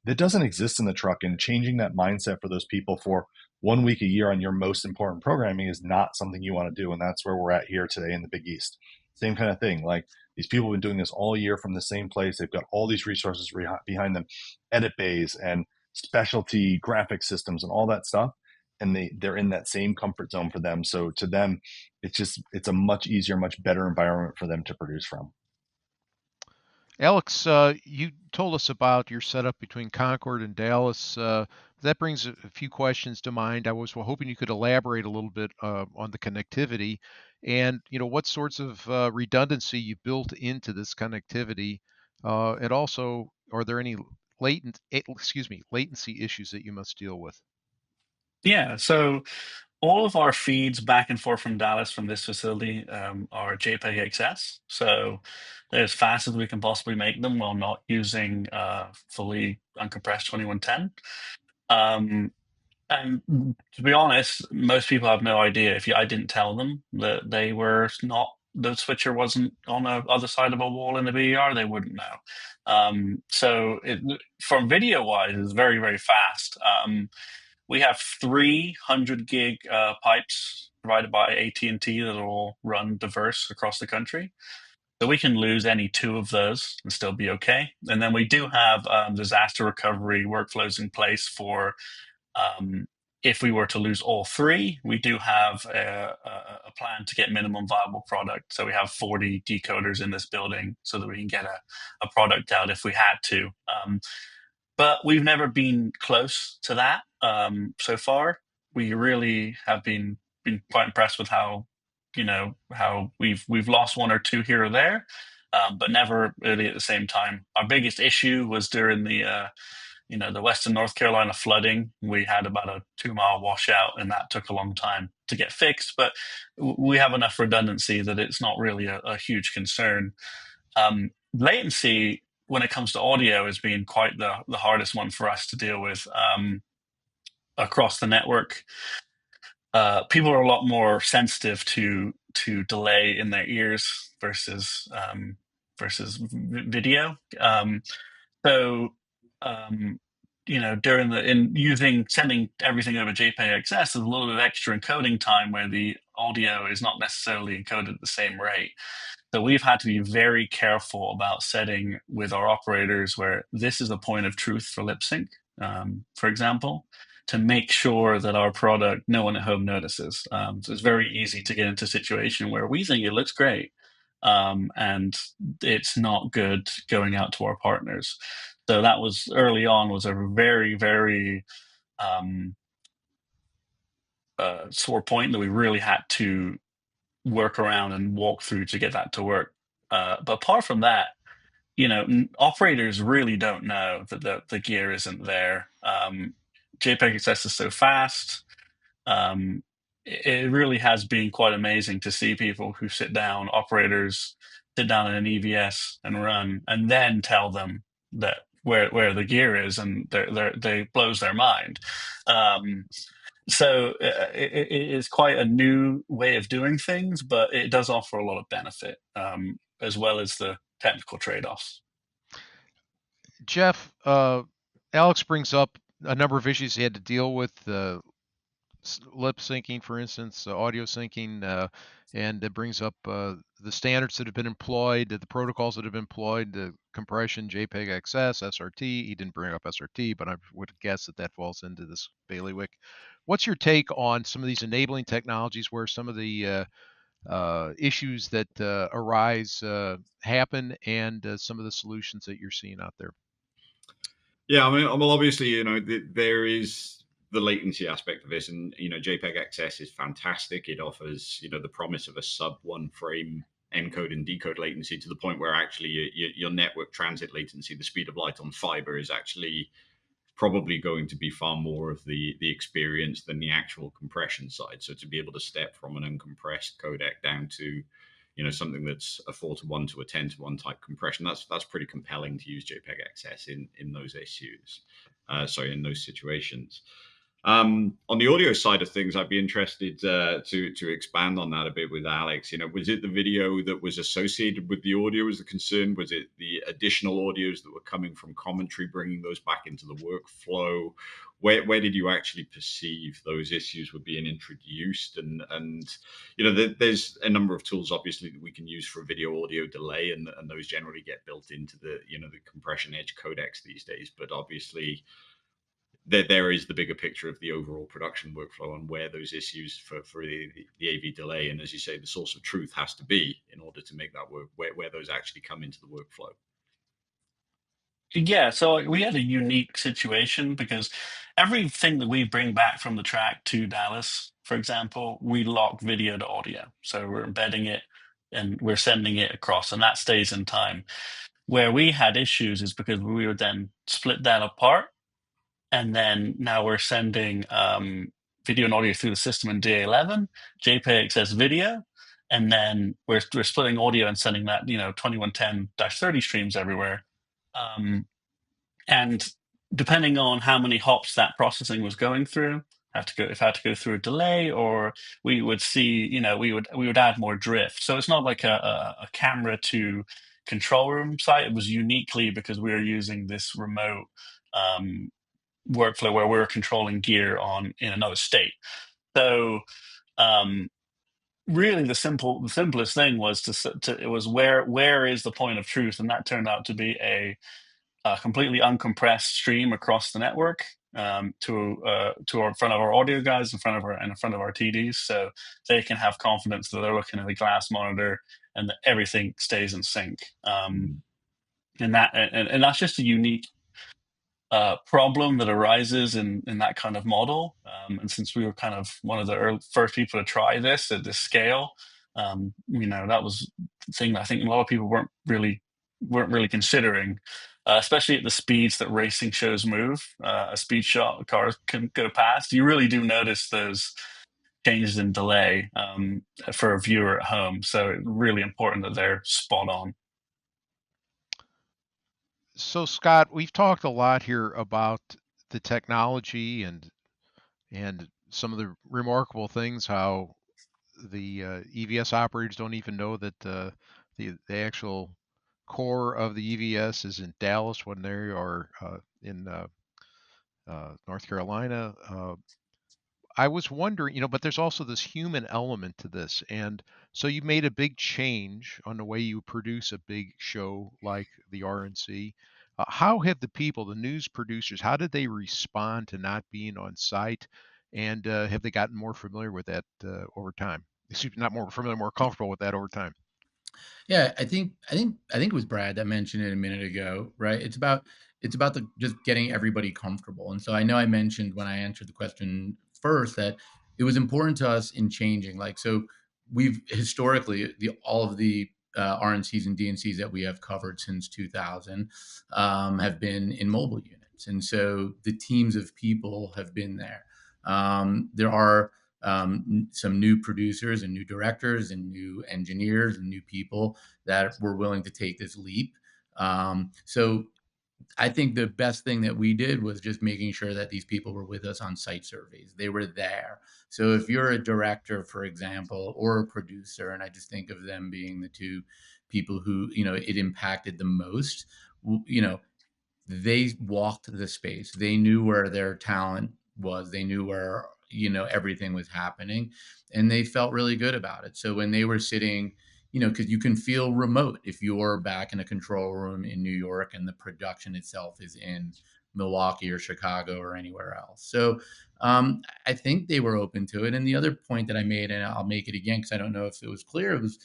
that doesn't exist in the truck. And changing that mindset for those people for 1 week a year on your most important programming is not something you want to do. And that's where we're at here today in the Big East. Same kind of thing. Like, these people have been doing this all year from the same place. They've got all these resources behind them, edit bays and specialty graphic systems and all that stuff. And they're in that same comfort zone for them. So to them, it's a much easier, much better environment for them to produce from. Alex, you told us about your setup between Concord and Dallas. That brings a few questions to mind. I was hoping you could elaborate a little bit on the connectivity and, what sorts of redundancy you built into this connectivity. And also, are there any latency issues that you must deal with? Yeah, so all of our feeds back and forth from Dallas from this facility are JPEG XS. So they're as fast as we can possibly make them while not using fully uncompressed 2110. And to be honest, most people have no idea. I didn't tell them that the switcher wasn't on the other side of a wall in the BER, they wouldn't know. So from video wise, it's very, very fast. We have 300 gig pipes provided by AT&T that all run diverse across the country. So we can lose any 2 of those and still be okay. And then we do have disaster recovery workflows in place for if we were to lose all 3, we do have a plan to get minimum viable product. So we have 40 decoders in this building so that we can get a product out if we had to. But we've never been close to that so far. We really have been quite impressed with how we've lost 1 or 2 here or there, but never really at the same time. Our biggest issue was during the Western North Carolina flooding. We had about a 2-mile washout, and that took a long time to get fixed. But we have enough redundancy that it's not really a huge concern. Latency, when it comes to audio, has been quite the hardest one for us to deal with across the network. People are a lot more sensitive to delay in their ears versus video. Sending everything over JPEG XS, there's a little bit of extra encoding time where the audio is not necessarily encoded at the same rate. So we've had to be very careful about setting with our operators where this is a point of truth for lip sync, for example, to make sure that our product, no one at home notices. So it's very easy to get into a situation where we think it looks great, and it's not good going out to our partners. So that was early on was a very, very sore point that we really had to work around and walk through to get that to work. But apart from that, operators really don't know that the gear isn't there. JPEG XS is so fast. It really has been quite amazing to see people who operators sit down in an EVS and run, and then tell them that where the gear is, and they blows their mind. So it is quite a new way of doing things, but it does offer a lot of benefit, as well as the technical trade-offs. Jeff, Alex brings up a number of issues he had to deal with, lip syncing, for instance, audio syncing, and it brings up the standards that have been employed, the protocols that have been employed, the compression, JPEG XS, SRT. He didn't bring up SRT, but I would guess that falls into this bailiwick. What's your take on some of these enabling technologies where some of the issues that arise happen, and some of the solutions that you're seeing out there? Yeah, I mean, well, obviously, there is the latency aspect of this, and JPEG XS is fantastic. It offers, the promise of a sub 1 frame encode and decode latency to the point where actually your network transit latency, the speed of light on fiber, is actually probably going to be far more of the experience than the actual compression side. So to be able to step from an uncompressed codec down to something that's a 4:1 to a 10:1 type compression, that's pretty compelling to use JPEG XS in those issues. In those situations. On the audio side of things, I'd be interested to expand on that a bit with Alex. Was it the video that was associated with the audio as the concern? Was it the additional audios that were coming from commentary, bringing those back into the workflow? Where did you actually perceive those issues were being introduced? And there's a number of tools, obviously, that we can use for video audio delay, and those generally get built into the compression edge codecs these days. But obviously, there is the bigger picture of the overall production workflow and where those issues for the AV delay, and as you say, the source of truth has to be in order to make that work, where those actually come into the workflow. Yeah, so we had a unique situation because everything that we bring back from the track to Dallas, for example, we lock video to audio. So we're embedding it and we're sending it across, and that stays in time. Where we had issues is because we would then split that apart, and then now we're sending video and audio through the system in DA11, JPEG XS video, and then we're splitting audio and sending that 2110-30 streams everywhere. And depending on how many hops that processing was going through, if I had to go through a delay, or we would see, we would add more drift. So it's not like a camera to control room site. It was uniquely because we were using this remote workflow where we're controlling gear in another state. So really the simplest thing was it was where is the point of truth, and that turned out to be a completely uncompressed stream across the network to in front of our audio guys, in front of our TDs, so they can have confidence that they're looking at the glass monitor and that everything stays in sync. And that's just a unique problem that arises in that kind of model. And since we were kind of one of the first people to try this at this scale, that was the thing that I think a lot of people weren't really considering, especially at the speeds that racing shows move. A speed shot cars can go past. You really do notice those changes in delay for a viewer at home. So it's really important that they're spot on. So Scott, we've talked a lot here about the technology and some of the remarkable things, how the EVS operators don't even know that the actual core of the EVS is in Dallas when they are in North Carolina. I was wondering, but there's also this human element to this. And so you made a big change on the way you produce a big show like the RNC. How have the people, the news producers, how did they respond to not being on site? And have they gotten more familiar with that over time? Excuse me, not more familiar, more comfortable with that over time? Yeah, I think it was Brad that mentioned it a minute ago, right? It's about just getting everybody comfortable. And so I know I mentioned when I answered the question first that it was important to us in changing. Like, so we've historically all of the RNCs and DNCs that we have covered since 2000 have been in mobile units, and so the teams of people have been there. There are some new producers and new directors and new engineers and new people that were willing to take this leap. So I think the best thing that we did was just making sure that these people were with us on site surveys. They were there. So if you're a director, for example, or a producer, and I just think of them being the two people who, it impacted the most, they walked the space. They knew where their talent was. They knew where, everything was happening, and they felt really good about it. So when they were sitting, because you can feel remote if you're back in a control room in New York and the production itself is in Milwaukee or Chicago or anywhere else. So I think they were open to it. And the other point that I made, and I'll make it again because I don't know if it was clear, it was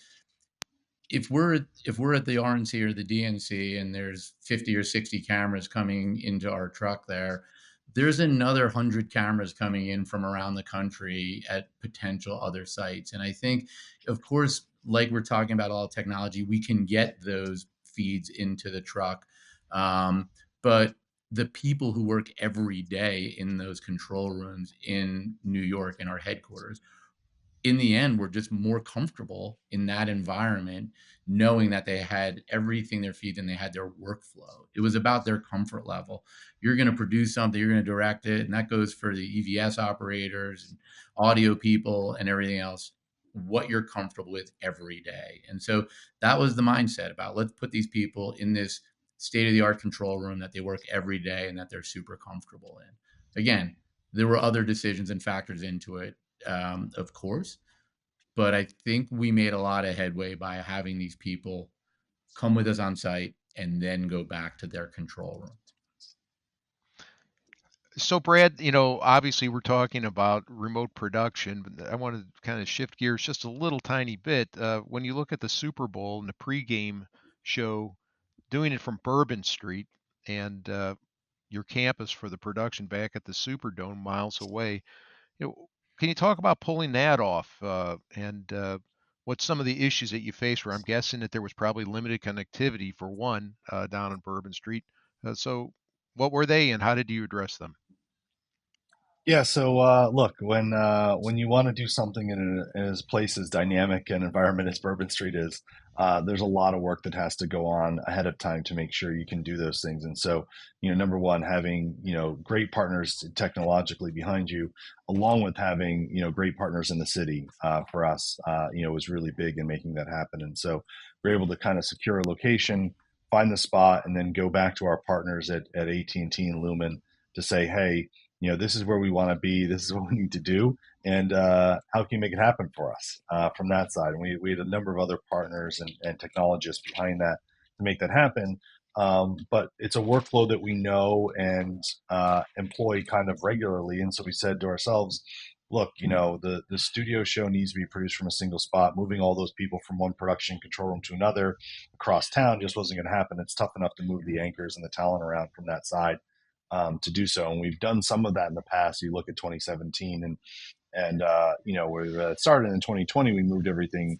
if we're at the RNC or the DNC and there's 50 or 60 cameras coming into our truck there's another 100 cameras coming in from around the country at potential other sites. And I think, of course, like we're talking about all technology, we can get those feeds into the truck. But the people who work every day in those control rooms in New York in our headquarters, in the end, were just more comfortable in that environment, knowing that they had everything their feet and they had their workflow. It was about their comfort level. You're going to produce something, you're going to direct it, and that goes for the EVS operators, and audio people, and everything else. What you're comfortable with every day. And so that was the mindset about, let's put these people in this state-of-the-art control room that they work every day and that they're super comfortable in. Again, there were other decisions and factors into it, of course, but I think we made a lot of headway by having these people come with us on site and then go back to their control room. So Brad, obviously we're talking about remote production, but I want to kind of shift gears just a little tiny bit. When you look at the Super Bowl and the pregame show, doing it from Bourbon Street and your campus for the production back at the Superdome miles away, can you talk about pulling that off and what some of the issues that you faced were? I'm guessing that there was probably limited connectivity for one down on Bourbon Street. So what were they and how did you address them? Yeah, so look, when you want to do something in a place as dynamic an environment as Bourbon Street is, there's a lot of work that has to go on ahead of time to make sure you can do those things. And so, number one, having great partners technologically behind you, along with having great partners in the city for us, was really big in making that happen. And so we're able to kind of secure a location, find the spot, and then go back to our partners at AT&T and Lumen to say, hey, this is where we want to be. This is what we need to do. And how can you make it happen for us from that side? And we had a number of other partners and technologists behind that to make that happen. But it's a workflow that we know and employ kind of regularly. And so we said to ourselves, look, the studio show needs to be produced from a single spot. Moving all those people from one production control room to another across town just wasn't going to happen. It's tough enough to move the anchors and the talent around from that side. To do so. And we've done some of that in the past. You look at 2017 and we started in 2020, we moved everything,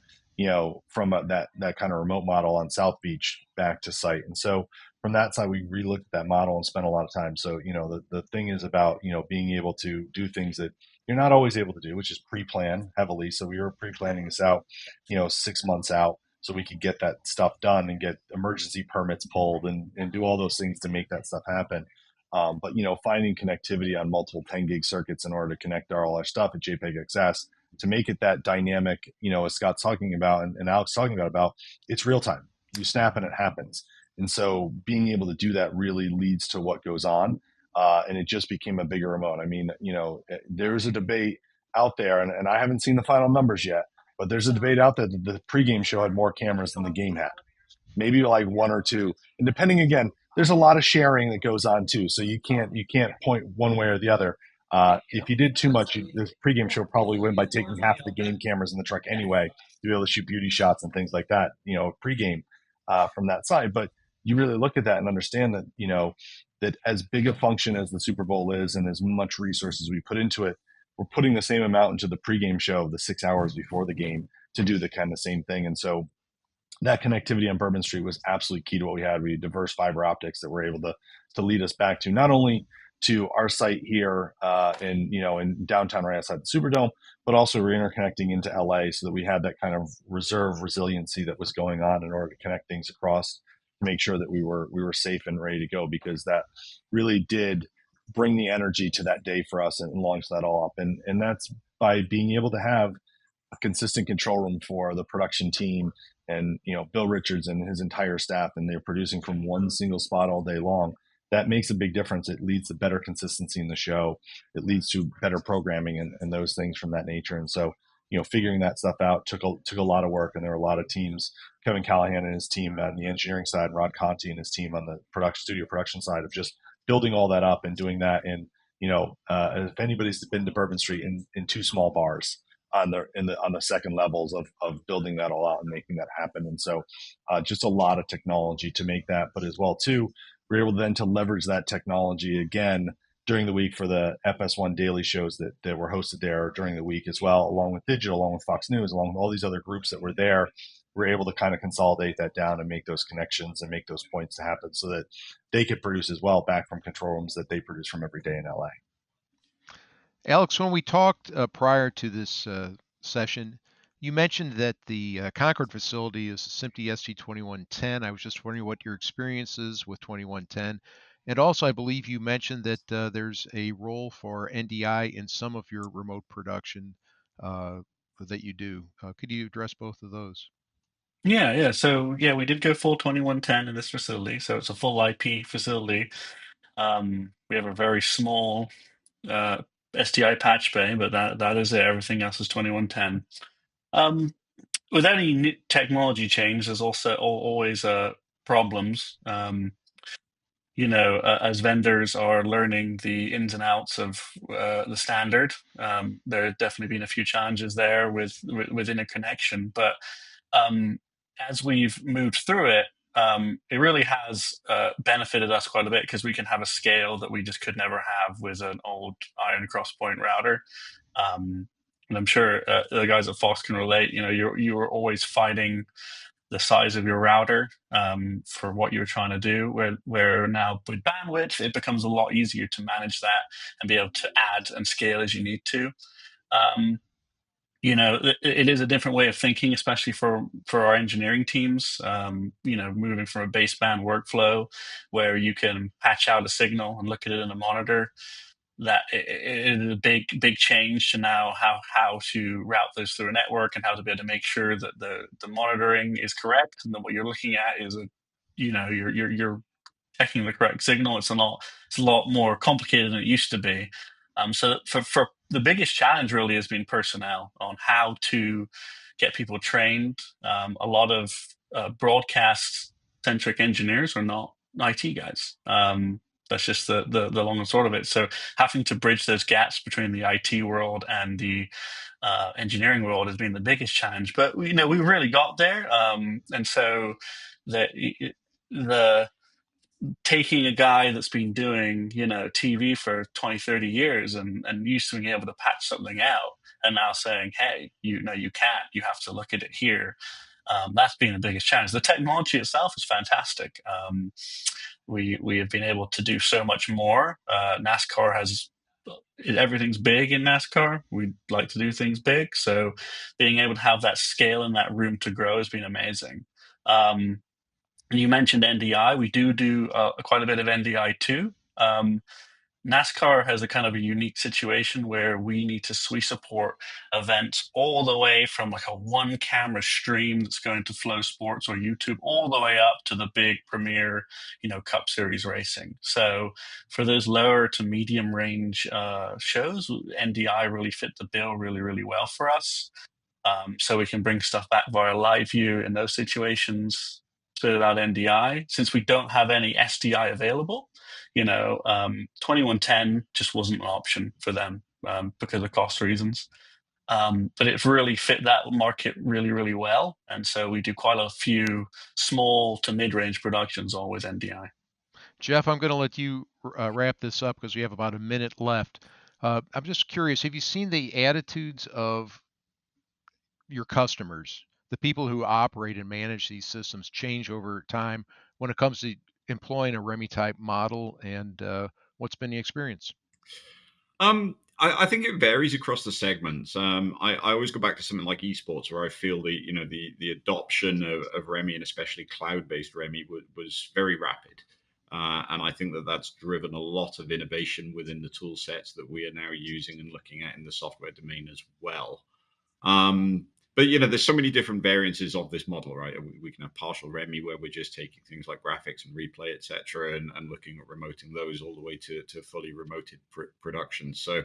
from that kind of remote model on South Beach back to site. And so from that side, we relooked at that model and spent a lot of time. So, the thing is about, being able to do things that you're not always able to do, which is pre-plan heavily. So we were pre-planning this out, 6 months out so we could get that stuff done and get emergency permits pulled and do all those things to make that stuff happen. But finding connectivity on multiple 10 gig circuits in order to connect all our stuff at JPEG XS to make it that dynamic, as Scott's talking about and Alex talking about, it's real time. You snap and it happens. And so being able to do that really leads to what goes on. And it just became a bigger remote. I mean, there's a debate out there, and I haven't seen the final numbers yet, but there's a debate out there that the pregame show had more cameras than the game had. Maybe like one or two. And depending, again, there's a lot of sharing that goes on too. So you can't point one way or the other. If you did too much, this pregame show probably win by taking half of the game cameras in the truck anyway to be able to shoot beauty shots and things like that, pregame from that side. But you really look at that and understand that, that as big a function as the Super Bowl is and as much resources we put into it, we're putting the same amount into the pregame show, the 6 hours before the game, to do the kind of same thing. And so that connectivity on Bourbon Street was absolutely key to what we had. We had diverse fiber optics that were able to lead us back to not only to our site here in downtown right outside the Superdome, but also we're interconnecting into LA so that we had that kind of reserve resiliency that was going on in order to connect things across to make sure that we were safe and ready to go, because that really did bring the energy to that day for us and launch that all up. And that's by being able to have a consistent control room for the production team and Bill Richards and his entire staff, and they're producing from one single spot all day long. That makes a big difference. It leads to better consistency in the show. It leads to better programming and those things from that nature. And so, figuring that stuff out took a lot of work, and there were a lot of teams. Kevin Callahan and his team on the engineering side, Rod Conti and his team on the studio production side of just building all that up and doing that in, if anybody's been to Bourbon Street in two small bars, on the second levels of building that all out and making that happen. And so just a lot of technology to make that, but as well too, we're able then to leverage that technology again during the week for the FS1 daily shows that were hosted there during the week as well, along with digital, along with Fox News, along with all these other groups that were there. We're able to kind of consolidate that down and make those connections and make those points to happen so that they could produce as well back from control rooms that they produce from every day in LA. Alex, when we talked prior to this session, you mentioned that the Concord facility is a SMPTE ST2110. I was just wondering what your experience is with 2110. And also, I believe you mentioned that there's a role for NDI in some of your remote production that you do. Could you address both of those? Yeah. So yeah, we did go full 2110 in this facility. So it's a full IP facility. We have a very small SDI patch bay, but that is it. Everything else is 2110. With any new technology change, there's also always problems. As vendors are learning the ins and outs of the standard, there have definitely been a few challenges there with interconnection. But as we've moved through it, it really has benefited us quite a bit because we can have a scale that we just could never have with an old iron crosspoint router. And I'm sure the guys at Fox can relate. You were always fighting the size of your router for what you're trying to do. Where now with bandwidth, it becomes a lot easier to manage that and be able to add and scale as you need to. It is a different way of thinking, especially for our engineering teams. Moving from a baseband workflow where you can patch out a signal and look at it in a monitor. That it is a big change to now how to route those through a network and how to be able to make sure that the monitoring is correct and that what you're looking at is you're checking the correct signal. It's a lot more complicated than it used to be. So for the biggest challenge really has been personnel on how to get people trained. A lot of broadcast centric engineers are not IT guys. That's just the long and short of it. So having to bridge those gaps between the IT world and the engineering world has been the biggest challenge. But we really got there. And so the taking a guy that's been doing TV for 20, 30 years and used to being able to patch something out and now saying, hey, you can't, you have to look at it here. That's been the biggest challenge. The technology itself is fantastic. We have been able to do so much more. NASCAR everything's big in NASCAR. We like to do things big. So being able to have that scale and that room to grow has been amazing. You mentioned NDI. We do quite a bit of NDI too. NASCAR has a kind of a unique situation where we support events all the way from like a one camera stream that's going to Flow Sports or YouTube all the way up to the big premier, Cup Series racing. So for those lower to medium range shows, NDI really fit the bill really, really well for us. So we can bring stuff back via live view in those situations without NDI. Since we don't have any SDI available, 2110 just wasn't an option for them because of cost reasons. But it's really fit that market really, really well. And so we do quite a few small to mid-range productions all with NDI. Jeff, I'm going to let you wrap this up because we have about a minute left. I'm just curious, have you seen the attitudes of your customers, the people who operate and manage these systems, change over time when it comes to employing a REMI type model, and what's been the experience? I think it varies across the segments. I always go back to something like esports, where I feel the adoption of REMI and especially cloud-based REMI was very rapid. And I think that's driven a lot of innovation within the tool sets that we are now using and looking at in the software domain as well. But there's so many different variances of this model, right? We can have partial REMI where we're just taking things like graphics and replay, etc., and looking at remoting those all the way to fully remoted production. So,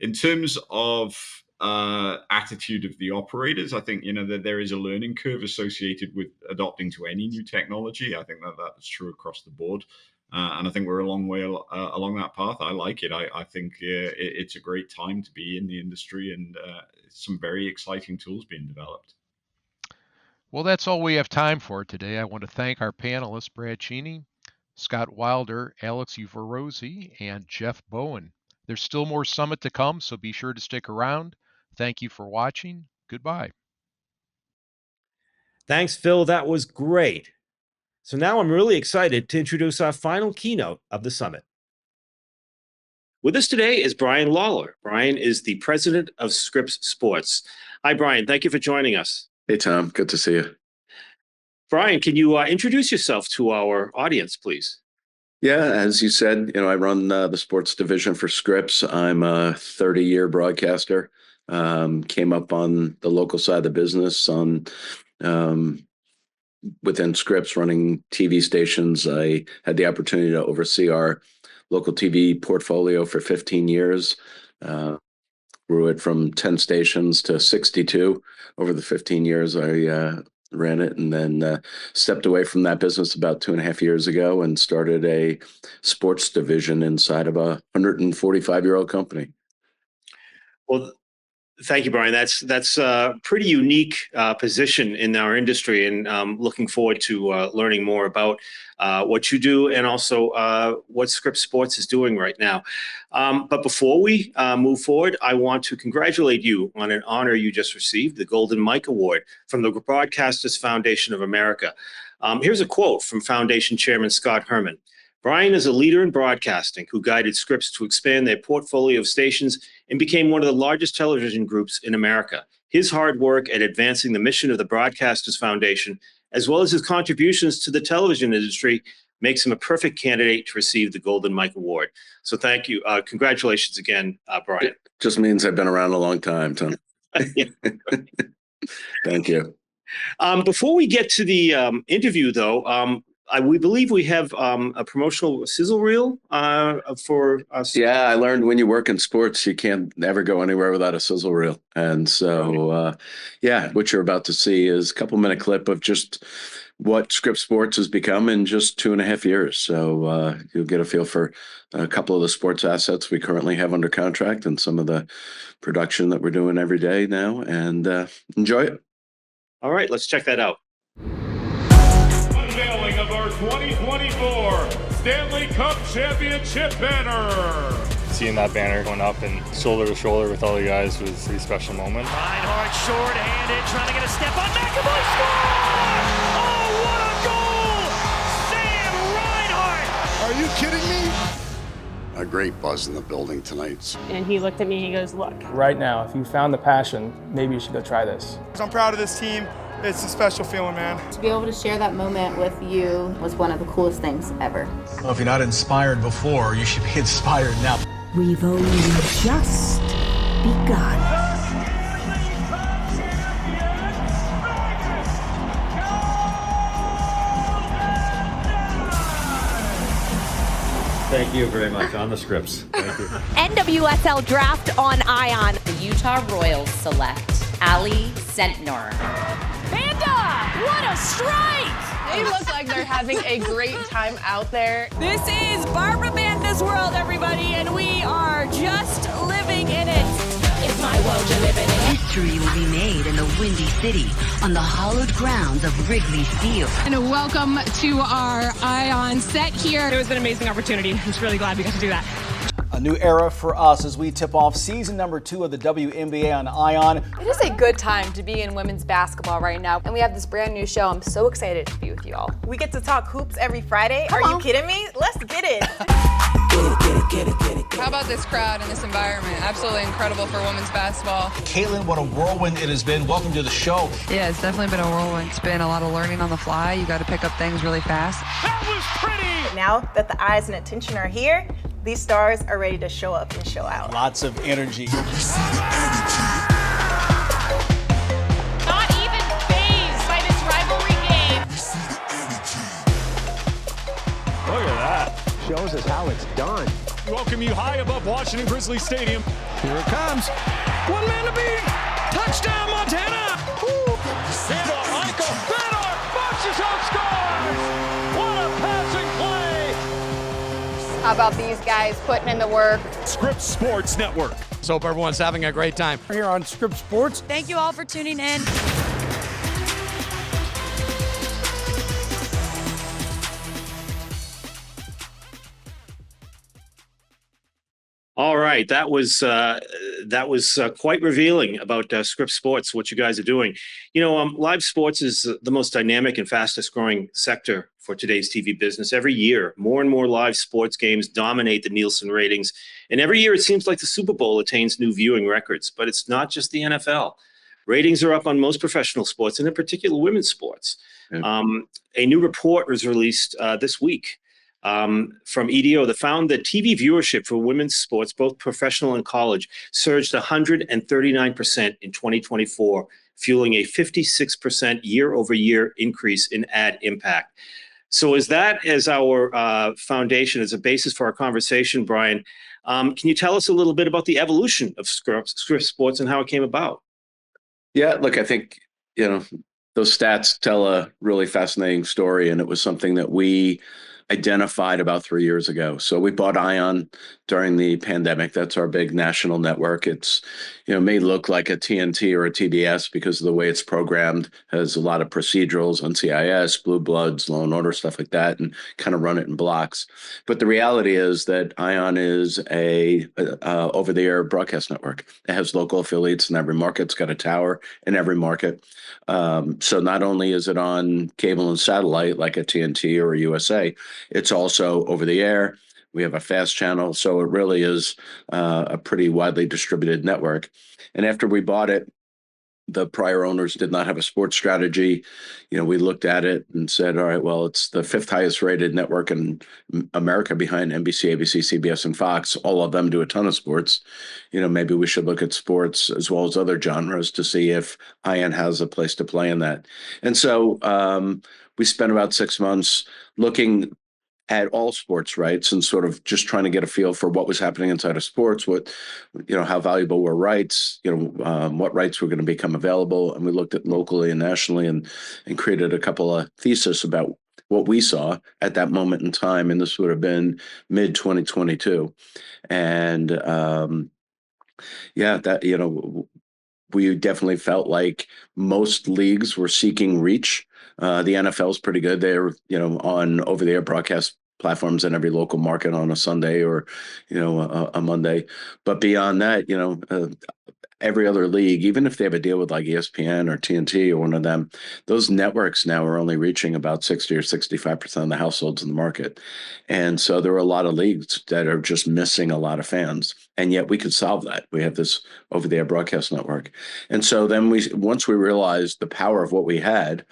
in terms of attitude of the operators, I think that there is a learning curve associated with adopting to any new technology. I think that's true across the board. And I think we're a long way along that path. I like it. I think it's a great time to be in the industry, and some very exciting tools being developed. Well, that's all we have time for today. I want to thank our panelists, Brad Cheney, Scott Wilder, Alex Uvarosi, and Jeff Bowen. There's still more Summit to come, so be sure to stick around. Thank you for watching. Goodbye. Thanks, Phil. That was great. So now I'm really excited to introduce our final keynote of the summit. With us today is Brian Lawler. Brian is the president of Scripps Sports. Hi, Brian. Thank you for joining us. Hey, Tom. Good to see you. Brian, can you introduce yourself to our audience, please? Yeah, as you said, I run the sports division for Scripps. I'm a 30-year broadcaster. Came up on the local side of the business within Scripps, running TV stations. I had the opportunity to oversee our local TV portfolio for 15 years. Grew it from 10 stations to 62 over the 15 years I ran it, and then stepped away from that business about 2.5 years ago and started a sports division inside of a 145-year-old company. Well, thank you, Brian. That's a pretty unique position in our industry, and looking forward to learning more about what you do and also what Scripps Sports is doing right now. But before we move forward, I want to congratulate you on an honor you just received, the Golden Mike Award from the Broadcasters Foundation of America. Here's a quote from Foundation Chairman Scott Herman. Brian is a leader in broadcasting who guided Scripps to expand their portfolio of stations and became one of the largest television groups in America. His hard work at advancing the mission of the Broadcasters Foundation, as well as his contributions to the television industry, makes him a perfect candidate to receive the Golden Mike Award. So thank you. Congratulations again, Brian. It just means I've been around a long time, Tom. Thank you. Before we get to the interview, though, we believe we have a promotional sizzle reel for us. Yeah, I learned when you work in sports, you can't ever go anywhere without a sizzle reel. And so, what you're about to see is a couple-minute clip of just what Scripps Sports has become in just 2.5 years. So you'll get a feel for a couple of the sports assets we currently have under contract and some of the production that we're doing every day now. And enjoy it. All right, let's check that out. Unveiling of our 2024 Stanley Cup Championship banner. Seeing that banner going up and shoulder to shoulder with all the guys was a pretty special moment. Reinhart short-handed, trying to get a step on McAvoy. Score! Oh, what a goal! Sam Reinhart! Are you kidding me? A great buzz in the building tonight. And he looked at me and he goes, look. Right now, if you found the passion, maybe you should go try this. I'm proud of this team. It's a special feeling, man. To be able to share that moment with you was one of the coolest things ever. Well, if you're not inspired before, you should be inspired now. We've only just begun. Thank you very much. On the Scripps. Thank you. NWSL Draft on Ion. The Utah Royals select Ali Sentner. Banda! What a strike! They look like they're having a great time out there. This is Barbara Banda's world, everybody, and we are just living in it. It's my world you're living in. History will be made in the Windy City on the hallowed grounds of Wrigley Field. And welcome to our Ion set here. It was an amazing opportunity. I'm just really glad we got to do that. A new era for us as we tip off season number 2 of the WNBA on Ion. It is a good time to be in women's basketball right now. And we have this brand new show. I'm so excited to be with you all. We get to talk hoops every Friday. Come Are on. you kidding me? Let's get it. How about this crowd and this environment? Absolutely incredible for women's basketball. Caitlin, what a whirlwind it has been. Welcome to the show. Yeah, it's definitely been a whirlwind. It's been a lot of learning on the fly. You got to pick up things really fast. That was pretty! Now that the eyes and attention are here, these stars are ready to show up and show out. Lots of energy. Not even fazed by this rivalry game. Look at that. Shows us how it's done. Welcome you high above Washington Grizzly Stadium. Here it comes. One man to beat. Touchdown, Montana. Handoff, Michael. Bedard. Marchessault scores. What a passing play. How about these guys putting in the work? Scripps Sports Network. So hope everyone's having a great time. Here on Scripps Sports. Thank you all for tuning in. All right, that was quite revealing about Scripps Sports, what you guys are doing. Live sports is the most dynamic and fastest growing sector for today's TV business. Every year, more and more live sports games dominate the Nielsen ratings, and every year it seems like the Super Bowl attains new viewing records. But it's not just the NFL. Ratings are up on most professional sports, and in particular women's sports. Yeah. A new report was released this week from EDO that found that TV viewership for women's sports, both professional and college, surged 139% in 2024, fueling a 56% year-over-year increase in ad impact. So as our foundation, as a basis for our conversation, Brian, can you tell us a little bit about the evolution of Scripps Sports and how it came about? Yeah, look, I think, those stats tell a really fascinating story, and it was something that we identified about 3 years ago. So we bought ION during the pandemic. That's our big national network. It's, may look like a TNT or a TBS because of the way it's programmed, has a lot of procedurals, NCIS, Blue Bloods, Law and Order, stuff like that, and kind of run it in blocks. But the reality is that ION is a over-the-air broadcast network. It has local affiliates in every market. It's got a tower in every market. So not only is it on cable and satellite like a TNT or a USA, it's also over the air. We have a fast channel. So it really is a pretty widely distributed network. And after we bought it, the prior owners did not have a sports strategy. We looked at it and said, all right, well, it's the fifth highest rated network in America behind NBC, ABC, CBS, and Fox. All of them do a ton of sports. Maybe we should look at sports as well as other genres to see if ION has a place to play in that. And so we spent about 6 months looking at all sports rights and sort of just trying to get a feel for what was happening inside of sports, how valuable were rights, what rights were going to become available. And we looked at locally and nationally and created a couple of theses about what we saw at that moment in time. And this would have been mid 2022. And we definitely felt like most leagues were seeking reach. The NFL is pretty good. They're, on over-the-air broadcast platforms in every local market on a Sunday or, a Monday. But beyond that, every other league, even if they have a deal with like ESPN or TNT or one of them, those networks now are only reaching about 60 or 65% of the households in the market. And so there are a lot of leagues that are just missing a lot of fans. And yet we could solve that. We have this over-the-air broadcast network. And so then once we realized the power of what we had,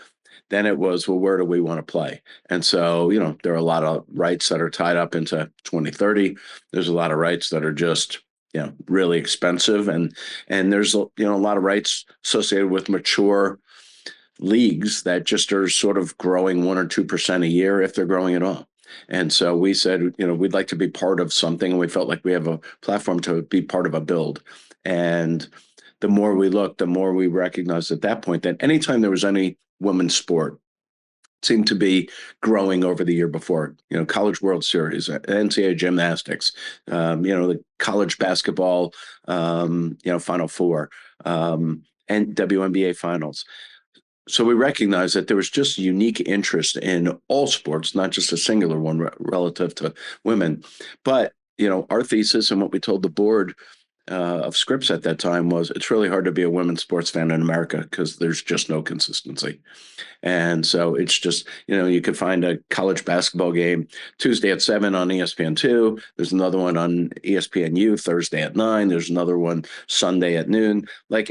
then it was, well, where do we want to play? And so, there are a lot of rights that are tied up into 2030. There's a lot of rights that are just, really expensive. And there's, a lot of rights associated with mature leagues that just are sort of growing 1 or 2% a year if they're growing at all. And so we said, we'd like to be part of something. And we felt like we have a platform to be part of a build. And the more we looked, the more we recognized at that point that anytime there was any women's sport seemed to be growing over the year before, College World Series, NCAA gymnastics, the college basketball, Final Four, and WNBA finals. So we recognized that there was just unique interest in all sports, not just a singular one relative to women. But, our thesis and what we told the board of Scripps at that time was it's really hard to be a women's sports fan in America because there's just no consistency. And so it's just, you could find a college basketball game Tuesday at 7 on ESPN2. There's another one on ESPNU Thursday at 9. There's another one Sunday at noon.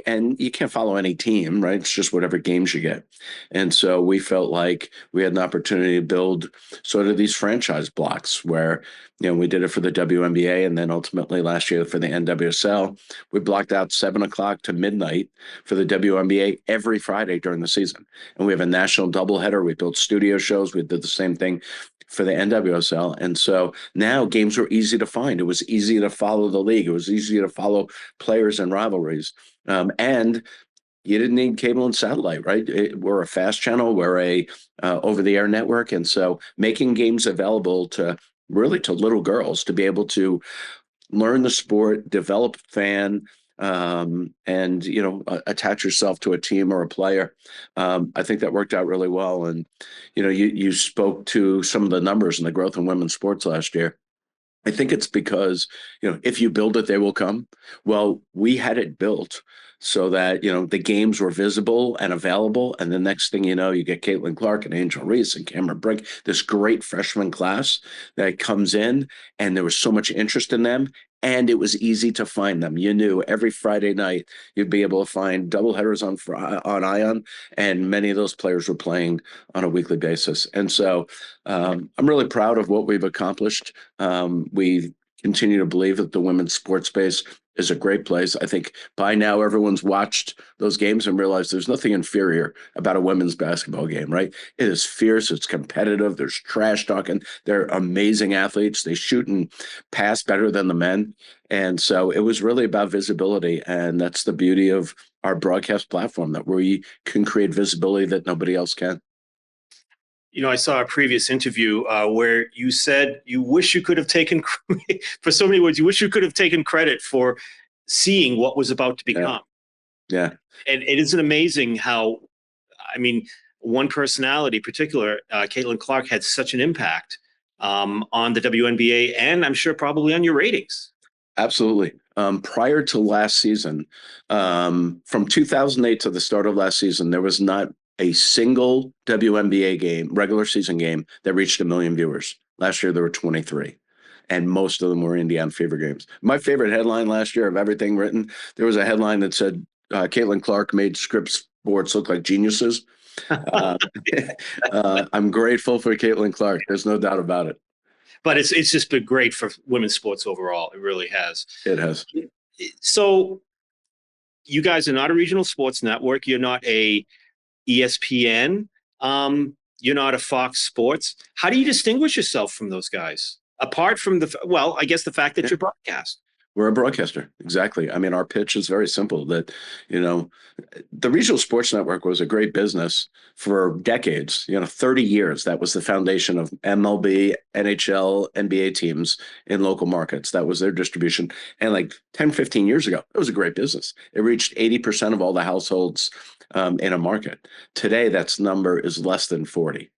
And you can't follow any team, right? It's just whatever games you get. And so we felt like we had an opportunity to build sort of these franchise blocks where, we did it for the WNBA and then ultimately last year for the NWSL. We blocked out 7 o'clock to midnight for the WNBA every Friday during the season. And we have a national doubleheader. We built studio shows. We did the same thing for the NWSL. And so now games were easy to find. It was easy to follow the league. It was easy to follow players and rivalries. And you didn't need cable and satellite, right? We're a fast channel. We're a over-the-air network. And so making games available to really to little girls to be able to learn the sport, develop a fan, and, attach yourself to a team or a player. I think that worked out really well. And, you spoke to some of the numbers and the growth in women's sports last year. I think it's because, if you build it, they will come. Well, we had it built so that, the games were visible and available. And the next thing you know, you get Caitlin Clark and Angel Reese and Cameron Brink, this great freshman class that comes in, and there was so much interest in them. And it was easy to find them. You knew every Friday night you'd be able to find doubleheaders on Ion, and many of those players were playing on a weekly basis. And so I'm really proud of what we've accomplished. We continue to believe that the women's sports space is a great place. I think by now everyone's watched those games and realized there's nothing inferior about a women's basketball game, right? It is fierce. It's competitive. There's trash talking. They're amazing athletes. They shoot and pass better than the men. And so it was really about visibility. And that's the beauty of our broadcast platform, that we can create visibility that nobody else can. I saw a previous interview where you said you wish you could have taken, for so many words, you wish you could have taken credit for seeing what was about to become. Yeah. And it isn't amazing how, one personality in particular, Caitlin Clark, had such an impact on the WNBA, and I'm sure probably on your ratings. Absolutely. Prior to last season, from 2008 to the start of last season, there was not a single WNBA game, regular season game, that reached 1 million viewers. Last year, there were 23, and most of them were Indiana Fever games. My favorite headline last year of everything written, there was a headline that said, Caitlin Clark made Scripps Sports look like geniuses. I'm grateful for Caitlin Clark. There's no doubt about it. But it's just been great for women's sports overall. It really has. It has. So you guys are not a regional sports network. You're not a ESPN. You're not a Fox Sports. How do you distinguish yourself from those guys? Apart from I guess the fact that you're broadcast. We're a broadcaster. Exactly. Our pitch is very simple, that, the regional sports network was a great business for decades, 30 years. That was the foundation of MLB, NHL, NBA teams in local markets. That was their distribution. And like 10, 15 years ago, it was a great business. It reached 80% of all the households in a market. Today, that number is less than 40.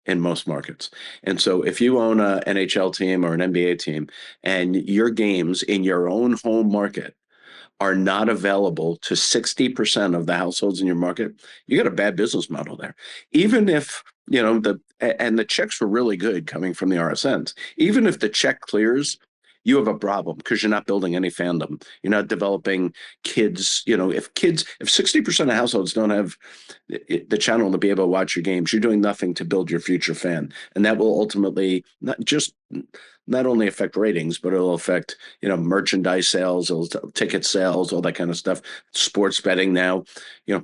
In most markets. And so if you own an NHL team or an NBA team, and your games in your own home market are not available to 60% of the households in your market, you got a bad business model there. Even if, the checks were really good coming from the RSNs, even if the check clears, you have a problem because you're not building any fandom. You're not developing kids. If 60% of households don't have the channel to be able to watch your games, you're doing nothing to build your future fan. And that will ultimately not only affect ratings, but it'll affect, merchandise sales, ticket sales, all that kind of stuff. Sports betting now,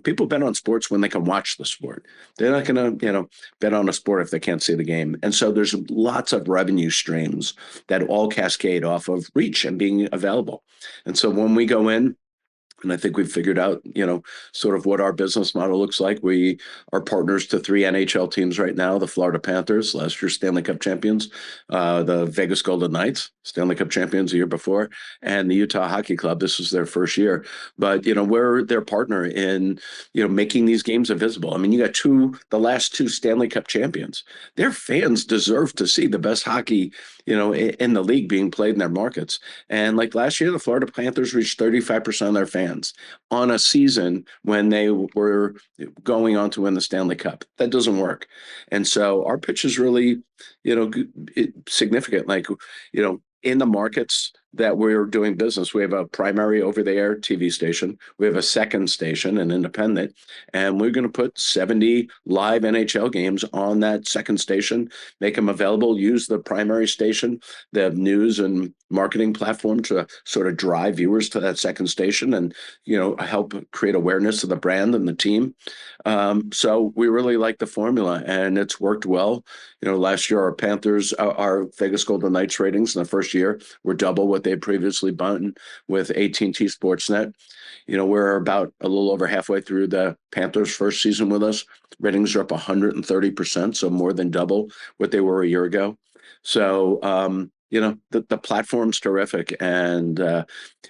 people bet on sports when they can watch the sport. They're not going to, bet on a sport if they can't see the game. And so there's lots of revenue streams that all cascade off of reach and being available. And so when we go in, and I think we've figured out, sort of what our business model looks like. We are partners to 3 NHL teams right now: the Florida Panthers, last year Stanley Cup champions, the Vegas Golden Knights, Stanley Cup champions the year before, and the Utah Hockey Club. This is their first year. But, we're their partner in, making these games invisible. You got the last 2 Stanley Cup champions. Their fans deserve to see the best hockey, in the league being played in their markets. And like last year, the Florida Panthers reached 35% of their fans on a season when they were going on to win the Stanley Cup. That doesn't work. And so our pitch is really, significant. Like, in the markets that we're doing business, we have a primary over-the-air TV station. We have a second station, an independent, and we're going to put 70 live NHL games on that second station, make them available, use the primary station, the news and marketing platform to sort of drive viewers to that second station and, help create awareness of the brand and the team. So we really like the formula, and it's worked well. Last year, our Panthers, our Vegas Golden Knights ratings in the first year were double what they had previously done with AT&T Sportsnet. We're about a little over halfway through the Panthers' first season with us. Ratings are up 130%, so more than double what they were a year ago. So, the platform's terrific. And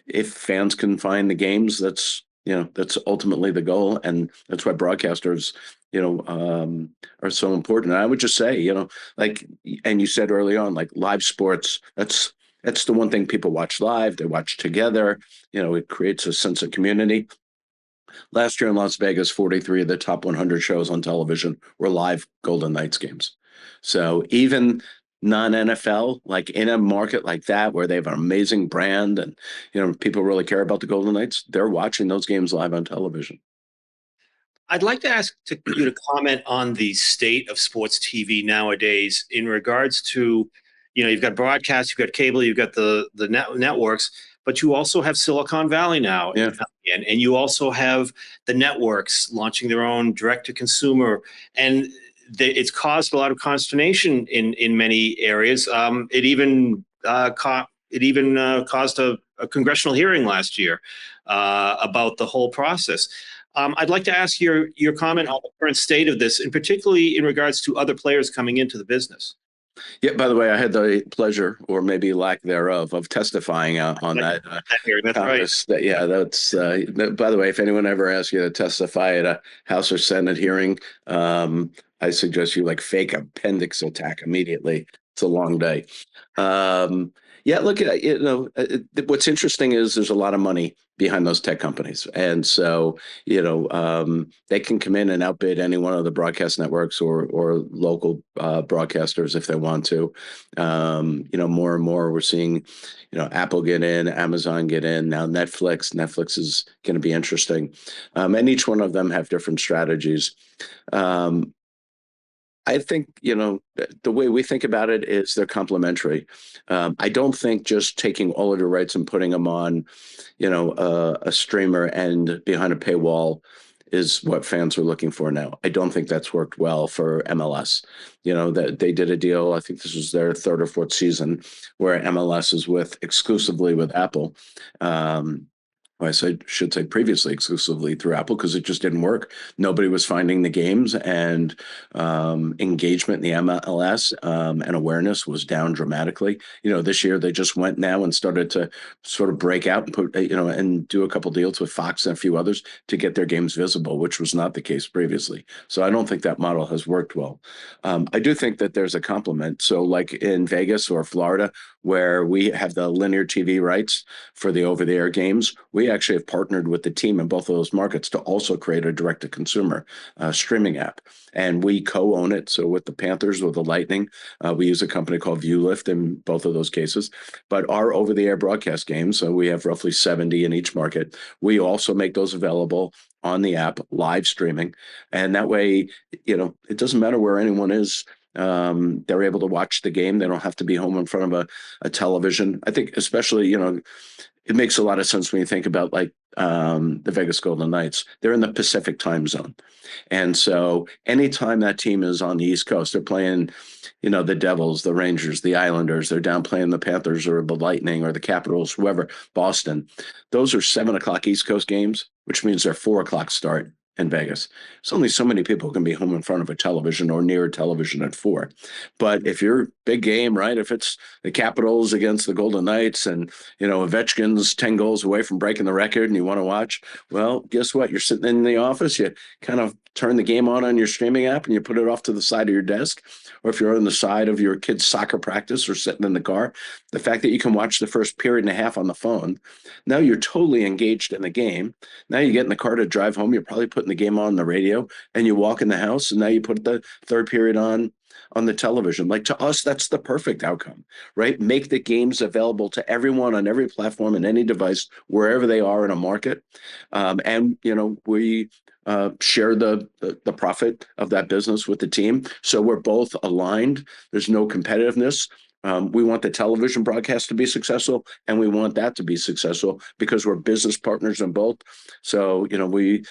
if fans can find the games, that's ultimately the goal. And that's why broadcasters, are so important. And I would just say, and you said early on, like live sports, that's the one thing people watch live. They watch together. It creates a sense of community. Last year in Las Vegas, 43 of the top 100 shows on television were live Golden Knights games. So even non-NFL, like in a market like that where they have an amazing brand and people really care about the Golden Knights, they're watching those games live on television. I'd like to ask you to comment on the state of sports TV nowadays in regards to, you've got broadcast, you've got cable, you've got the networks, but you also have Silicon Valley now. Yeah. And you also have the networks launching their own direct-to-consumer. And it's caused a lot of consternation in many areas. It even caused a congressional hearing last year about the whole process. I'd like to ask your comment on the current state of this, and particularly in regards to other players coming into the business. Yeah, by the way, I had the pleasure, or maybe lack thereof, of testifying on that. That's Congress. right. Yeah, that's. By the way, if anyone ever asks you to testify at a House or Senate hearing, I suggest you fake appendix attack immediately. It's a long day. Yeah, look, what's interesting is there's a lot of money behind those tech companies. And so, they can come in and outbid any one of the broadcast networks or local broadcasters if they want to. More and more we're seeing, Apple get in, Amazon get in, now Netflix. Netflix is going to be interesting. And each one of them have different strategies. I think, the way we think about it is they're complementary. I don't think just taking all of your rights and putting them on, a streamer and behind a paywall is what fans are looking for now. I don't think that's worked well for MLS. That they did a deal, I think this was their third or fourth season, where MLS is exclusively with Apple. I should say previously exclusively through Apple, because it just didn't work. Nobody was finding the games, and engagement in the MLS and awareness was down dramatically. This year they just went now and started to sort of break out and put, and do a couple deals with Fox and a few others to get their games visible, which was not the case previously. So I don't think that model has worked well. I do think that there's a complement. So like in Vegas or Florida, where we have the linear TV rights for the over-the-air games, we actually have partnered with the team in both of those markets to also create a direct-to-consumer streaming app. And we co-own it. So with the Panthers or the Lightning, we use a company called ViewLift in both of those cases. But our over-the-air broadcast games, so we have roughly 70 in each market, we also make those available on the app, live streaming. And that way, it doesn't matter where anyone is. They're able to watch the game. They don't have to be home in front of a television. I think especially, it makes a lot of sense when you think about the Vegas Golden Knights. They're in the Pacific time zone. And so anytime that team is on the East Coast, they're playing, the Devils, the Rangers, the Islanders, they're down playing the Panthers or the Lightning or the Capitals, whoever, Boston. Those are 7:00 East Coast games, which means they're 4:00 start in Vegas. There's only so many people who can be home in front of a television or near a television at 4. But if you're big game, right, if it's the Capitals against the Golden Knights and, Ovechkin's 10 goals away from breaking the record and you want to watch, well, guess what? You're sitting in the office, you kind of turn the game on your streaming app and you put it off to the side of your desk. Or if you're on the side of your kid's soccer practice or sitting in the car, the fact that you can watch the first period and a half on the phone, now you're totally engaged in the game. Now you get in the car to drive home, you're probably putting the game on the radio, and you walk in the house and now you put the third period on the television. Like, to us, that's the perfect outcome, right? Make the games available to everyone on every platform and any device, wherever they are in a market. And, we share the profit of that business with the team. So we're both aligned. There's no competitiveness. We want the television broadcast to be successful, and we want that to be successful because we're business partners in both. So, we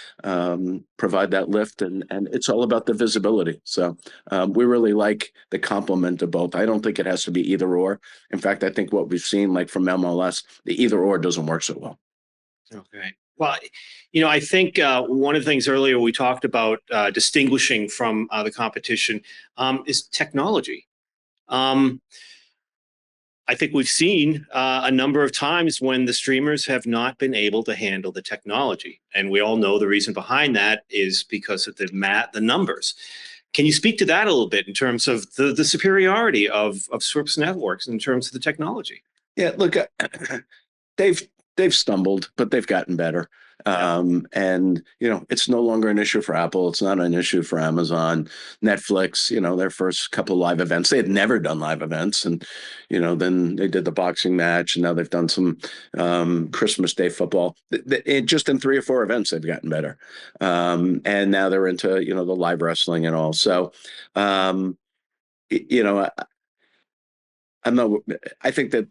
provide that lift, and it's all about the visibility. So we really like the complement of both. I don't think it has to be either or. In fact, I think what we've seen, like from MLS, the either or doesn't work so well. Okay. Well, I think one of the things earlier we talked about distinguishing from the competition is technology. I think we've seen a number of times when the streamers have not been able to handle the technology. And we all know the reason behind that is because of the numbers. Can you speak to that a little bit in terms of the superiority of Scripps Networks in terms of the technology? Yeah, look, they've stumbled, but they've gotten better. And, it's no longer an issue for Apple. It's not an issue for Amazon, Netflix, their first couple of live events. They had never done live events. And, then they did the boxing match, and now they've done some Christmas Day football. Just in 3 or 4 events, they've gotten better. And now they're into, the live wrestling and all. So, I think that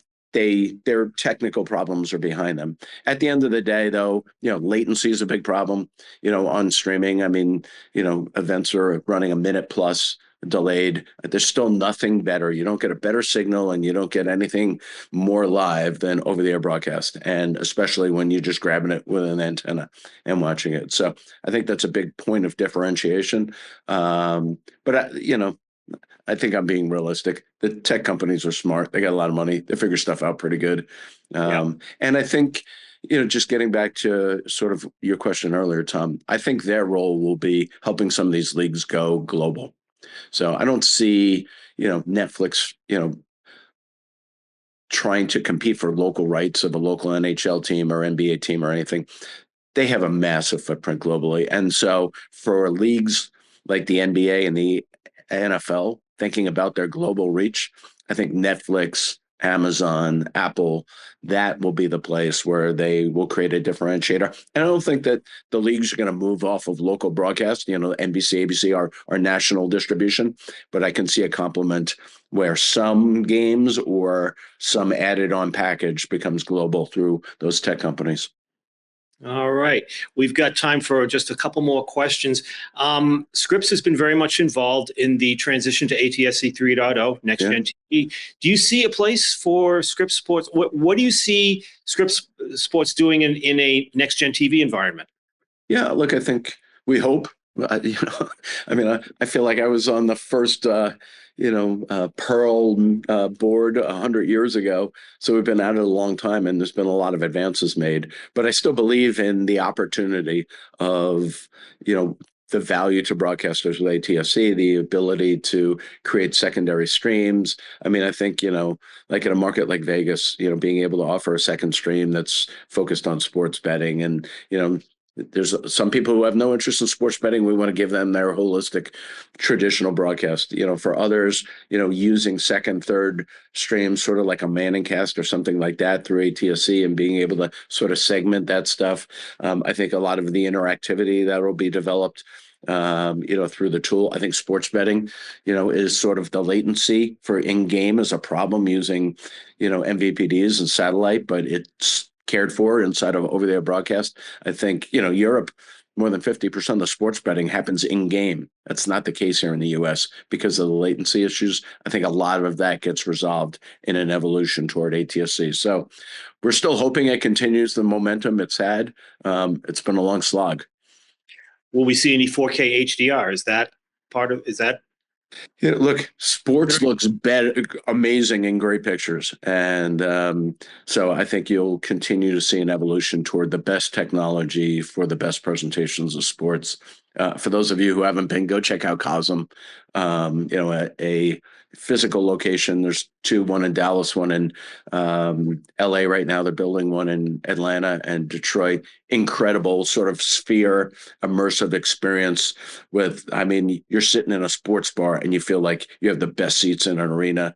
their technical problems are behind them. At the end of the day, though, latency is a big problem, on streaming. I mean, events are running a minute plus delayed. There's still nothing better. You don't get a better signal, and you don't get anything more live than over-the-air broadcast, and especially when you're just grabbing it with an antenna and watching it. So I think that's a big point of differentiation. But I think I'm being realistic. The tech companies are smart. They got a lot of money. They figure stuff out pretty good. And I think, just getting back to sort of your question earlier, Tom, I think their role will be helping some of these leagues go global. So I don't see, Netflix, trying to compete for local rights of a local NHL team or NBA team or anything. They have a massive footprint globally. And so for leagues like the NBA and the NFL, thinking about their global reach, I think Netflix, Amazon, Apple, that will be the place where they will create a differentiator. And I don't think that the leagues are going to move off of local broadcast, NBC, ABC are national distribution, but I can see a complement where some games or some added on package becomes global through those tech companies. All right. We've got time for just a couple more questions. Scripps has been very much involved in the transition to ATSC 3.0, Next Gen TV. Do you see a place for Scripps Sports? What do you see Scripps Sports doing in a Next Gen TV environment? Yeah, look, I think we hope. I feel like I was on the first Pearl board 100 years ago. So we've been at it a long time, and there's been a lot of advances made. But I still believe in the opportunity of, the value to broadcasters with ATSC, the ability to create secondary streams. I mean, I think, like in a market like Vegas, being able to offer a second stream that's focused on sports betting, and, there's some people who have no interest in sports betting. We want to give them their holistic traditional broadcast. For others, using second, third streams, sort of like a Manning cast or something like that through ATSC, and being able to sort of segment that stuff. I think a lot of the interactivity that will be developed, through the tool. I think sports betting, is sort of the latency for in-game is a problem using, MVPDs and satellite, but it's cared for inside of over-the-air broadcast. I think, Europe, more than 50% of the sports betting happens in-game. That's not the case here in the U.S. because of the latency issues. I think a lot of that gets resolved in an evolution toward ATSC. So we're still hoping it continues the momentum it's had. It's been a long slog. Will we see any 4K HDR? Is that? Yeah, look, sports looks better, amazing in great pictures. And so I think you'll continue to see an evolution toward the best technology for the best presentations of sports. For those of you who haven't been, go check out Cosm, a physical location. There's 2, one in Dallas, one in LA right now. They're building one in Atlanta and Detroit. Incredible sort of sphere, immersive experience you're sitting in a sports bar and you feel like you have the best seats in an arena.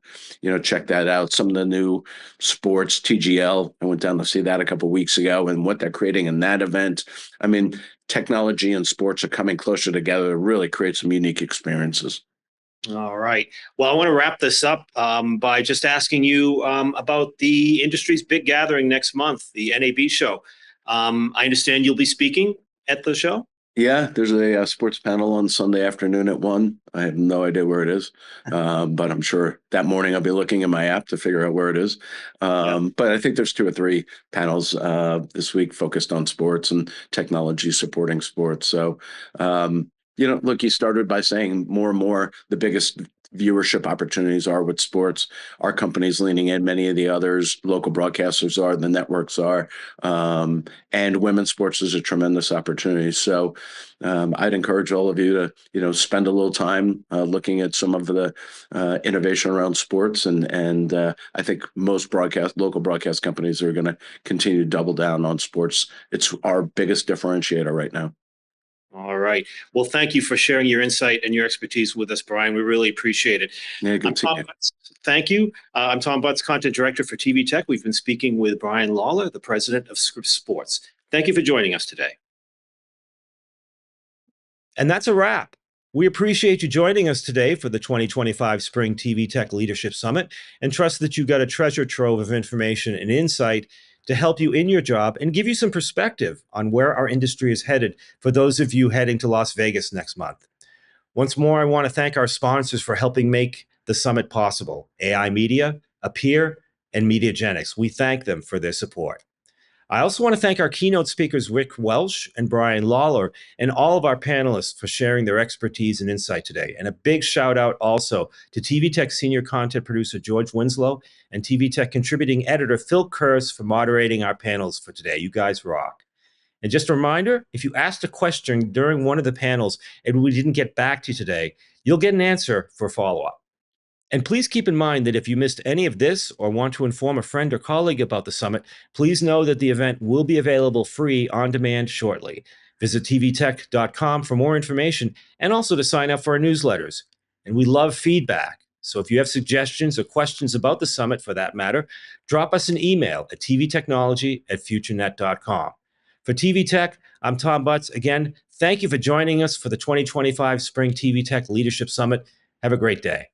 Check that out. Some of the new sports, TGL, I went down to see that a couple of weeks ago, and what they're creating in that event. Technology and sports are coming closer together to really create some unique experiences. All right. Well, I want to wrap this up by just asking you about the industry's big gathering next month, the NAB show. I understand you'll be speaking at the show? Yeah, there's a sports panel on Sunday afternoon at 1. I have no idea where it is, but I'm sure that morning I'll be looking in my app to figure out where it is. But I think there's 2 or 3 panels this week focused on sports and technology supporting sports. So, look, you started by saying more and more the biggest viewership opportunities are with sports. Our company's leaning in, many of the others, local broadcasters are, the networks are, and women's sports is a tremendous opportunity. So I'd encourage all of you to, spend a little time looking at some of the innovation around sports. And I think most local broadcast companies are going to continue to double down on sports. It's our biggest differentiator right now. All right. Well, thank you for sharing your insight and your expertise with us, Brian. We really appreciate it. Yeah, good to you. Thank you. I'm Tom Butts, Content Director for TV Tech. We've been speaking with Brian Lawler, the President of Scripps Sports. Thank you for joining us today. And that's a wrap. We appreciate you joining us today for the 2025 Spring TV Tech Leadership Summit and trust that you got a treasure trove of information and insight to help you in your job and give you some perspective on where our industry is headed for those of you heading to Las Vegas next month. Once more, I want to thank our sponsors for helping make the summit possible: AI Media, Appear, and Mediagenics. We thank them for their support. I also want to thank our keynote speakers, Rick Welsh and Brian Lawler, and all of our panelists for sharing their expertise and insight today. And a big shout out also to TV Tech Senior Content Producer George Winslow and TV Tech Contributing Editor Phil Kurz for moderating our panels for today. You guys rock. And just a reminder, if you asked a question during one of the panels and we didn't get back to you today, you'll get an answer for follow-up. And please keep in mind that if you missed any of this or want to inform a friend or colleague about the summit, please know that the event will be available free on demand shortly. Visit tvtech.com for more information and also to sign up for our newsletters. And we love feedback. So if you have suggestions or questions about the summit for that matter, drop us an email at tvtechnology@futurenet.com. For TV Tech, I'm Tom Butts. Again, thank you for joining us for the 2025 Spring TV Tech Leadership Summit. Have a great day.